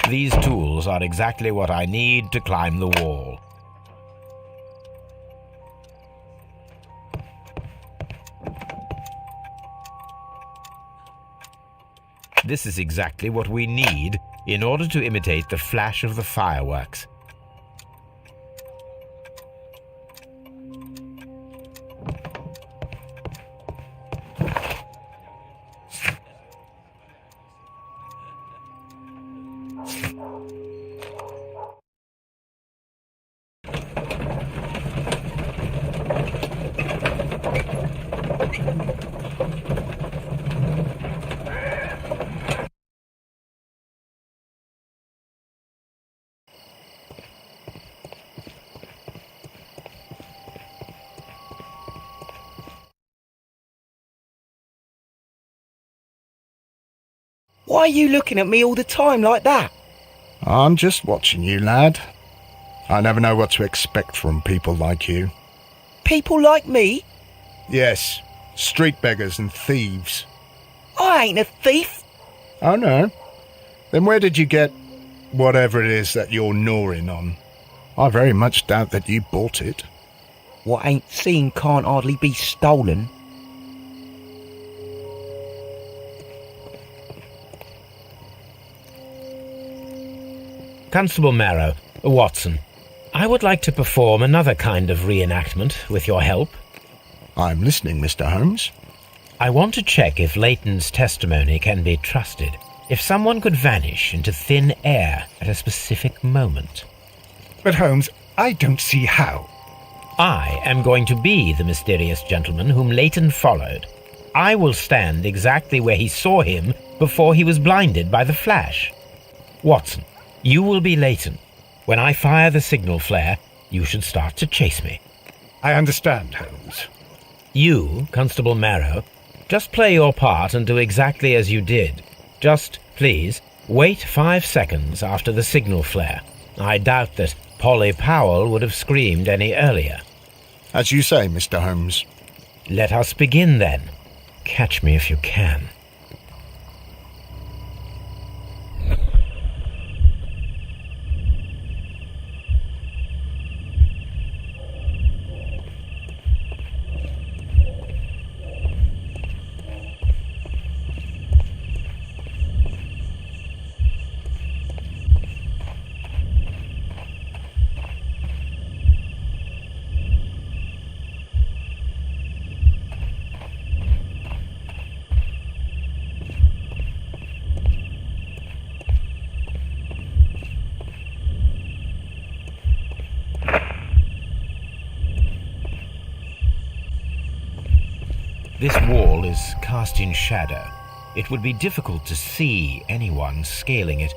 These tools are exactly what I need to climb the wall. This is exactly what we need in order to imitate the flash of the fireworks. Why are you looking at me all the time like that? I'm just watching you, lad. I never know what to expect from people like you. People like me? Yes, street beggars and thieves. I ain't a thief. Oh, no? Then where did you get whatever it is that you're gnawing on? I very much doubt that you bought it. What ain't seen can't hardly be stolen. Constable Marrow, Watson, I would like to perform another kind of reenactment with your help. I'm listening, Mr. Holmes. I want to check if Leighton's testimony can be trusted. If someone could vanish into thin air at a specific moment. But Holmes, I don't see how. I am going to be the mysterious gentleman whom Leighton followed. I will stand exactly where he saw him before he was blinded by the flash. Watson, you will be Leighton. When I fire the signal flare, you should start to chase me. I understand, Holmes. You, Constable Marrow, just play your part and do exactly as you did. Just, please, wait 5 seconds after the signal flare. I doubt that Polly Powell would have screamed any earlier. As you say, Mr. Holmes. Let us begin, then. Catch me if you can. This wall is cast in shadow. It would be difficult to see anyone scaling it.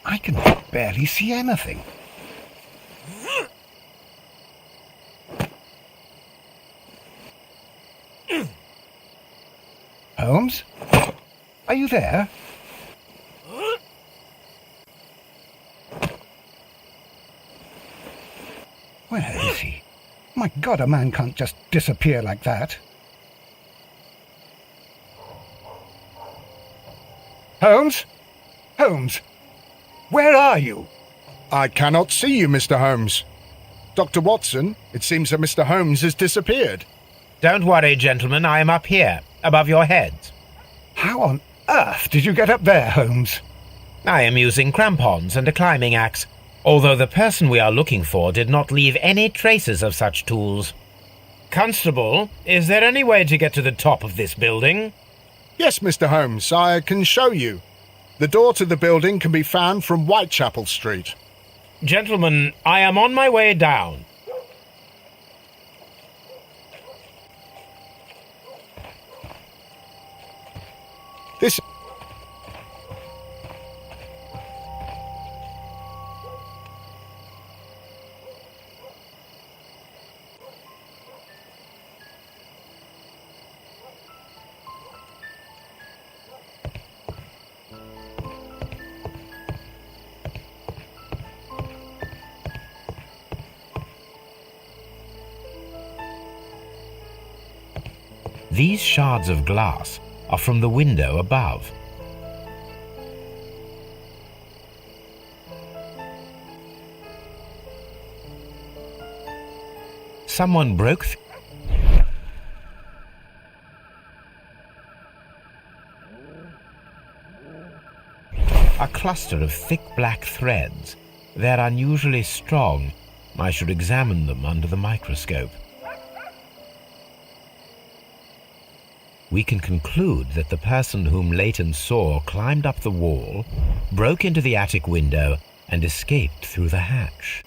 I can barely see anything. Holmes? Are you there? Where is he? My God, a man can't just disappear like that. Holmes? Holmes? Where are you? I cannot see you, Mr. Holmes. Dr. Watson, it seems that Mr. Holmes has disappeared. Don't worry, gentlemen, I am up here, above your heads. How on earth did you get up there, Holmes? I am using crampons and a climbing axe, although the person we are looking for did not leave any traces of such tools. Constable, is there any way to get to the top of this building? Yes, Mr. Holmes, I can show you. The door to the building can be found from Whitechapel Street. Gentlemen, I am on my way down. These shards of glass are from the window above. Someone broke a cluster of thick black threads. They're unusually strong. I should examine them under the microscope. We can conclude that the person whom Leighton saw climbed up the wall, broke into the attic window, and escaped through the hatch.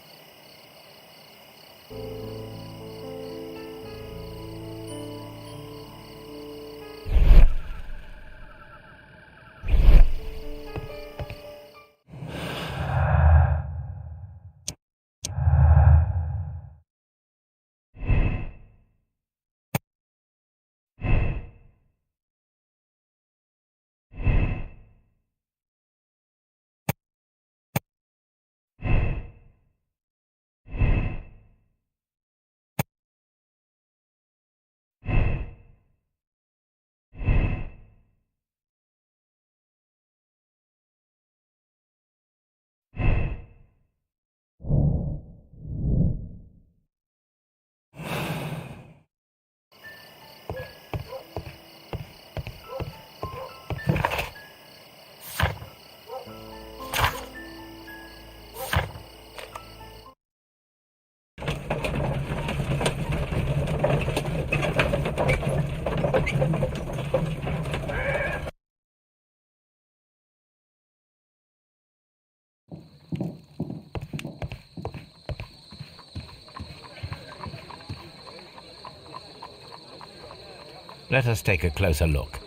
Let us take a closer look.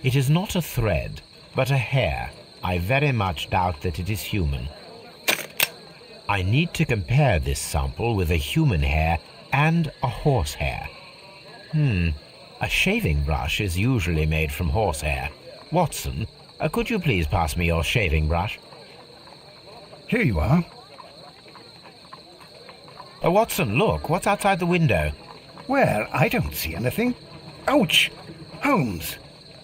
It is not a thread, but a hair. I very much doubt that it is human. I need to compare this sample with a human hair and a horse hair. A shaving brush is usually made from horsehair. Watson, could you please pass me your shaving brush? Here you are. Watson, look, what's outside the window? Well, I don't see anything. Ouch! Holmes!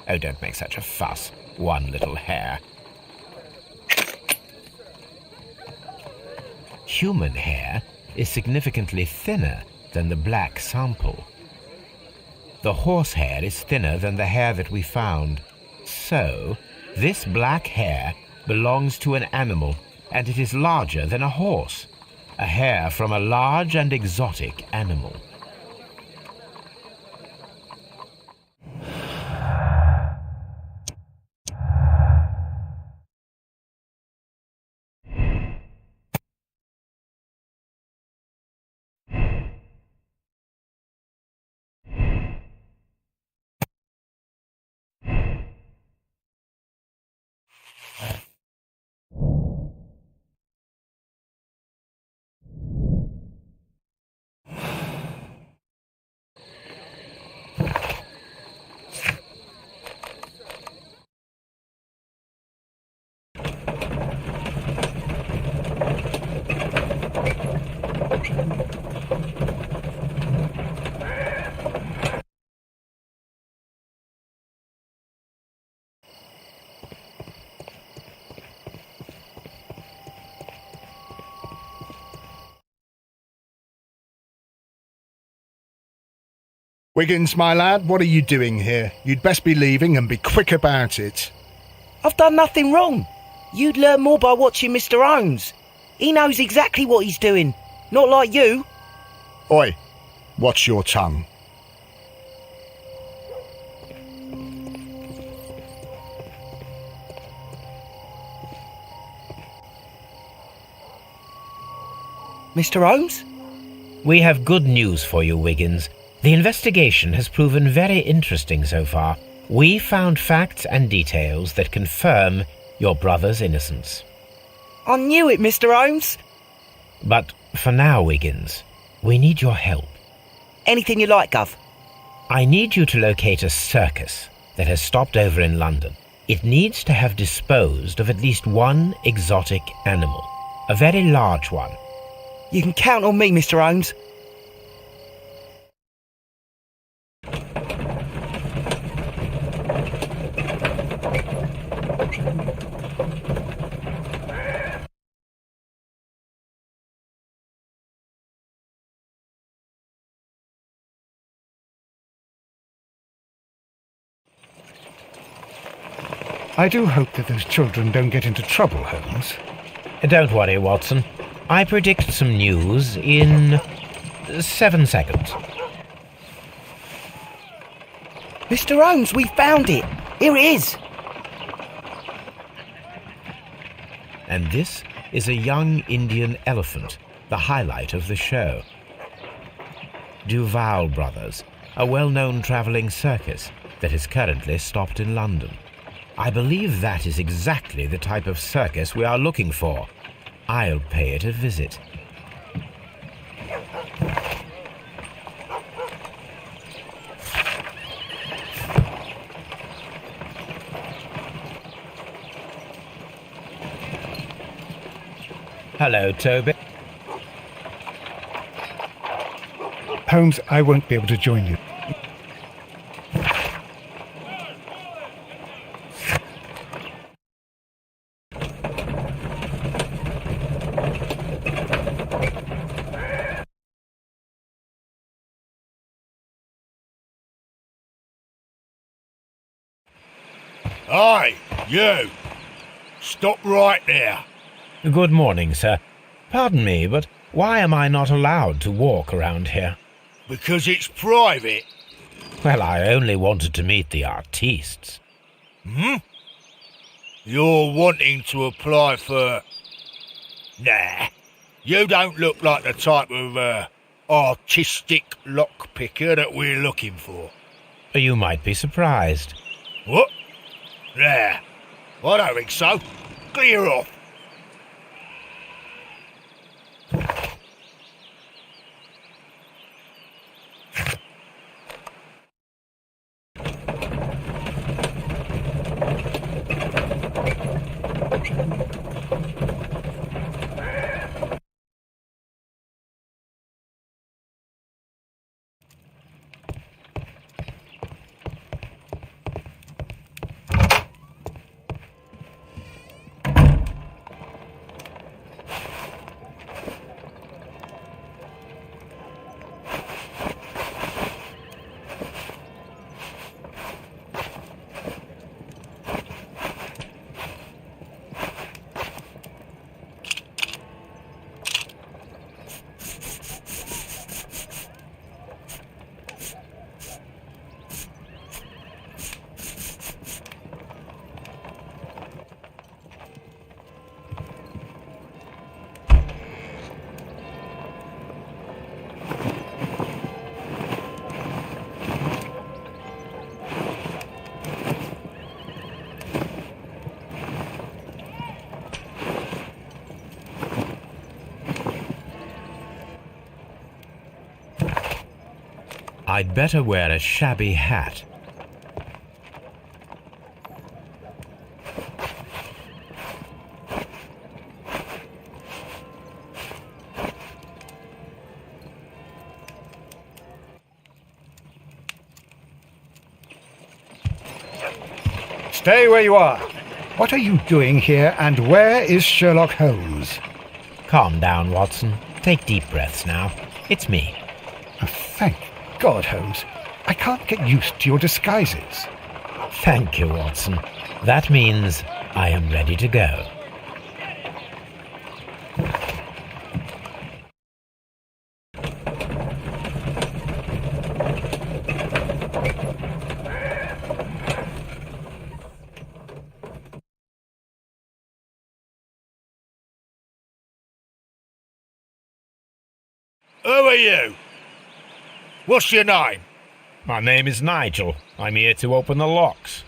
Oh, don't make such a fuss. One little hair. Human hair is significantly thinner than the black sample. The horse hair is thinner than the hair that we found. So, this black hair belongs to an animal, and it is larger than a horse. A hair from a large and exotic animal. Wiggins, my lad, what are you doing here? You'd best be leaving and be quick about it. I've done nothing wrong. You'd learn more by watching Mr. Holmes. He knows exactly what he's doing. Not like you. Oi, watch your tongue. Mr. Holmes? We have good news for you, Wiggins. The investigation has proven very interesting so far. We found facts and details that confirm your brother's innocence. I knew it, Mr. Holmes. But for now, Wiggins, we need your help. Anything you like, Gov. I need you to locate a circus that has stopped over in London. It needs to have disposed of at least one exotic animal, a very large one. You can count on me, Mr. Holmes. I do hope that those children don't get into trouble, Holmes. Don't worry, Watson. I predict some news in 7 seconds. Mr. Holmes, we found it. Here it is. And this is a young Indian elephant, the highlight of the show. Duval Brothers, a well-known travelling circus that is currently stopped in London. I believe that is exactly the type of circus we are looking for. I'll pay it a visit. Hello, Toby. Holmes, I won't be able to join you. Aye, you! Stop right there. Good morning, sir. Pardon me, but why am I not allowed to walk around here? Because it's private. Well, I only wanted to meet the artistes. Hmm? You're wanting to apply for... Nah, you don't look like the type of, artistic lockpicker that we're looking for. You might be surprised. What? Nah, I don't think so. Clear off. I'd better wear a shabby hat. Stay where you are. What are you doing here, and where is Sherlock Holmes? Calm down, Watson. Take deep breaths now. It's me. Oh, thank God, Holmes. I can't get used to your disguises. Thank you, Watson. That means I am ready to go. Who are you? What's your name? My name is Nigel. I'm here to open the locks.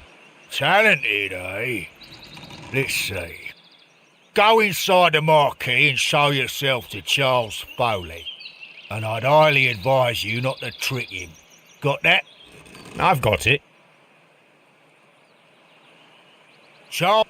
Talented, eh? Let's see. Go inside the marquee and show yourself to Charles Foley. And I'd highly advise you not to trick him. Got that? I've got it. Charles...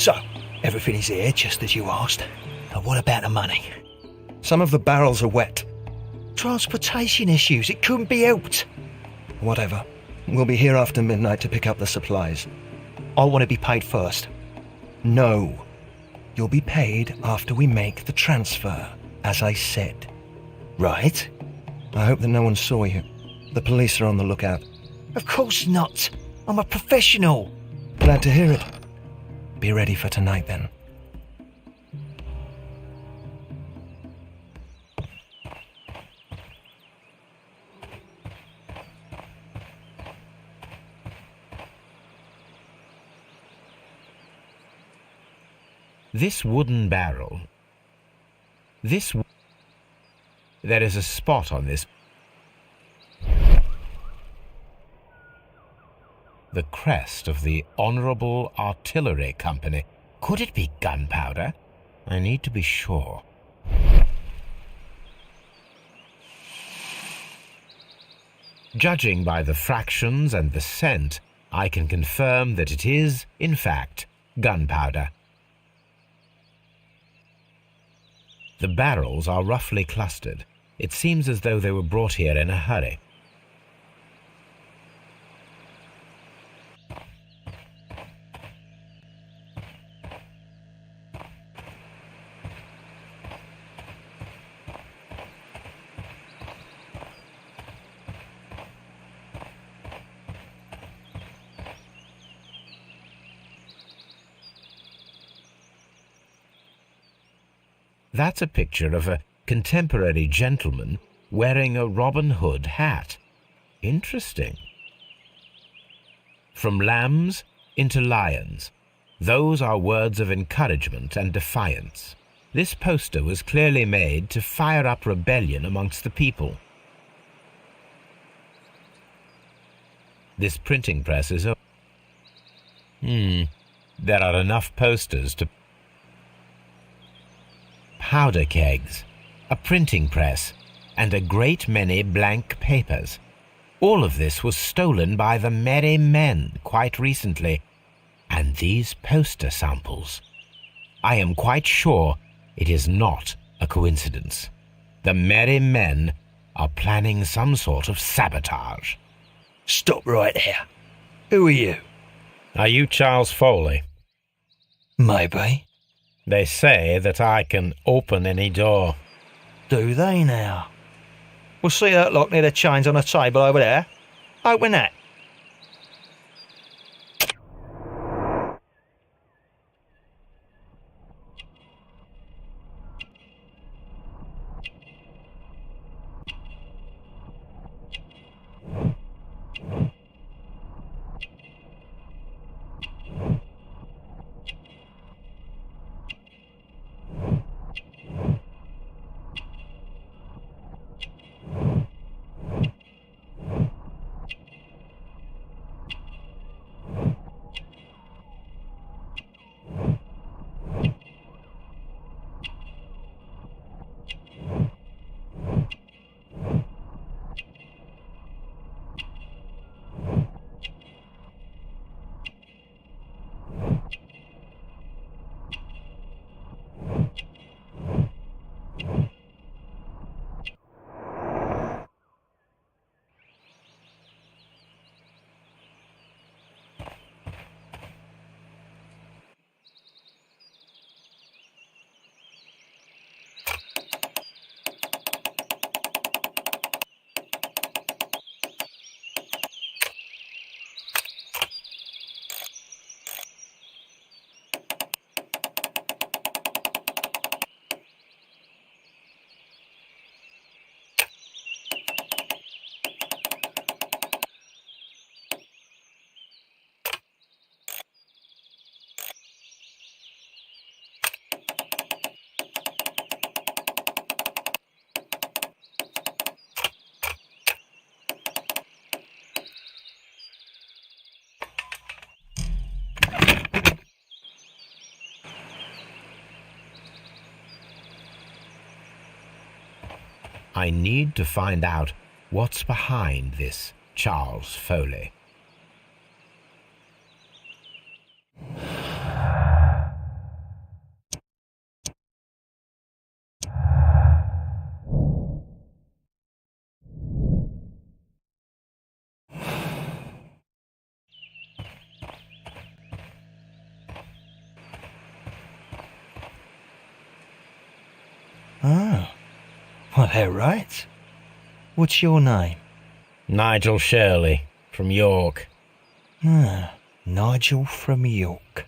So, everything is here, just as you asked. Now what about the money? Some of the barrels are wet. Transportation issues, it couldn't be helped. Whatever. We'll be here after midnight to pick up the supplies. I want to be paid first. No. You'll be paid after we make the transfer, as I said. Right? I hope that no one saw you. The police are on the lookout. Of course not. I'm a professional. Glad to hear it. Be ready for tonight then. This wooden barrel... There is a spot on this... The crest of the Honourable Artillery Company. Could it be gunpowder? I need to be sure. Judging by the fractions and the scent, I can confirm that it is, in fact, gunpowder. The barrels are roughly clustered. It seems as though they were brought here in a hurry. That's a picture of a contemporary gentleman wearing a Robin Hood hat. Interesting. From lambs into lions. Those are words of encouragement and defiance. This poster was clearly made to fire up rebellion amongst the people. This printing press is there are enough posters to... Powder kegs, a printing press, and a great many blank papers. All of this was stolen by the Merry Men quite recently. And these poster samples. I am quite sure it is not a coincidence. The Merry Men are planning some sort of sabotage. Stop right there. Who are you? Are you Charles Foley? Maybe. They say that I can open any door. Do they now? We'll see that lock near the chains on the table over there. Open that. I need to find out what's behind this Charles Foley. Oh. Well, they're right. What's your name? Nigel Shirley, from York. Ah, Nigel from York.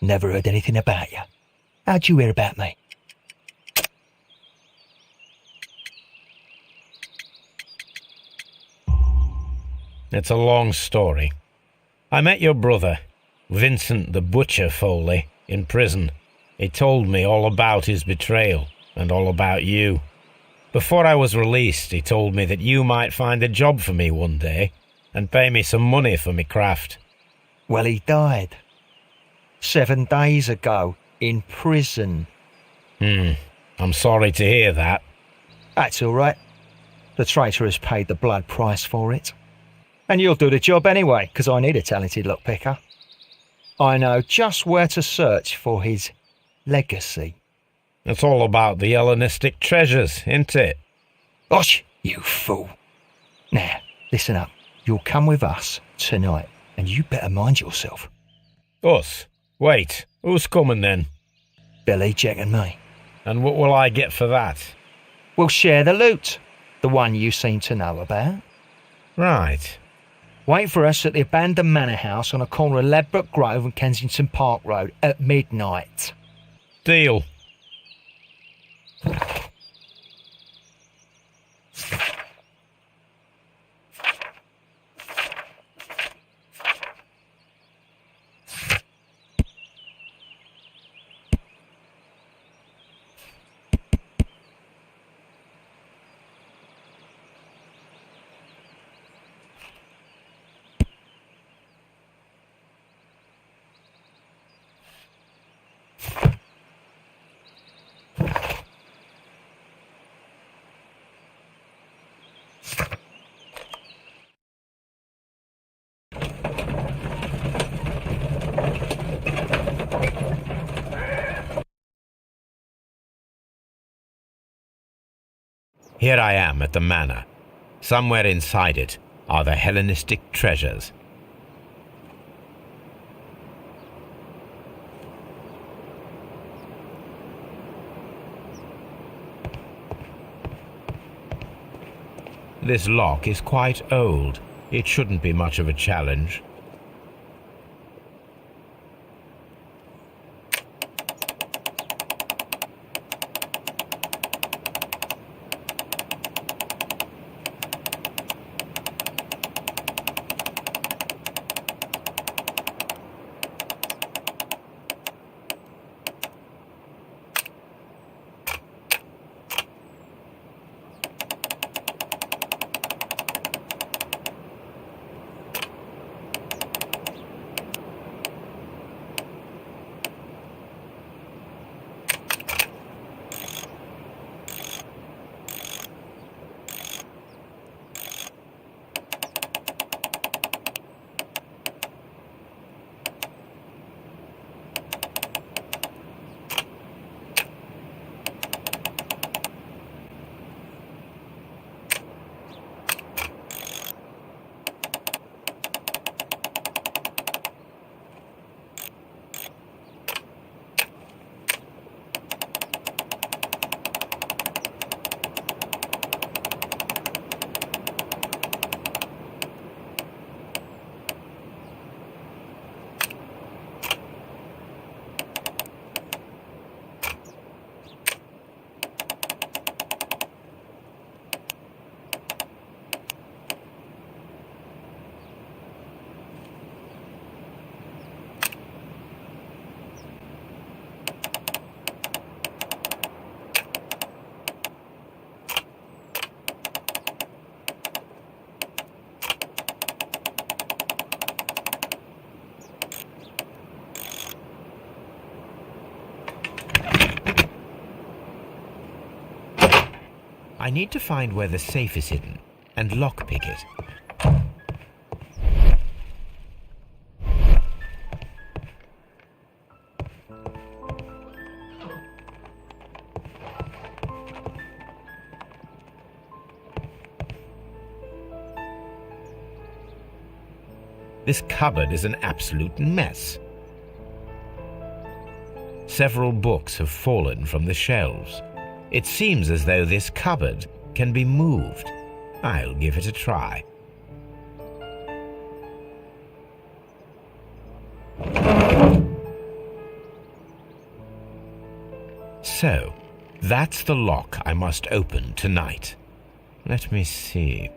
Never heard anything about you. How'd you hear about me? It's a long story. I met your brother, Vincent the Butcher Foley, in prison. He told me all about his betrayal and all about you. Before I was released, he told me that you might find a job for me one day and pay me some money for me craft. Well, he died 7 days ago in prison. I'm sorry to hear that. That's all right. The traitor has paid the blood price for it. And you'll do the job anyway, because I need a talented lockpicker. I know just where to search for his legacy. It's all about the Hellenistic treasures, isn't it? Osh, you fool. Now, listen up. You'll come with us tonight, and you better mind yourself. Us? Wait, who's coming then? Billy, Jack and me. And what will I get for that? We'll share the loot. The one you seem to know about. Right. Wait for us at the abandoned manor house on a corner of Ladbroke Grove and Kensington Park Road at midnight. Deal. Here I am at the manor. Somewhere inside it are the Hellenistic treasures. This lock is quite old. It shouldn't be much of a challenge. I need to find where the safe is hidden and lockpick it. This cupboard is an absolute mess. Several books have fallen from the shelves. It seems as though this cupboard can be moved. I'll give it a try. So, that's the lock I must open tonight. Let me see.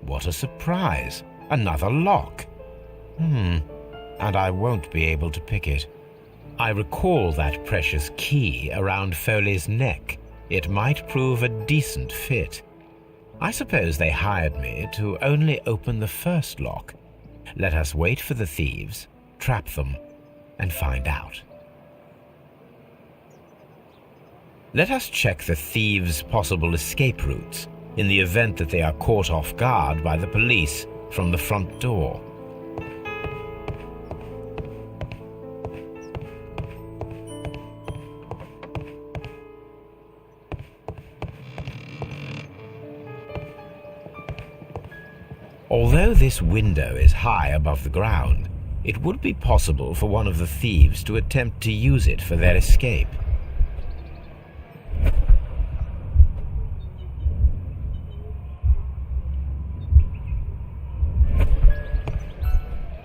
What a surprise! Another lock. And I won't be able to pick it. I recall that precious key around Foley's neck. It might prove a decent fit. I suppose they hired me to only open the first lock. Let us wait for the thieves, trap them, and find out. Let us check the thieves' possible escape routes in the event that they are caught off guard by the police from the front door. Although this window is high above the ground, it would be possible for one of the thieves to attempt to use it for their escape.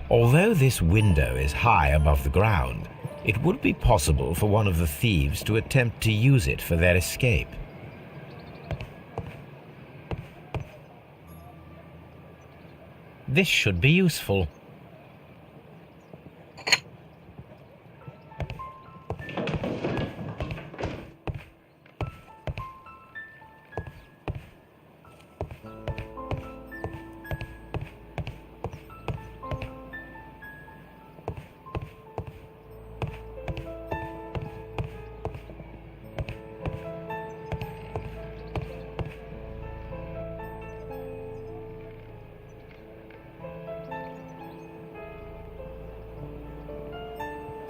Although this window is high above the ground, it would be possible for one of the thieves to attempt to use it for their escape. This should be useful.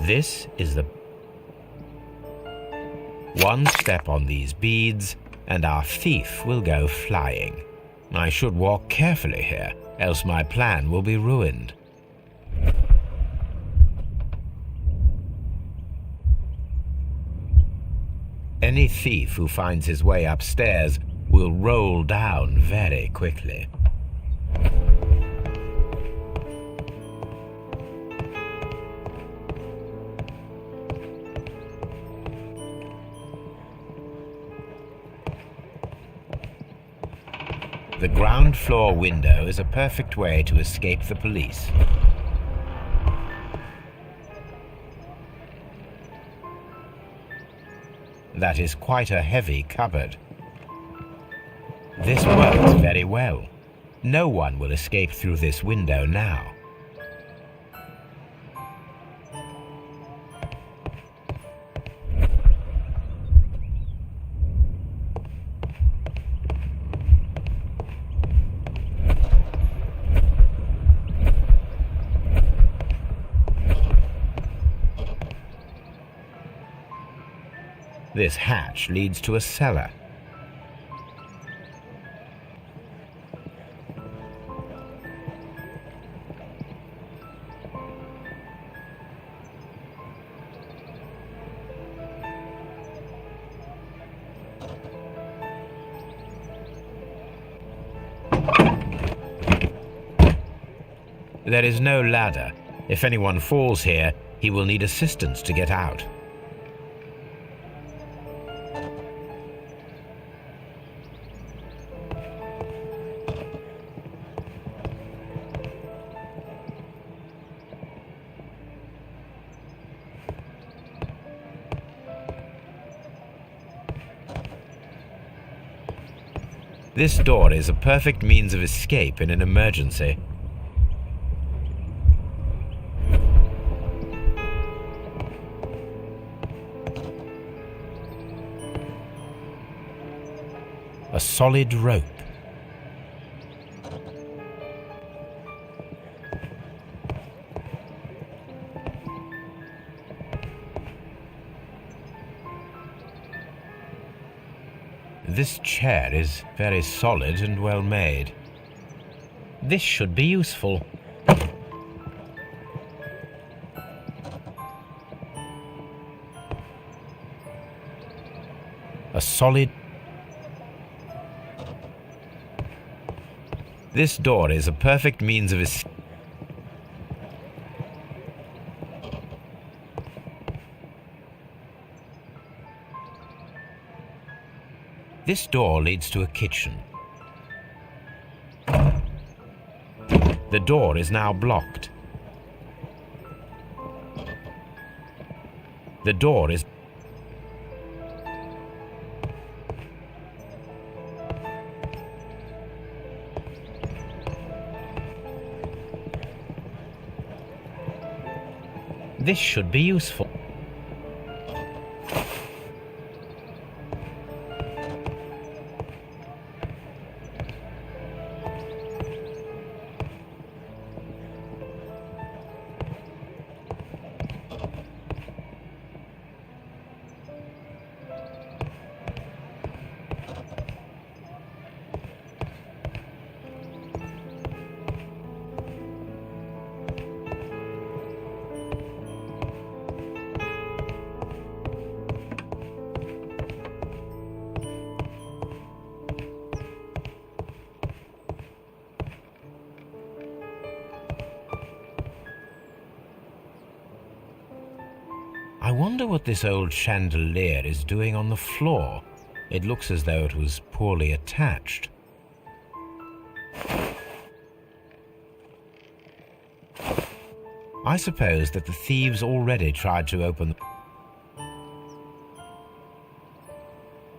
This is the one step on these beads, and our thief will go flying. I should walk carefully here, else my plan will be ruined. Any thief who finds his way upstairs will roll down very quickly. The ground floor window is a perfect way to escape the police. That is quite a heavy cupboard. This works very well. No one will escape through this window now. This hatch leads to a cellar. There is no ladder. If anyone falls here, he will need assistance to get out. This door is a perfect means of escape in an emergency. A solid rope. This chair is very solid and well made. This should be useful. A solid... This door is a perfect means of escape. This door leads to a kitchen. The door is now blocked. The door is... This should be useful. I wonder what this old chandelier is doing on the floor. It looks as though it was poorly attached. I suppose that the thieves already tried to open...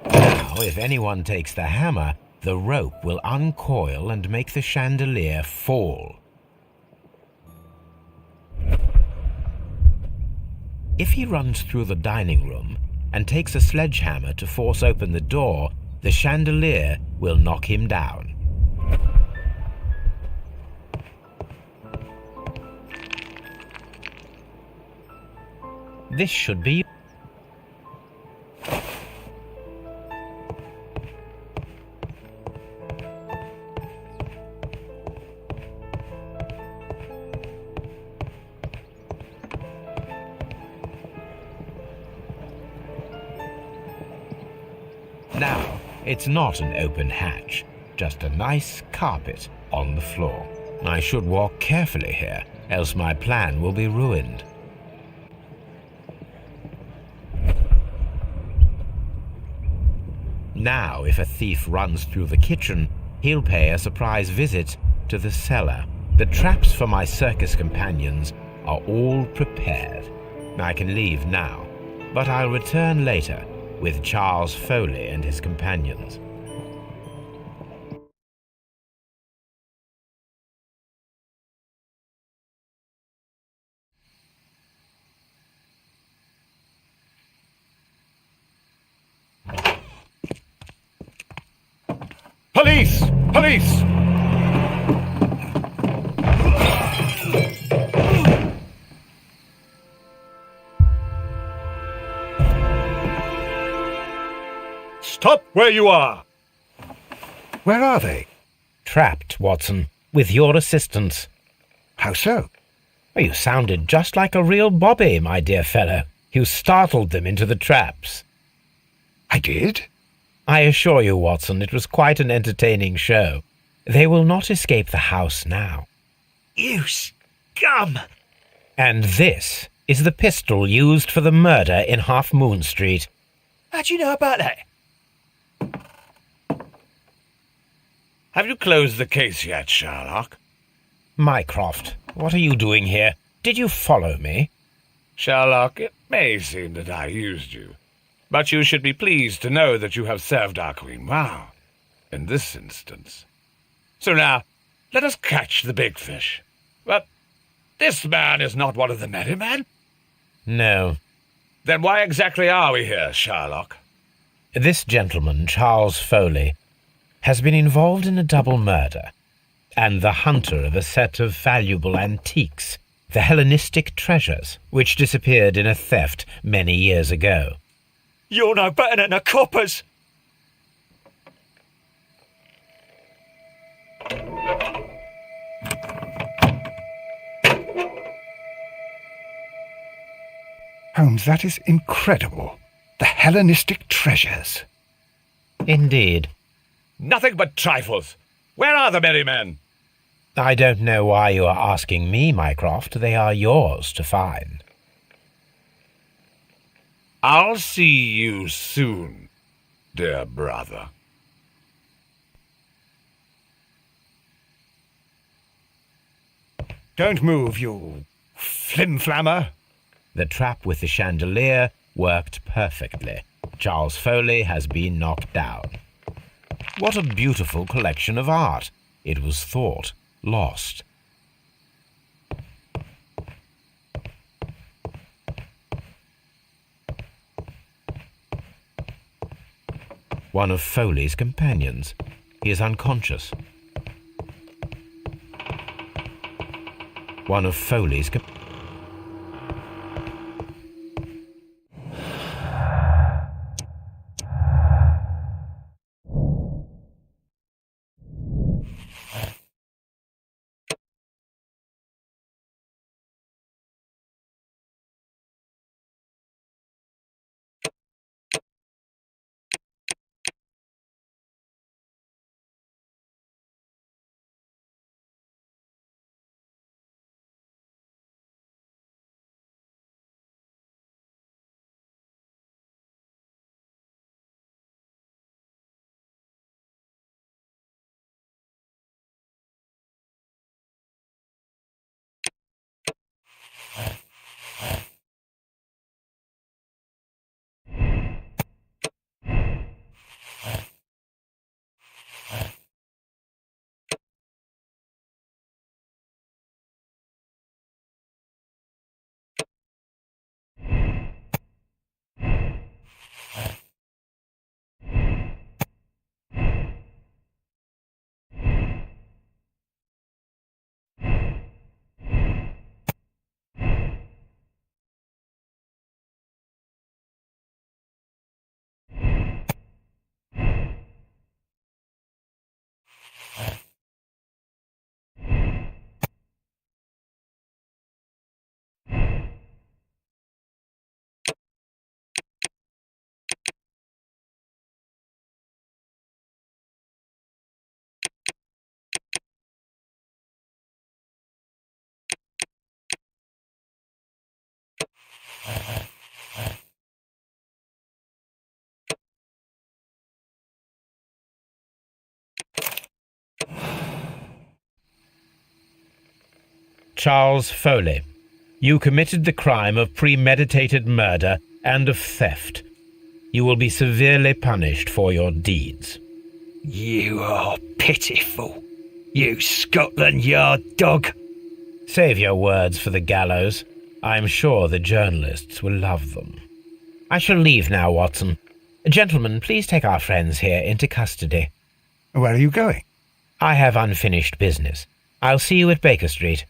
Now, if anyone takes the hammer, the rope will uncoil and make the chandelier fall. If he runs through the dining room and takes a sledgehammer to force open the door, the chandelier will knock him down. This should be... Now, it's not an open hatch, just a nice carpet on the floor. I should walk carefully here, else my plan will be ruined. Now, if a thief runs through the kitchen, he'll pay a surprise visit to the cellar. The traps for my circus companions are all prepared. I can leave now, but I'll return later with Charles Foley and his companions. Police! Police! Stop where you are! Where are they? Trapped, Watson, with your assistance. How so? You sounded just like a real bobby, my dear fellow. You startled them into the traps. I did? I assure you, Watson, it was quite an entertaining show. They will not escape the house now. You gum! And this is the pistol used for the murder in Half Moon Street. How do you know about that? Have you closed the case yet, Sherlock? Mycroft, what are you doing here? Did you follow me? Sherlock, it may seem that I used you, but you should be pleased to know that you have served our Queen well, in this instance. So now, let us catch the big fish. But this man is not one of the merry men? No. Then why exactly are we here, Sherlock? This gentleman, Charles Foley, has been involved in a double murder, and the hunter of a set of valuable antiques, the Hellenistic treasures, which disappeared in a theft many years ago. You're no better than the coppers! Holmes, that is incredible. The Hellenistic treasures. Indeed. Nothing but trifles. Where are the merry men? I don't know why you are asking me, Mycroft. They are yours to find. I'll see you soon, dear brother. Don't move, you flim-flammer. The trap with the chandelier worked perfectly. Charles Foley has been knocked down. What a beautiful collection of art. It was thought lost. One of Foley's companions. He is unconscious. One of Foley's Charles Foley, you committed the crime of premeditated murder and of theft. You will be severely punished for your deeds. You are pitiful, you Scotland Yard dog. Save your words for the gallows. I'm sure the journalists will love them. I shall leave now, Watson. Gentlemen, please take our friends here into custody. Where are you going? I have unfinished business. I'll see you at Baker Street.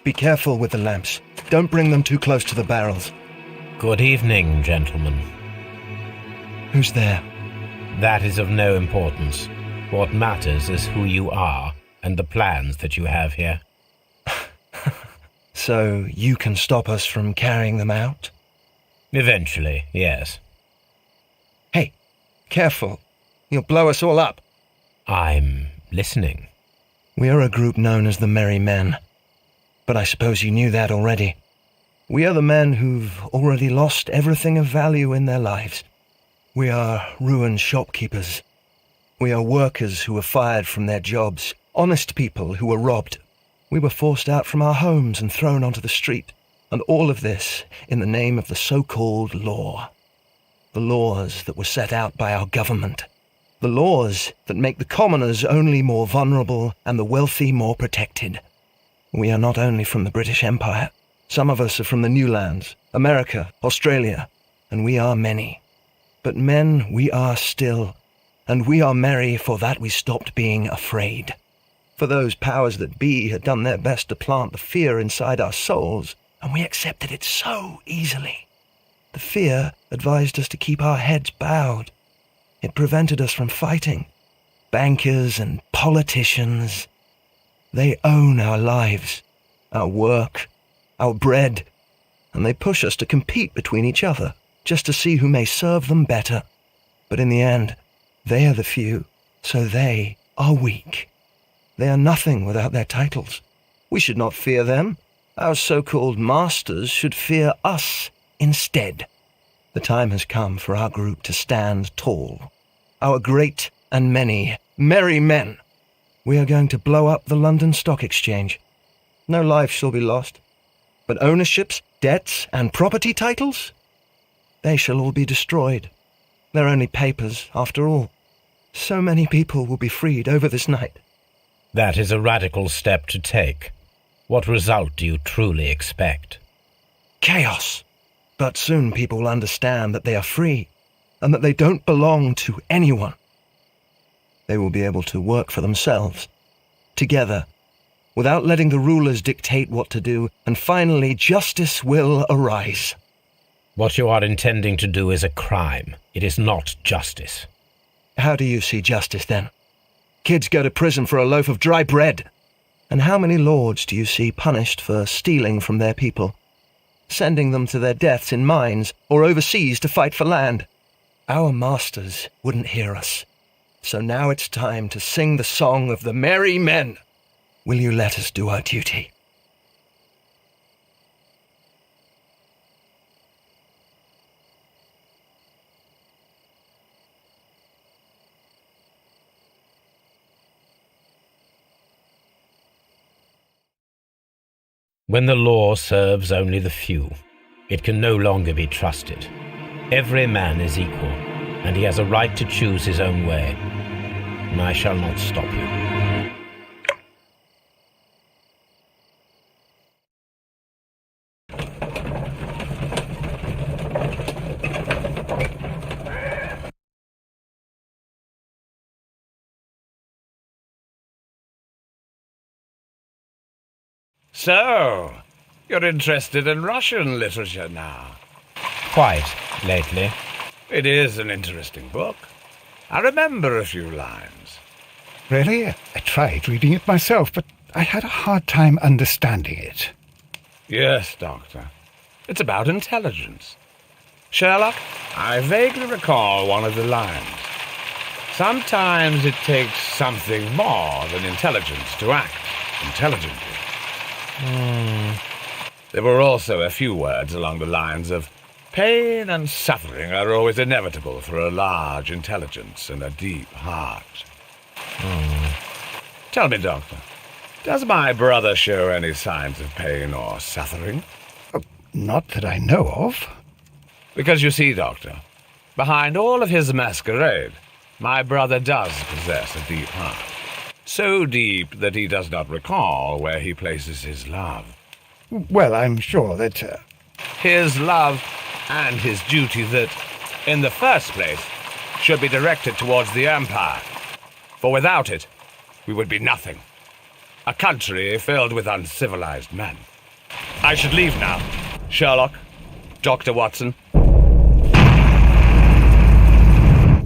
Be careful with the lamps. Don't bring them too close to the barrels. Good evening, gentlemen. Who's there? That is of no importance. What matters is who you are and the plans that you have here. So you can stop us from carrying them out? Eventually, yes. Hey, careful. You'll blow us all up. I'm listening. We are a group known as the Merry Men. But I suppose you knew that already. We are the men who've already lost everything of value in their lives. We are ruined shopkeepers. We are workers who were fired from their jobs, honest people who were robbed. We were forced out from our homes and thrown onto the street, and all of this in the name of the so-called law. The laws that were set out by our government. The laws that make the commoners only more vulnerable and the wealthy more protected. We are not only from the British Empire. Some of us are from the New Lands, America, Australia, and we are many. But men we are still, and we are merry for that we stopped being afraid. For those powers that be had done their best to plant the fear inside our souls, and we accepted it so easily. The fear advised us to keep our heads bowed. It prevented us from fighting. Bankers and politicians, they own our lives, our work, our bread, and they push us to compete between each other, just to see who may serve them better. But in the end, they are the few, so they are weak. They are nothing without their titles. We should not fear them. Our so-called masters should fear us instead. The time has come for our group to stand tall. Our great and many merry men. We are going to blow up the London Stock Exchange. No life shall be lost. But ownerships, debts, and property titles? They shall all be destroyed. They're only papers, after all. So many people will be freed over this night. That is a radical step to take. What result do you truly expect? Chaos. But soon people will understand that they are free, and that they don't belong to anyone. They will be able to work for themselves, together, without letting the rulers dictate what to do, and finally justice will arise. What you are intending to do is a crime. It is not justice. How do you see justice, then? Kids go to prison for a loaf of dry bread. And how many lords do you see punished for stealing from their people, sending them to their deaths in mines or overseas to fight for land? Our masters wouldn't hear us. So now it's time to sing the song of the merry men. Will you let us do our duty? When the law serves only the few, it can no longer be trusted. Every man is equal, and he has a right to choose his own way. And I shall not stop you. So, you're interested in Russian literature now? Quite, lately. It is an interesting book. I remember a few lines. Really? I tried reading it myself, but I had a hard time understanding it. Yes, Doctor. It's about intelligence. Sherlock, I vaguely recall one of the lines. Sometimes it takes something more than intelligence to act intelligently. There were also a few words along the lines of, pain and suffering are always inevitable for a large intelligence and a deep heart. Tell me, Doctor, does my brother show any signs of pain or suffering? Not that I know of. Because you see, Doctor, behind all of his masquerade, my brother does possess a deep heart. So deep that he does not recall where he places his love. Well, I'm sure that... His love and his duty that, in the first place, should be directed towards the Empire. For without it, we would be nothing. A country filled with uncivilized men. I should leave now. Sherlock, Dr. Watson.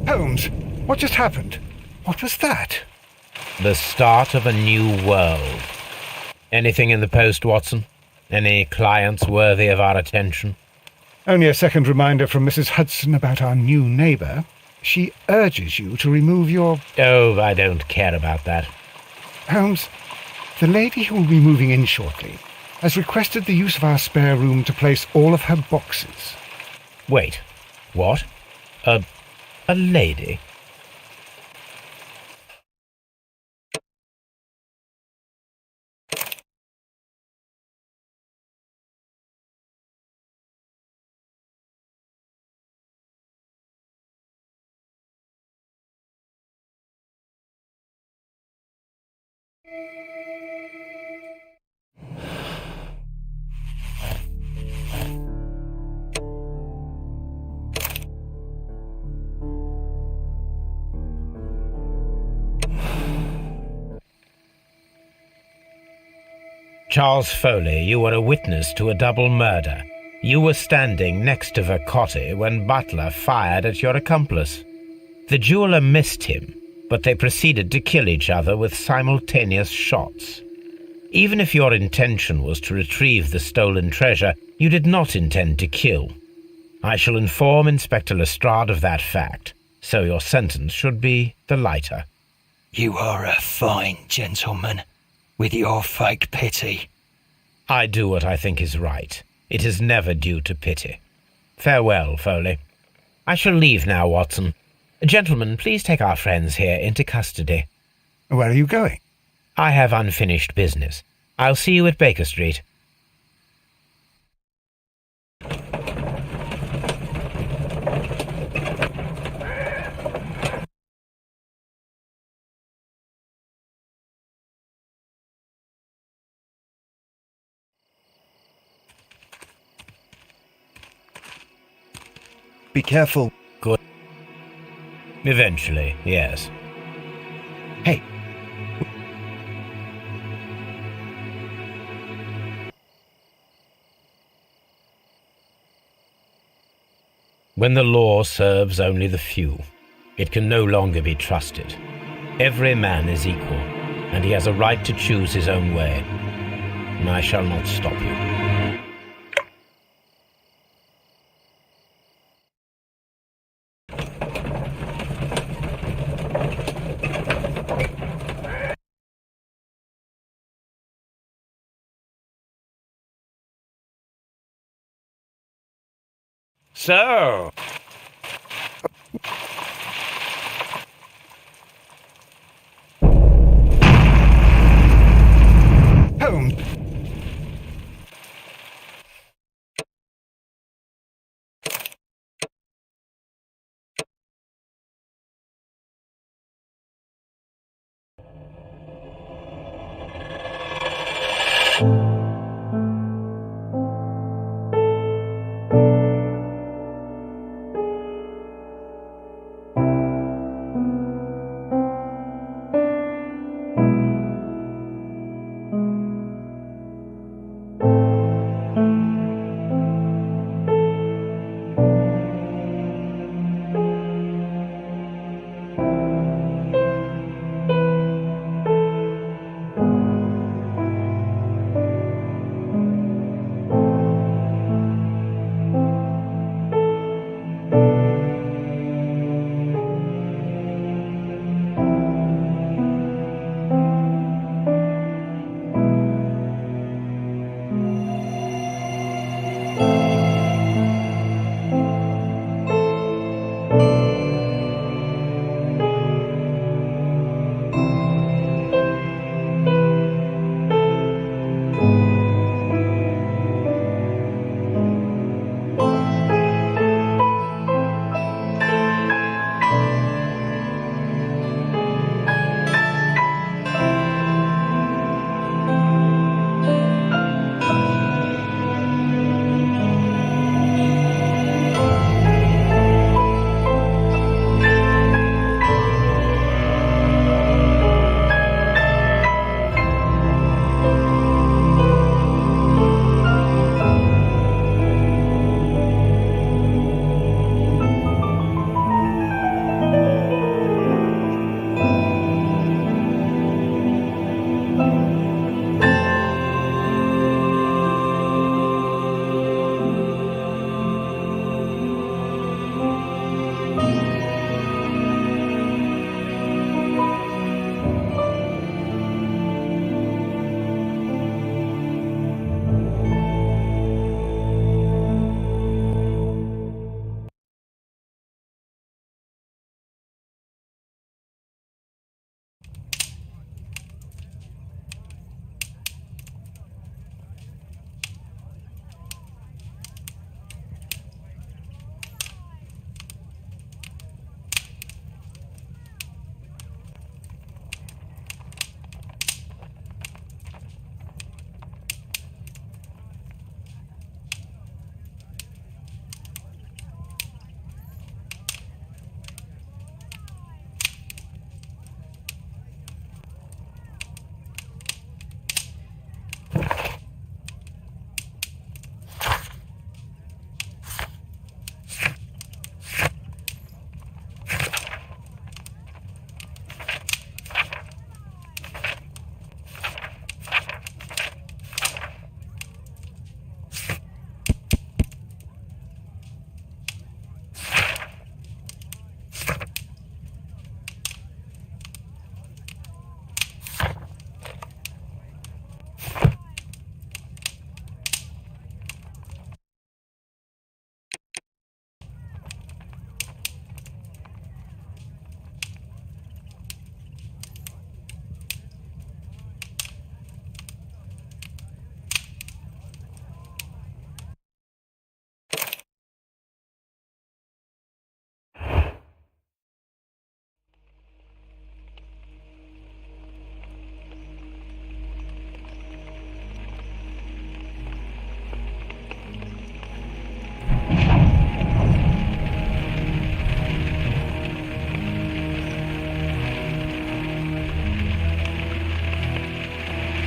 Holmes, what just happened? What was that? The start of a new world. Anything in the post, Watson? Any clients worthy of our attention? Only a second reminder from Mrs. Hudson about our new neighbour. She urges you to remove your... Oh, I don't care about that. Holmes, the lady who will be moving in shortly has requested the use of our spare room to place all of her boxes. Wait, what? A lady? Charles Foley, you were a witness to a double murder. You were standing next to Vercotti when Butler fired at your accomplice. The jeweller missed him, but they proceeded to kill each other with simultaneous shots. Even if your intention was to retrieve the stolen treasure, you did not intend to kill. I shall inform Inspector Lestrade of that fact, so your sentence should be the lighter. You are a fine gentleman, with your fake pity. I do what I think is right. It is never due to pity. Farewell, Foley. I shall leave now, Watson. Gentlemen, please take our friends here into custody. Where are you going? I have unfinished business. I'll see you at Baker Street. Be careful. Good. Eventually, yes. Hey. When the law serves only the few, it can no longer be trusted. Every man is equal, and he has a right to choose his own way. I shall not stop you. So,